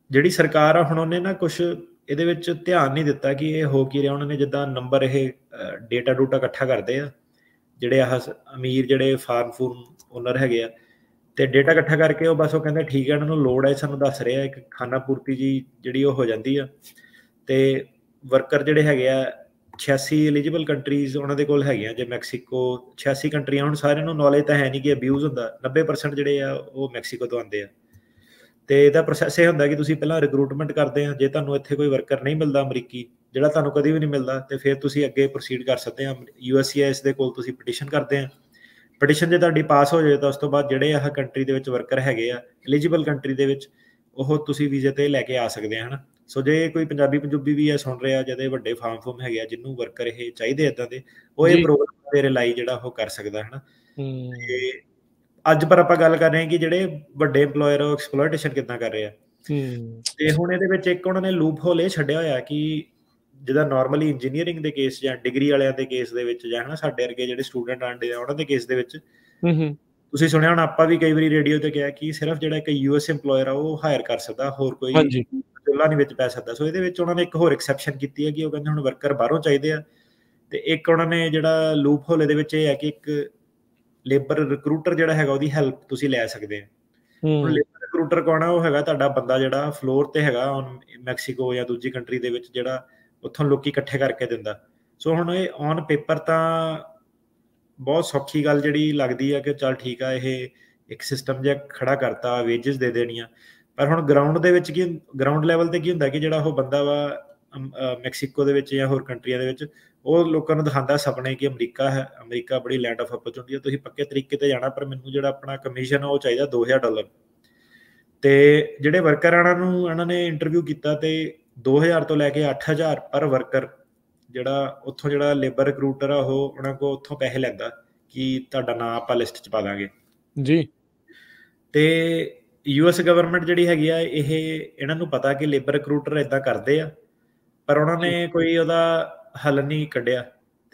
ਜਿਹੜੀ ਸਰਕਾਰ ਆ ਹੁਣ ਉਹਨੇ ਨਾ ਕੁਛ ਇਹਦੇ ਵਿੱਚ ਧਿਆਨ ਨਹੀਂ ਦਿੱਤਾ ਕਿ ਇਹ ਹੋ ਕੀ ਰਿਹਾ। ਉਹਨਾਂ ਨੇ ਜਿੱਦਾਂ ਨੰਬਰ ਇਹ ਡੇਟਾ ਡੂਟਾ ਇਕੱਠਾ ਕਰਦੇ ਆ, ਜਿਹੜੇ ਆਹ ਅਮੀਰ ਜਿਹੜੇ ਫਾਰਮ ਫੂਰਮ ਓਨਰ ਹੈਗੇ ਆ, ਤੇ ਡੇਟਾ ਇਕੱਠਾ ਕਰਕੇ ਉਹ ਬਸ ਉਹ ਕਹਿੰਦੇ ਠੀਕ ਹੈ, ਇਹਨਾਂ ਨੂੰ ਲੋੜ ਹੈ, ਸਾਨੂੰ ਦੱਸ ਰਿਹਾ ਇੱਕ ਖਾਨਾ ਪੂਰਤੀ ਜੀ ਜਿਹੜੀ ਉਹ ਹੋ ਜਾਂਦੀ ਆ। ਤੇ ਵਰਕਰ ਜਿਹੜੇ ਹੈਗੇ ਆ 86 ਐਲੀਜੀਬਲ ਕੰਟਰੀਜ਼ ਉਹਨਾਂ ਦੇ ਕੋਲ ਹੈਗੀਆਂ। ਜੇ ਮੈਕਸੀਕੋ 86 ਕੰਟਰੀਆਂ, ਹੁਣ ਸਾਰਿਆਂ ਨੂੰ ਨੌਲੇਜ ਤਾਂ ਹੈ ਨਹੀਂ ਕਿ ਅਬਿਊਜ਼ ਹੁੰਦਾ। 90% ਜਿਹੜੇ ਆ ਉਹ ਮੈਕਸੀਕੋ ਤੋਂ ਆਉਂਦੇ ਆ। ਤੇ ਇਹਦਾ ਪ੍ਰੋਸੈਸ ਇਹ ਹੁੰਦਾ ਕਿ ਤੁਸੀਂ ਪਹਿਲਾਂ ਰਿਕਰੂਟਮੈਂਟ ਕਰਦੇ ਆ। ਜੇ ਤੁਹਾਨੂੰ ਇੱਥੇ ਕੋਈ ਵਰਕਰ ਨਹੀਂ ਮਿਲਦਾ ਅਮਰੀਕੀ, ਜਿਹੜਾ ਤੁਹਾਨੂੰ ਕਦੀ ਵੀ ਨਹੀਂ ਮਿਲਦਾ, ਤੇ ਫਿਰ ਤੁਸੀਂ ਅੱਗੇ ਪ੍ਰੋਸੀਡ ਕਰ ਸਕਦੇ ਆ। USCIS ਦੇ ਕੋਲ ਤੁਸੀਂ ਪਟੀਸ਼ਨ ਕਰਦੇ ਆ। ਪਟੀਸ਼ਨ ਜੇ ਤੁਹਾਡੀ ਪਾਸ ਹੋ ਜਾਏ ਤਾਂ ਉਸ ਤੋਂ ਬਾਅਦ ਜਿਹੜੇ ਆਹ ਕੰਟਰੀ ਦੇ ਵਿੱਚ ਵਰਕਰ ਹੈਗੇ ਆ ਐਲੀਜੀਬਲ ਕੰਟਰੀ ਦੇ ਵਿੱਚ, ਉਹ ਤੁਸੀਂ ਵੀਜ਼ੇ ਤੇ ਲੈ ਕੇ ਆ ਸਕਦੇ ਆ, ਹਨਾ। ਸੋ ਜੇ ਕੋਈ ਪੰਜਾਬੀ ਵੀ ਆ ਸੁਣ ਰਿਹਾ, ਜਿਹਦੇ ਵੱਡੇ ਫਾਰਮ ਫੂਮ ਹੈਗੇ ਆ, ਜਿਹਨੂੰ ਵਰਕਰ ਇਹ ਚਾਹੀਦੇ ਇਦਾਂ ਦੇ, ਉਹ ਇਹ ਪ੍ਰੋਗਰਾਮ ਦੇ ਰਿਲਾਈ ਜਿਹੜਾ ਉਹ ਕਰ ਸਕਦਾ, ਹਨਾ। ਤੇ ਅੱਜ ਪਰ ਆਪਾਂ ਗੱਲ ਕਰ ਰਹੇ ਹਾਂ ਕਿ ਜਿਹੜੇ ਵੱਡੇ EMPLOYER ਉਹ ਐਕਸਪਲੋਇਟੇਸ਼ਨ ਕਿੱਦਾਂ ਕਰ ਰਹੇ ਆ। ਤੇ ਹੁਣ ਇਹਦੇ ਵਿੱਚ ਇੱਕ ਉਹਨਾਂ ਨੇ ਲੂਪ ਹੋਲ ਇਹ ਛੱਡਿਆ ਹੋਇਆ ਕਿ ਜਿੱਦਾਂ ਨਾਰਮਲੀ ਇੰਜੀਨੀਅਰਿੰਗ ਦੇ ਕੇਸ ਜਾਂ ਡਿਗਰੀ ਵਾਲਿਆਂ ਦੇ ਕੇਸ ਦੇ ਵਿੱਚ, ਜਾਂ ਹਨਾ ਸਾਡੇ ਵਰਗੇ ਜਿਹੜੇ ਸਟੂਡੈਂਟ ਆਂਦੇ ਆ ਉਹਨਾਂ ਦੇ ਕੇਸ ਦੇ ਵਿੱਚ, ਤੁਸੀਂ ਸੁਣਿਆ ਹੁਣ, ਆਪਾਂ ਵੀ ਕਈ ਵਾਰੀ ਰੇਡੀਓ ਤੇ ਕਿਹਾ ਕਿ ਸਿਰਫ ਜਿਹੜਾ ਇੱਕ US EMPLOYER ਆ ਉਹ ਹਾਇਰ ਕਰ ਸਕਦਾ, ਹੋਰ ਕੋਈ ਚੁੱਲ੍ਹਾ ਨਹੀਂ ਵਿੱਚ ਪੈ ਸਕਦਾ। ਸੋ ਇਹਦੇ ਵਿੱਚ ਉਹਨਾਂ ਨੇ ਇੱਕ ਹੋਰ ਐਕਸੈਪਸ਼ਨ ਕੀਤੀ ਹੈ ਕਿ ਉਹ ਕਹਿੰਦੇ ਹੁਣ ਵਰਕਰ ਬਾਹਰੋਂ ਚਾਹੀਦੇ ਆ। ਤੇ ਇੱਕ ਉਹਨਾਂ ਨੇ ਜਿਹੜਾ ਲੂਪ ਹੋਲ ਇਹਦੇ ਵਿੱਚ ਇਹ ਹੈ ਕਿ ਇੱਕ ਲੇਬਰ ਰਿਕਰੂਟਰ ਜਿਹੜਾ ਹੈਗਾ ਉਹਦੀ ਹੈਲਪ ਤੁਸੀਂ ਲੈ ਸਕਦੇ ਆ। ਹੁਣ ਲੇਬਰ ਰਿਕਰੂਟਰ ਕੌਣ ਆ? ਉਹ ਹੈਗਾ ਤੁਹਾਡਾ ਬੰਦਾ ਜਿਹੜਾ ਫਲੋਰ ਤੇ ਹੈਗਾ ਮੈਕਸੀਕੋ ਜਾਂ ਦੂਜੀ ਕੰਟਰੀ ਦੇ ਵਿੱਚ, ਜਿਹੜਾ ਉੱਥੋਂ ਲੋਕੀ ਇਕੱਠੇ ਕਰਕੇ ਦਿੰਦਾ। ਸੋ ਹੁਣ ਇਹ ਔਨ ਪੇਪਰ ਤਾਂ ਬਹੁਤ ਸੌਖੀ ਗੱਲ ਜਿਹੜੀ ਲੱਗਦੀ ਆ ਕਿ ਚੱਲ ਠੀਕ ਆ, ਇਹ ਇੱਕ ਸਿਸਟਮ ਜਿਹਾ ਖੜਾ ਕਰਤਾ, ਵੇਜਸ ਦੇ ਦੇਣੀਆਂ। ਪਰ ਹੁਣ ਗਰਾਊਂਡ ਦੇ ਵਿੱਚ ਕੀ, ਗਰਾਊਂਡ ਲੈਵਲ ਤੇ ਕੀ ਹੁੰਦਾ ਕਿ ਜਿਹੜਾ ਉਹ ਬੰਦਾ ਵਾ ਮੈਕਸੀਕੋ ਦੇ ਵਿੱਚ ਜਾਂ ਹੋਰ ਕੰਟਰੀਆਂ ਦੇ ਵਿੱਚ, ਉਹ ਲੋਕਾਂ ਨੂੰ ਦਿਖਾਉਂਦਾ ਸੁਪਨੇ ਕਿ ਅਮਰੀਕਾ ਹੈ, ਅਮਰੀਕਾ ਬੜੀ ਲੈਂਡ ਆਫ ਅਪਰਚੁਨਿਟੀ ਹੈ, ਤੁਸੀਂ ਪੱਕੇ ਤਰੀਕੇ ਤੇ ਜਾਣਾ, ਪਰ ਮੈਨੂੰ ਜਿਹੜਾ ਆਪਣਾ ਕਮਿਸ਼ਨ ਆ ਉਹ ਚਾਹੀਦਾ $2,000। ਤੇ ਜਿਹੜੇ ਵਰਕਰ ਇਹਨਾਂ ਨੇ ਇੰਟਰਵਿਊ ਕੀਤਾ ਤੇ 2,000 ਤੋਂ ਲੈ ਕੇ 8,000 ਪਰ ਵਰਕਰ, ਜਿਹੜਾ ਉੱਥੋਂ ਜਿਹੜਾ ਲੇਬਰ ਰਿਕਰੂਟਰ ਆ ਉਹ ਉਹਨਾਂ ਕੋਲ ਉੱਥੋਂ ਪੈਸੇ ਲੈਂਦਾ ਕਿ ਤੁਹਾਡਾ ਨਾਂ ਆਪਾਂ ਲਿਸਟ 'ਚ ਪਾ ਦਾਂਗੇ ਜੀ। ਤੇ US ਗਵਰਨਮੈਂਟ ਜਿਹੜੀ ਹੈਗੀ ਆ, ਇਹਨਾਂ ਨੂੰ ਪਤਾ ਕਿ ਲੇਬਰ ਰਿਕਰੂਟਰ ਇਦਾਂ ਕਰਦੇ ਆ, ਪਰ ਉਹਨਾਂ ਨੇ ਕੋਈ ਉਹਦਾ ਹੱਲ ਨਹੀਂ ਕੱਢਿਆ।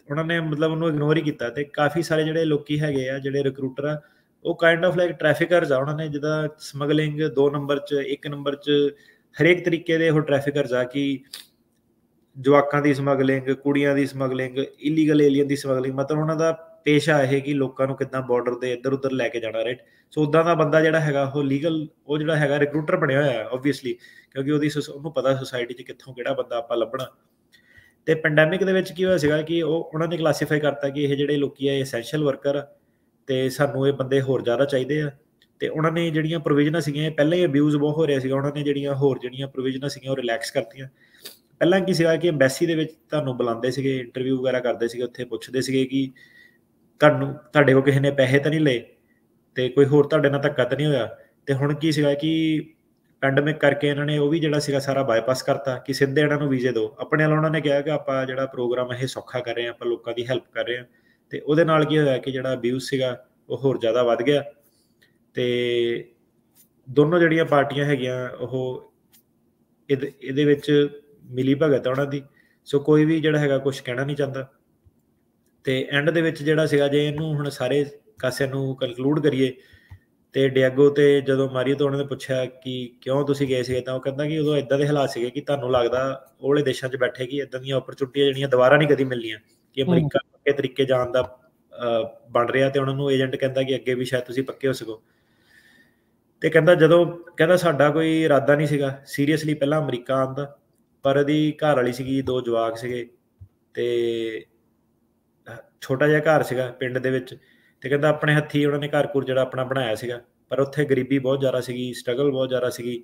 ਉਹਨਾਂ ਨੇ ਮਤਲਬ ਉਹਨੂੰ ਇਗਨੋਰ ਹੀ ਕੀਤਾ। ਤੇ ਕਾਫੀ ਸਾਰੇ ਜਿਹੜੇ ਲੋਕੀ ਹੈਗੇ ਆ, ਜਿਹੜੇ ਰਿਕਰੂਟਰ ਆ, ਉਹ ਕਾਈਂਡ ਆਫ ਲਾਈਕ ਟ੍ਰੈਫਿਕਰਸ ਆ। ਉਹਨਾਂ ਨੇ ਜਿੱਦਾਂ ਸਮਗਲਿੰਗ 2 ਨੰਬਰ 'ਚ, 1 ਨੰਬਰ 'ਚ, ਹਰੇਕ ਤਰੀਕੇ ਦੇ ਉਹ ਟ੍ਰੈਫਿਕਰਸ ਆ ਕਿ ਜਵਾਕਾਂ ਦੀ ਸਮਗਲਿੰਗ, ਕੁੜੀਆਂ ਦੀ ਸਮਗਲਿੰਗ, ਇਲੀਗਲ ਏਲੀਅਨ ਦੀ ਸਮਗਲਿੰਗ। ਮਤਲਬ ਉਹਨਾਂ ਦਾ ਪੇਸ਼ਾ ਇਹ ਕਿ ਲੋਕਾਂ ਨੂੰ ਕਿੱਦਾਂ ਬਾਰਡਰ ਦੇ ਇੱਧਰ ਉੱਧਰ ਲੈ ਕੇ ਜਾਣਾ, ਰਾਈਟ। ਸੋ ਉੱਦਾਂ ਦਾ ਬੰਦਾ ਜਿਹੜਾ ਹੈਗਾ ਉਹ ਲੀਗਲ, ਉਹ ਜਿਹੜਾ ਹੈਗਾ ਰਿਕਰੂਟਰ ਬਣਿਆ ਹੋਇਆ ਓਬਵੀਅਸਲੀ, ਕਿਉਂਕਿ ਉਹਨੂੰ ਪਤਾ ਸੋਸਾਇਟੀ 'ਚ ਕਿੱਥੋਂ ਕਿਹੜਾ ਬੰਦਾ ਆਪਾਂ ਲੱਭਣਾ। ਤੇ ਪੈਂਡੈਮਿਕ ਦੇ ਵਿੱਚ ਕੀ ਹੋਇਆ ਸੀਗਾ ਕਿ ਉਹਨਾਂ ਨੇ ਕਲਾਸੀਫਾਈ ਕਰਤਾ ਕਿ ਇਹ ਜਿਹੜੇ ਲੋਕੀ ਆ ਐਸੈਂਸ਼ੀਅਲ ਵਰਕਰ ਆ, ਤੇ ਸਾਨੂੰ ਇਹ ਬੰਦੇ ਹੋਰ ਜ਼ਿਆਦਾ ਚਾਹੀਦੇ ਆ। ਤੇ ਉਹਨਾਂ ਨੇ ਜਿਹੜੀਆਂ ਪ੍ਰੋਵੀਜ਼ਨਾਂ ਸੀਗੀਆਂ, ਪਹਿਲਾਂ ਹੀ ਅਬਿਊਜ਼ ਬਹੁਤ ਹੋ ਰਿਹਾ ਸੀਗਾ, ਉਹਨਾਂ ਨੇ ਜਿਹੜੀਆਂ ਪ੍ਰੋਵੀਜ਼ਨਾਂ ਸੀਗੀਆਂ ਉਹ ਰਿਲੈਕਸ ਕਰਤੀਆਂ। ਪਹਿਲਾਂ ਕੀ ਸੀਗਾ ਕਿ ਐਮਬੈਸੀ ਦੇ ਵਿੱਚ ਤੁਹਾਨੂੰ ਬੁਲਾਉਂਦੇ ਸੀਗੇ, ਇੰਟਰਵਿਊ ਵਗੈਰਾ ਕਰਦੇ ਸੀਗੇ, ਉੱਥੇ ਪੁੱਛਦੇ ਸੀਗੇ ਕਿ ਤੁਹਾਡੇ ਕੋਲ ਕਿਸੇ ਨੇ ਪੈਸੇ ਤਾਂ ਨਹੀਂ ਲਏ, ਤੇ ਕੋਈ ਹੋਰ ਤੁਹਾਡੇ ਨਾਲ ਧੱਕਾ ਤਾਂ ਨਹੀਂ ਹੋਇਆ। ਤੇ ਹੁਣ ਕੀ ਸੀਗਾ ਕਿ ਪੈਂਡੇਮਿਕ ਕਰਕੇ ਇਹਨਾਂ ਨੇ ਉਹ ਵੀ ਜਿਹੜਾ ਸੀਗਾ ਸਾਰਾ ਬਾਈਪਾਸ ਕਰਤਾ ਕਿ ਸਿੱਧੇ ਇਹਨਾਂ ਨੂੰ ਵੀਜ਼ੇ ਦਿਓ। ਆਪਣੇ ਵੱਲ ਉਹਨਾਂ ਨੇ ਕਿਹਾ ਕਿ ਆਪਾਂ ਜਿਹੜਾ ਪ੍ਰੋਗਰਾਮ ਇਹ ਸੌਖਾ ਕਰ ਰਹੇ ਹਾਂ, ਆਪਾਂ ਲੋਕਾਂ ਦੀ ਹੈਲਪ ਕਰ ਰਹੇ ਹਾਂ। ਤੇ ਉਹਦੇ ਨਾਲ ਕੀ ਹੋਇਆ ਕਿ ਜਿਹੜਾ ਅਬਿਊਜ਼ ਸੀਗਾ ਉਹ ਹੋਰ ਜ਼ਿਆਦਾ ਵੱਧ ਗਿਆ। ਤੇ ਦੋਨੋਂ ਜਿਹੜੀਆਂ ਪਾਰਟੀਆਂ ਹੈਗੀਆਂ ਉਹ ਇਹਦੇ ਵਿੱਚ ਮਿਲੀ ਭਗਤ ਆ ਉਹਨਾਂ ਦੀ। ਸੋ ਕੋਈ ਵੀ ਜਿਹੜਾ ਹੈਗਾ ਕੁਝ ਕਹਿਣਾ ਨਹੀਂ ਚਾਹੁੰਦਾ। ਤੇ ਐਂਡ ਦੇ ਵਿੱਚ ਜਿਹੜਾ ਸੀਗਾ, ਜੇ ਇਹਨੂੰ ਹੁਣ ਸਾਰੇ ਕਾਸਿਆਂ ਨੂੰ ਕਨਕਲੂਡ ਕਰੀਏ, ਤੇ ਡਿਆਗੋ ਤੇ ਜਦੋਂ ਮਾਰੀਓ ਤੋਂ ਉਹਨਾਂ ਨੇ ਪੁੱਛਿਆ ਕਿ ਕਿਉਂ ਤੁਸੀਂ ਗਏ ਸੀਗੇ, ਤਾਂ ਉਹ ਕਹਿੰਦਾ ਕਿ ਉਦੋਂ ਇਦਾਂ ਦੇ ਹਾਲਾਤ ਸੀਗੇ ਕਿ ਤੁਹਾਨੂੰ ਲੱਗਦਾ ਉਹ ਵਾਲੇ ਦੇਸ਼ਾਂ 'ਚ ਬੈਠੇ ਕਿ ਇਦਾਂ ਦੀਆਂ ਓਪਰਚੁਨਿਟੀਆਂ ਜਿਹੜੀਆਂ ਦੁਬਾਰਾ ਨਹੀਂ ਕਦੀ ਮਿਲਣੀਆਂ, ਕਿ ਅਮਰੀਕਾ ਪੱਕੇ ਤਰੀਕੇ ਜਾਣ ਦਾ ਬਣ ਰਿਹਾ, ਤੇ ਉਹਨਾਂ ਨੂੰ ਏਜੰਟ ਕਹਿੰਦਾ ਕਿ ਅੱਗੇ ਵੀ ਸ਼ਾਇਦ ਤੁਸੀਂ ਪੱਕੇ ਹੋ ਸਕੋ। ਤੇ ਕਹਿੰਦਾ ਸਾਡਾ ਕੋਈ ਇਰਾਦਾ ਨਹੀਂ ਸੀਗਾ ਸੀਰੀਅਸਲੀ ਪਹਿਲਾਂ ਅਮਰੀਕਾ ਆਉਣ ਦਾ, ਪਰ ਇਹਦੀ ਘਰ ਵਾਲੀ ਸੀਗੀ, 2 ਜਵਾਕ ਸੀਗੇ, ਤੇ ਛੋਟਾ ਜਿਹਾ ਘਰ ਸੀਗਾ ਪਿੰਡ ਦੇ ਵਿੱਚ, ਤੇ ਕਹਿੰਦਾ ਆਪਣੇ ਹੱਥੀ ਉਹਨਾਂ ਨੇ ਘਰ-ਘੁਰ ਜਿਹੜਾ ਆਪਣਾ ਬਣਾਇਆ ਸੀਗਾ, ਪਰ ਉੱਥੇ ਗਰੀਬੀ ਬਹੁਤ ਜ਼ਿਆਦਾ ਸੀਗੀ, ਸਟਰਗਲ ਬਹੁਤ ਜ਼ਿਆਦਾ ਸੀਗੀ।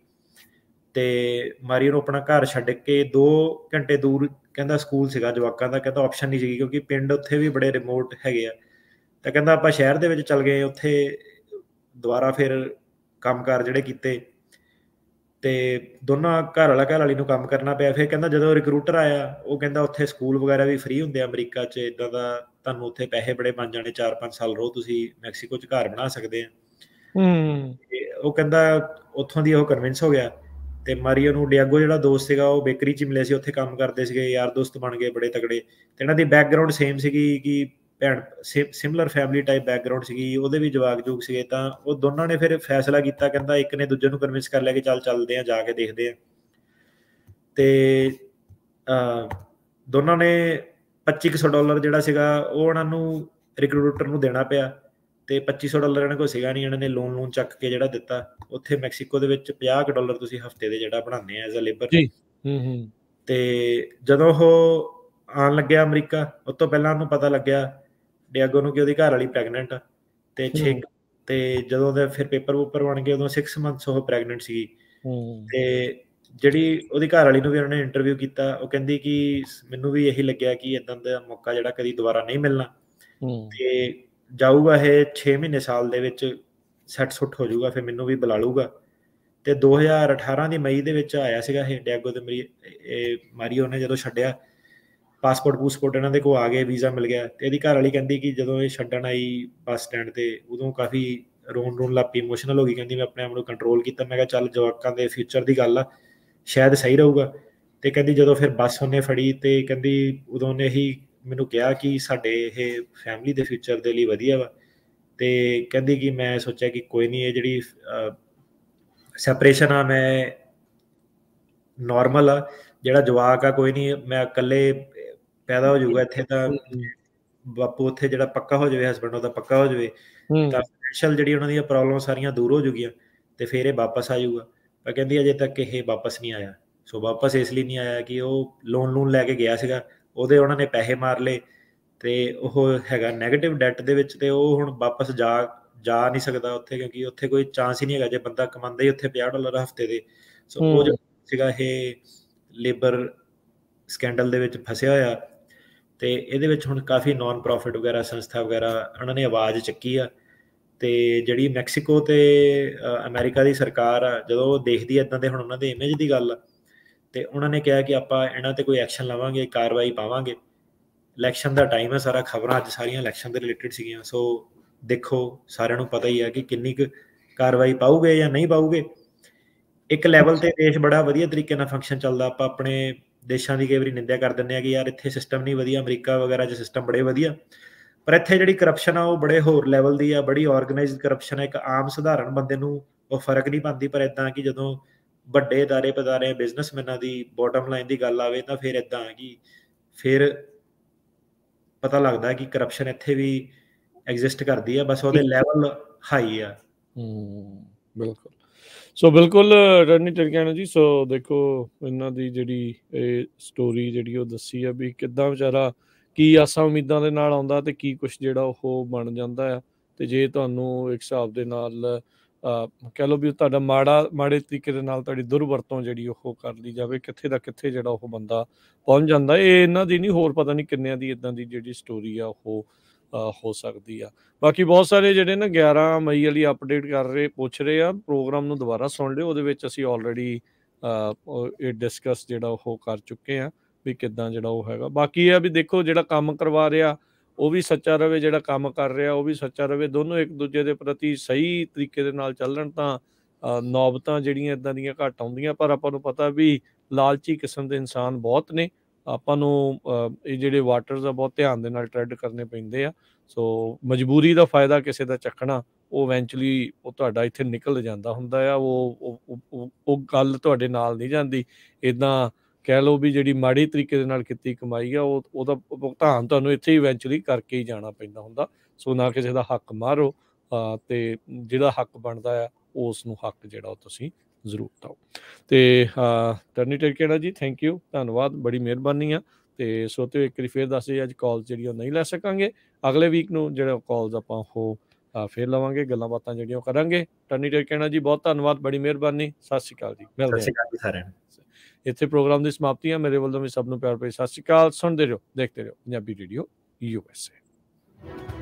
ਤੇ ਮਾਰੀਓ ਨੂੰ ਆਪਣਾ ਘਰ ਛੱਡ ਕੇ 2 ਘੰਟੇ ਦੂਰ ਕਹਿੰਦਾ ਸਕੂਲ ਸੀਗਾ ਜਵਾਕਾਂ ਦਾ, ਕਹਿੰਦਾ ਆਪਸ਼ਨ ਨਹੀਂ ਸੀਗੀ ਕਿਉਂਕਿ ਪਿੰਡ ਉੱਥੇ ਵੀ ਬੜੇ ਰਿਮੋਟ ਹੈਗੇ ਆ। ਤਾਂ ਕਹਿੰਦਾ ਆਪਾਂ ਸ਼ਹਿਰ ਦੇ ਵਿੱਚ ਚੱਲ ਗਏ, ਉੱਥੇ ਦੁਬਾਰਾ ਫਿਰ ਕੰਮਕਾਰ ਜਿਹੜੇ ਕੀਤੇ, ਤੇ ਦੋਨਾਂ ਘਰ ਵਾਲੀ ਨੂੰ ਕੰਮ ਕਰਨਾ ਪਿਆ। ਫਿਰ ਕਹਿੰਦਾ ਜਦੋਂ ਰਿਕਰੂਟਰ ਆਇਆ, ਉਹ ਕਹਿੰਦਾ ਉੱਥੇ ਸਕੂਲ ਵਗੈਰਾ ਵੀ ਫ੍ਰੀ ਹੁੰਦੇ ਆ ਅਮਰੀਕਾ 'ਚ, ਇੱਦਾਂ ਦਾ ਤੁਹਾਨੂੰ ਉੱਥੇ ਪੈਸੇ ਬੜੇ ਬਣ ਜਾਣੇ, 4-5 ਸਾਲ ਰਹੋ ਤੁਸੀਂ ਮੈਕਸੀਕੋ 'ਚ, ਘਰ ਬਣਾ ਸਕਦੇ ਆ। ਤੇ ਉਹ ਕਹਿੰਦਾ ਉੱਥੋਂ ਦੀ ਉਹ ਕਨਵਿੰਸ ਹੋ ਗਿਆ। ਤੇ ਮਾਰੀਓ ਨੂੰ ਡਿਆਗੋ ਜਿਹੜਾ ਦੋਸਤ ਸੀਗਾ, ਉਹ ਬੇਕਰੀ 'ਚ ਮਿਲੇ ਸੀ, ਉੱਥੇ ਕੰਮ ਕਰਦੇ ਸੀਗੇ, ਯਾਰ ਦੋਸਤ ਬਣ ਗਏ ਬੜੇ ਤਗੜੇ। ਤੇ ਇਹਨਾਂ ਦੀ ਬੈਕਗਰਾਉਂਡ ਸੇਮ ਸੀਗੀ ਕਿ ਭੈਣ ਸਿਮਿਲਰ ਫੈਮਿਲੀ ਟਾਈਪ ਬੈਕਗਰਾਉਂਡ ਸੀਗੀ, ਉਹਦੇ ਵੀ ਜਵਾਕ ਜੂਕ ਸੀਗੇ। ਤਾਂ ਉਹ ਦੋਨਾਂ ਨੇ ਫਿਰ ਫੈਸਲਾ ਕੀਤਾ, ਕਹਿੰਦਾ ਇੱਕ ਨੇ ਦੂਜੇ ਨੂੰ ਕਨਵਿੰਸ ਕਰ ਲਿਆ ਕਿ ਚੱਲ ਚੱਲਦੇ ਆ, ਜਾ ਕੇ ਦੇਖਦੇ ਆ। ਤੇ ਦੋਨਾਂ ਨੇ $2500 ਜਿਹੜਾ ਸੀਗਾ ਉਹ ਉਹਨਾਂ ਨੂੰ ਰਿਕਰੂਟਰ ਨੂੰ ਦੇਣਾ ਪਿਆ, ਤੇ $2500 ਇਹਨਾਂ ਕੋਲ ਸੀਗਾ ਨਹੀਂ, ਇਹਨਾਂ ਨੇ ਲੋਨ ਚੱਕ ਕੇ ਜਿਹੜਾ ਦਿੱਤਾ। ਉੱਥੇ ਮੈਕਸੀਕੋ ਦੇ ਵਿੱਚ $50 ਤੁਸੀਂ ਹਫਤੇ ਦੇ ਜਿਹੜਾ ਬਣਾਉਂਦੇ ਆ ਐਜ਼ ਅ ਲੇਬਰ। ਤੇ ਜਦੋਂ ਉਹ ਆਉਣ ਲੱਗਿਆ ਅਮਰੀਕਾ, ਉਸ ਤੋਂ ਪਹਿਲਾਂ ਉਹਨੂੰ ਪਤਾ ਲੱਗਿਆ ਡਿਆਗੋ ਨੂੰ ਕਿ ਉਹਦੀ ਘਰ ਵਾਲੀ ਪ੍ਰੈਗਨੈਂਟ ਆ, ਤੇ ਜਦੋਂ ਉਹਦੇ ਫਿਰ ਪੇਪਰ ਬਣ ਗਏ, ਉਦੋਂ 6 ਮੰਥਸ ਉਹ ਪ੍ਰੈਗਨੈਂਟ ਸੀਗੀ। ਤੇ ਜਿਹੜੀ ਉਹਦੀ ਘਰ ਵਾਲੀ ਨੂੰ ਵੀ ਉਹਨਾਂ ਨੇ ਇੰਟਰਵਿਊ ਕੀਤਾ, ਉਹ ਕਹਿੰਦੀ ਕਿ ਮੈਨੂੰ ਵੀ ਇਹੀ ਲੱਗਿਆ ਕਿ ਇਦਾਂ ਦਾ ਮੌਕਾ ਜਿਹੜਾ ਕਦੀ ਦੁਬਾਰਾ ਨਹੀਂ ਮਿਲਣਾ, ਤੇ ਜਾਊਗਾ ਇਹ 6 ਮਹੀਨੇ ਸਾਲ ਦੇ ਵਿੱਚ ਸੈੱਟ ਸੁੱਟ ਹੋ ਜਾਊਗਾ, ਫਿਰ ਮੈਨੂੰ ਵੀ ਬੁਲਾ ਲੂਗਾ। ਤੇ 2018 ਦੀ ਮਈ ਦੇ ਵਿੱਚ ਆਇਆ ਸੀਗਾ ਇਹ ਡਿਆਗੋ ਤੇ ਮਾਰੀਓ ਨੇ ਜਦੋਂ ਛੱਡਿਆ, ਪਾਸਪੋਰਟ ਇਹਨਾਂ ਦੇ ਕੋਲ ਆ ਗਏ, ਵੀਜ਼ਾ ਮਿਲ ਗਿਆ। ਤੇ ਇਹਦੀ ਘਰ ਵਾਲੀ ਕਹਿੰਦੀ ਕਿ ਜਦੋਂ ਇਹ ਛੱਡਣ ਆਈ ਬੱਸ ਸਟੈਂਡ ਤੇ, ਉਦੋਂ ਕਾਫੀ ਰੋਣ ਲੱਗ ਪਈ, ਇਮੋਸ਼ਨਲ ਹੋ ਗਈ। ਕਹਿੰਦੀ ਮੈਂ ਆਪਣੇ ਆਪ ਨੂੰ ਕੰਟਰੋਲ ਕੀਤਾ, ਮੈਂ ਕਿਹਾ ਚੱਲ ਜਵਾਕਾਂ ਦੇ ਫਿਊਚਰ ਦੀ ਗੱਲ ਆ, ਸ਼ਾਇਦ ਸਹੀ ਰਹੂਗਾ। ਤੇ ਕਹਿੰਦੀ ਜਦੋਂ ਫਿਰ ਬੱਸ ਉਹਨੇ ਫੜੀ, ਤੇ ਕਹਿੰਦੀ ਉਦੋਂ ਉਹਨੇ ਹੀ ਮੈਨੂੰ ਕਿਹਾ ਕਿ ਸਾਡੇ ਇਹ ਫੈਮਿਲੀ ਦੇ ਫਿਊਚਰ ਦੇ ਲਈ ਵਧੀਆ ਵਾ। ਤੇ ਕਹਿੰਦੀ ਕਿ ਮੈਂ ਸੋਚਿਆ ਕਿ ਕੋਈ ਨਹੀਂ, ਇਹ ਜਿਹੜੀ ਸੈਪਰੇਸ਼ਨ ਆ ਮੈਂ ਨਾਰਮਲ ਆ, ਜਿਹੜਾ ਜਵਾਕ ਆ ਕੋਈ ਨਹੀਂ, ਮੈਂ ਇਕੱਲੇ ਪੈਦਾ ਹੋ ਜਾਊਗਾ ਇੱਥੇ, ਤਾਂ ਬਾਪੂ ਉੱਥੇ ਜਿਹੜਾ ਪੱਕਾ ਹੋ ਜਾਵੇ, ਹਸਬੈਂਡ ਉਹਦਾ ਪੱਕਾ ਹੋ ਜਾਵੇ, ਤਾਂ ਫਾਈਨੈਂਸ਼ੀਅਲ ਜਿਹੜੀ ਉਹਨਾਂ ਦੀਆਂ ਪ੍ਰੋਬਲਮ ਸਾਰੀਆਂ ਦੂਰ ਹੋ ਜੂਗੀਆਂ, ਤੇ ਫਿਰ ਇਹ ਵਾਪਸ ਆ ਜਾਊਗਾ। ਪਰ ਕਹਿੰਦੀ ਅਜੇ ਤੱਕ ਇਹ ਵਾਪਸ ਨਹੀਂ ਆਇਆ। ਸੋ ਵਾਪਸ ਇਸ ਲਈ ਨਹੀਂ ਆਇਆ ਕਿ ਉਹ ਲੋਨ ਲੈ ਕੇ ਗਿਆ ਸੀਗਾ, ਉਹਦੇ ਉਹਨਾਂ ਨੇ ਪੈਸੇ ਮਾਰ ਲਏ, ਤੇ ਉਹ ਹੈਗਾ ਨੈਗੇਟਿਵ ਡੈਟ ਦੇ ਵਿੱਚ, ਤੇ ਉਹ ਹੁਣ ਵਾਪਸ ਜਾ ਨਹੀਂ ਸਕਦਾ ਉੱਥੇ, ਕਿਉਂਕਿ ਉੱਥੇ ਕੋਈ ਚਾਂਸ ਹੀ ਨਹੀਂ ਹੈਗਾ ਜੇ ਬੰਦਾ ਕਮਾਉਂਦਾ ਹੀ ਉੱਥੇ $50 ਹਫਤੇ ਦੇ। ਸੋ ਉਹ ਜਿਹੜਾ ਸੀਗਾ ਇਹ ਲੇਬਰ ਸਕੈਂਡਲ ਦੇ ਵਿੱਚ ਫਸਿਆ ਹੋਇਆ, ਤੇ ਇਹਦੇ ਵਿੱਚ ਹੁਣ ਕਾਫੀ ਨਾਨ ਪ੍ਰੋਫਿਟ ਵਗੈਰਾ ਸੰਸਥਾ ਵਗੈਰਾ ਉਹਨਾਂ ਨੇ ਆਵਾਜ਼ ਚੱਕੀ ਆ। ਤੇ ਜਿਹੜੀ ਮੈਕਸੀਕੋ ਤੇ ਅਮਰੀਕਾ ਦੀ ਸਰਕਾਰ ਆ, ਜਦੋਂ ਉਹ ਦੇਖਦੀ ਇਦਾਂ ਦੇ ਹੁਣ ਉਹਨਾਂ ਦੇ ਇਮੇਜ ਦੀ ਗੱਲ ਆ, ਤੇ ਉਹਨਾਂ ਨੇ ਕਿਹਾ ਕਿ ਆਪਾਂ ਇਹਨਾਂ ਤੇ ਕੋਈ ਐਕਸ਼ਨ ਲਵਾਂਗੇ, ਕਾਰਵਾਈ ਪਾਵਾਂਗੇ। ਇਲੈਕਸ਼ਨ ਦਾ ਟਾਈਮ ਹੈ, ਸਾਰਾ ਖਬਰਾਂ ਅੱਜ ਸਾਰੀਆਂ ਇਲੈਕਸ਼ਨ ਦੇ ਰਿਲੇਟਡ ਸੀਗੀਆਂ। ਸੋ ਦੇਖੋ, ਸਾਰਿਆਂ ਨੂੰ ਪਤਾ ਹੀ ਆ ਕਿ ਕਿੰਨੀ ਕੁ ਕਾਰਵਾਈ ਪਾਉਗੇ ਜਾਂ ਨਹੀਂ ਪਾਉਗੇ। ਇੱਕ ਲੈਵਲ ਤੇ ਦੇਸ਼ ਬੜਾ ਵਧੀਆ ਤਰੀਕੇ ਨਾਲ ਫੰਕਸ਼ਨ ਚੱਲਦਾ, ਆਪਾਂ ਆਪਣੇ ਦੇਸ਼ਾਂ ਦੀ ਕਈ ਵਾਰੀ ਨਿੰਦਿਆ ਕਰ ਦਿੰਦੇ ਆ ਕਿ ਯਾਰ ਇੱਥੇ ਸਿਸਟਮ ਨਹੀਂ ਵਧੀਆ, ਅਮਰੀਕਾ ਵਗੈਰਾ 'ਚ ਸਿਸਟਮ ਬੜੇ ਵਧੀਆ, ਪਰ ਇੱਥੇ ਜਿਹੜੀ ਕਰਪਸ਼ਨ ਆ ਉਹ ਬੜੇ ਹੋਰ ਲੈਵਲ ਦੀ ਆ, ਬੜੀ ਆਰਗੇਨਾਈਜ਼ਡ ਕਰਪਸ਼ਨ ਆ। ਇੱਕ ਆਮ ਸਧਾਰਨ ਬੰਦੇ ਨੂੰ ਉਹ ਫਰਕ ਨਹੀਂ ਪਾਉਂਦੀ, ਪਰ ਇਦਾਂ ਕਿ ਜਦੋਂ ਵੱਡੇ ਅਦਾਰੇ ਬਿਜ਼ਨਸਮੈਨਾਂ ਦੀ ਬੋਟਮ ਲਾਈਨ ਦੀ ਗੱਲ ਆਵੇ, ਤਾਂ ਫਿਰ ਇਦਾਂ ਕਿ ਫਿਰ ਪਤਾ ਲੱਗਦਾ ਕਿ ਕਰਪਸ਼ਨ ਇੱਥੇ ਵੀ ਐਗਜ਼ਿਸਟ ਕਰਦੀ ਆ, ਬਸ ਉਹਦੇ ਲੈਵਲ ਹਾਈ ਆ। ਬਿਲਕੁਲ। ਸੋ ਬਿਲਕੁਲ ਰਣਨੀ ਟਿਰਗਿਆਣਾ ਜੀ, ਸੋ ਦੇਖੋ ਇਹਨਾਂ ਦੀ ਜਿਹੜੀ ਇਹ ਸਟੋਰੀ ਜਿਹੜੀ ਉਹ ਦੱਸੀ ਆ ਵੀ ਕਿੱਦਾਂ ਵਿਚਾਰਾ ਕੀ ਆਸਾਂ ਉਮੀਦਾਂ ਦੇ ਨਾਲ ਆਉਂਦਾ, ਤੇ ਕੀ ਕੁਛ ਜਿਹੜਾ ਉਹ ਬਣ ਜਾਂਦਾ ਆ। ਤੇ ਜੇ ਤੁਹਾਨੂੰ ਇੱਕ ਹਿਸਾਬ ਦੇ ਨਾਲ ਕਹਿ ਲਓ ਵੀ ਤੁਹਾਡਾ ਮਾੜੇ ਤਰੀਕੇ ਦੇ ਨਾਲ ਤੁਹਾਡੀ ਦੁਰਵਰਤੋਂ ਜਿਹੜੀ ਉਹ ਕਰ ਲਈ ਜਾਵੇ, ਕਿੱਥੇ ਦਾ ਕਿੱਥੇ ਜਿਹੜਾ ਉਹ ਬੰਦਾ ਪਹੁੰਚ ਜਾਂਦਾ। ਇਹ ਇਹਨਾਂ ਦੀ ਨਹੀਂ, ਹੋਰ ਪਤਾ ਨਹੀਂ ਕਿੰਨਿਆਂ ਦੀ ਇੱਦਾਂ ਦੀ ਜਿਹੜੀ ਸਟੋਰੀ ਆ ਉਹ ਹੋ ਸਕਦੀ ਆ। ਬਾਕੀ ਬਹੁਤ ਸਾਰੇ ਜਿਹੜੇ ਨਾ 11 ਮਈ ਵਾਲੀ ਅਪਡੇਟ ਪੁੱਛ ਰਹੇ ਆ, ਪ੍ਰੋਗਰਾਮ ਨੂੰ ਦੁਬਾਰਾ ਸੁਣ ਲਿਓ, ਉਹਦੇ ਵਿੱਚ ਅਸੀਂ ਆਲਰੇਡੀ ਇਹ ਡਿਸਕਸ ਜਿਹੜਾ ਉਹ ਕਰ ਚੁੱਕੇ ਆ ਵੀ ਕਿੱਦਾਂ ਜਿਹੜਾ ਉਹ ਹੈਗਾ। ਬਾਕੀ ਇਹ ਆ ਵੀ ਦੇਖੋ, ਜਿਹੜਾ ਕੰਮ ਕਰਵਾ ਰਿਹਾ ਉਹ ਵੀ ਸੱਚਾ ਰਵੇ, ਜਿਹੜਾ ਕੰਮ ਕਰ ਰਿਹਾ ਉਹ ਵੀ ਸੱਚਾ ਰਵੇ, ਦੋਨੋਂ ਇੱਕ ਦੂਜੇ ਦੇ ਪ੍ਰਤੀ ਸਹੀ ਤਰੀਕੇ ਦੇ ਨਾਲ ਚੱਲਣ, ਤਾਂ ਨੌਬਤਾਂ ਜਿਹੜੀਆਂ ਇੱਦਾਂ ਦੀਆਂ ਘੱਟ ਆਉਂਦੀਆਂ। ਪਰ ਆਪਾਂ ਨੂੰ ਪਤਾ ਵੀ ਲਾਲਚੀ ਕਿਸਮ ਦੇ ਇਨਸਾਨ ਬਹੁਤ ਨੇ, ਆਪਾਂ ਨੂੰ ਇਹ ਜਿਹੜੇ ਵਾਟਰਸ ਆ ਬਹੁਤ ਧਿਆਨ ਦੇ ਨਾਲ ਟਰੈਡ ਕਰਨੇ ਪੈਂਦੇ ਆ। ਸੋ ਮਜਬੂਰੀ ਦਾ ਫਾਇਦਾ ਕਿਸੇ ਦਾ ਚੱਕਣਾ ਉਹ ਇਵੈਂਚੁਅਲੀ ਉਹ ਤੁਹਾਡਾ ਇੱਥੇ ਨਿਕਲ ਜਾਂਦਾ ਹੁੰਦਾ ਆ। ਉਹ ਗੱਲ ਤੁਹਾਡੇ ਨਾਲ ਨਹੀਂ ਜਾਂਦੀ। ਇੱਦਾਂ ਕਹਿ ਲਓ ਵੀ ਜਿਹੜੀ ਮਾੜੀ ਤਰੀਕੇ ਦੇ ਨਾਲ ਕੀਤੀ ਕਮਾਈ ਆ ਉਹਦਾ ਭੁਗਤਾਨ ਤੁਹਾਨੂੰ ਇੱਥੇ ਇਵੈਂਚੁਅਲੀ ਕਰਕੇ ਹੀ ਜਾਣਾ ਪੈਂਦਾ ਹੁੰਦਾ। ਸੋ ਨਾ ਕਿਸੇ ਦਾ ਹੱਕ ਮਾਰੋ, ਅਤੇ ਜਿਹੜਾ ਹੱਕ ਬਣਦਾ ਆ ਉਸ ਨੂੰ ਹੱਕ ਜਿਹੜਾ ਉਹ ਤੁਸੀਂ ਜ਼ਰੂਰ ਦਿਓ। ਅਤੇ ਟਰਨੀ ਟੇਕੇੜਾ ਜੀ, ਥੈਂਕ ਯੂ, ਧੰਨਵਾਦ, ਬੜੀ ਮਿਹਰਬਾਨੀ ਆ। ਅਤੇ ਸੋਤੇ ਇੱਕ ਵਾਰੀ ਫਿਰ ਦੱਸ ਅੱਜ ਕਾਲ ਜਿਹੜੀ ਉਹ ਨਹੀਂ ਲੈ ਸਕਾਂਗੇ। ਅਗਲੇ ਵੀਕ ਨੂੰ ਜਿਹੜਾ ਕਾਲਸ ਆਪਾਂ ਉਹ ਫਿਰ ਲਵਾਂਗੇ, ਗੱਲਾਂ ਬਾਤਾਂ ਜਿਹੜੀਆਂ ਉਹ ਕਰਾਂਗੇ। ਟਰਨੀ ਟੇਕੇੜਾ ਜੀ ਬਹੁਤ ਧੰਨਵਾਦ, ਬੜੀ ਮਿਹਰਬਾਨੀ, ਸਤਿ ਸ਼੍ਰੀ ਅਕਾਲ ਜੀ, ਮਿਲਦੇ ਹਾਂ ਸਾਰਿਆਂ ਨੂੰ। ਇੱਥੇ ਪ੍ਰੋਗਰਾਮ ਦੀ ਸਮਾਪਤੀ ਆ। ਮੇਰੇ ਵੱਲੋਂ ਵੀ ਸਭ ਨੂੰ ਪਿਆਰ ਭਰੀ ਸਤਿ ਸ਼੍ਰੀ ਅਕਾਲ। ਸੁਣਦੇ ਰਹੋ, ਦੇਖਦੇ ਰਹੋ ਪੰਜਾਬੀ ਰੇਡੀਓ USA।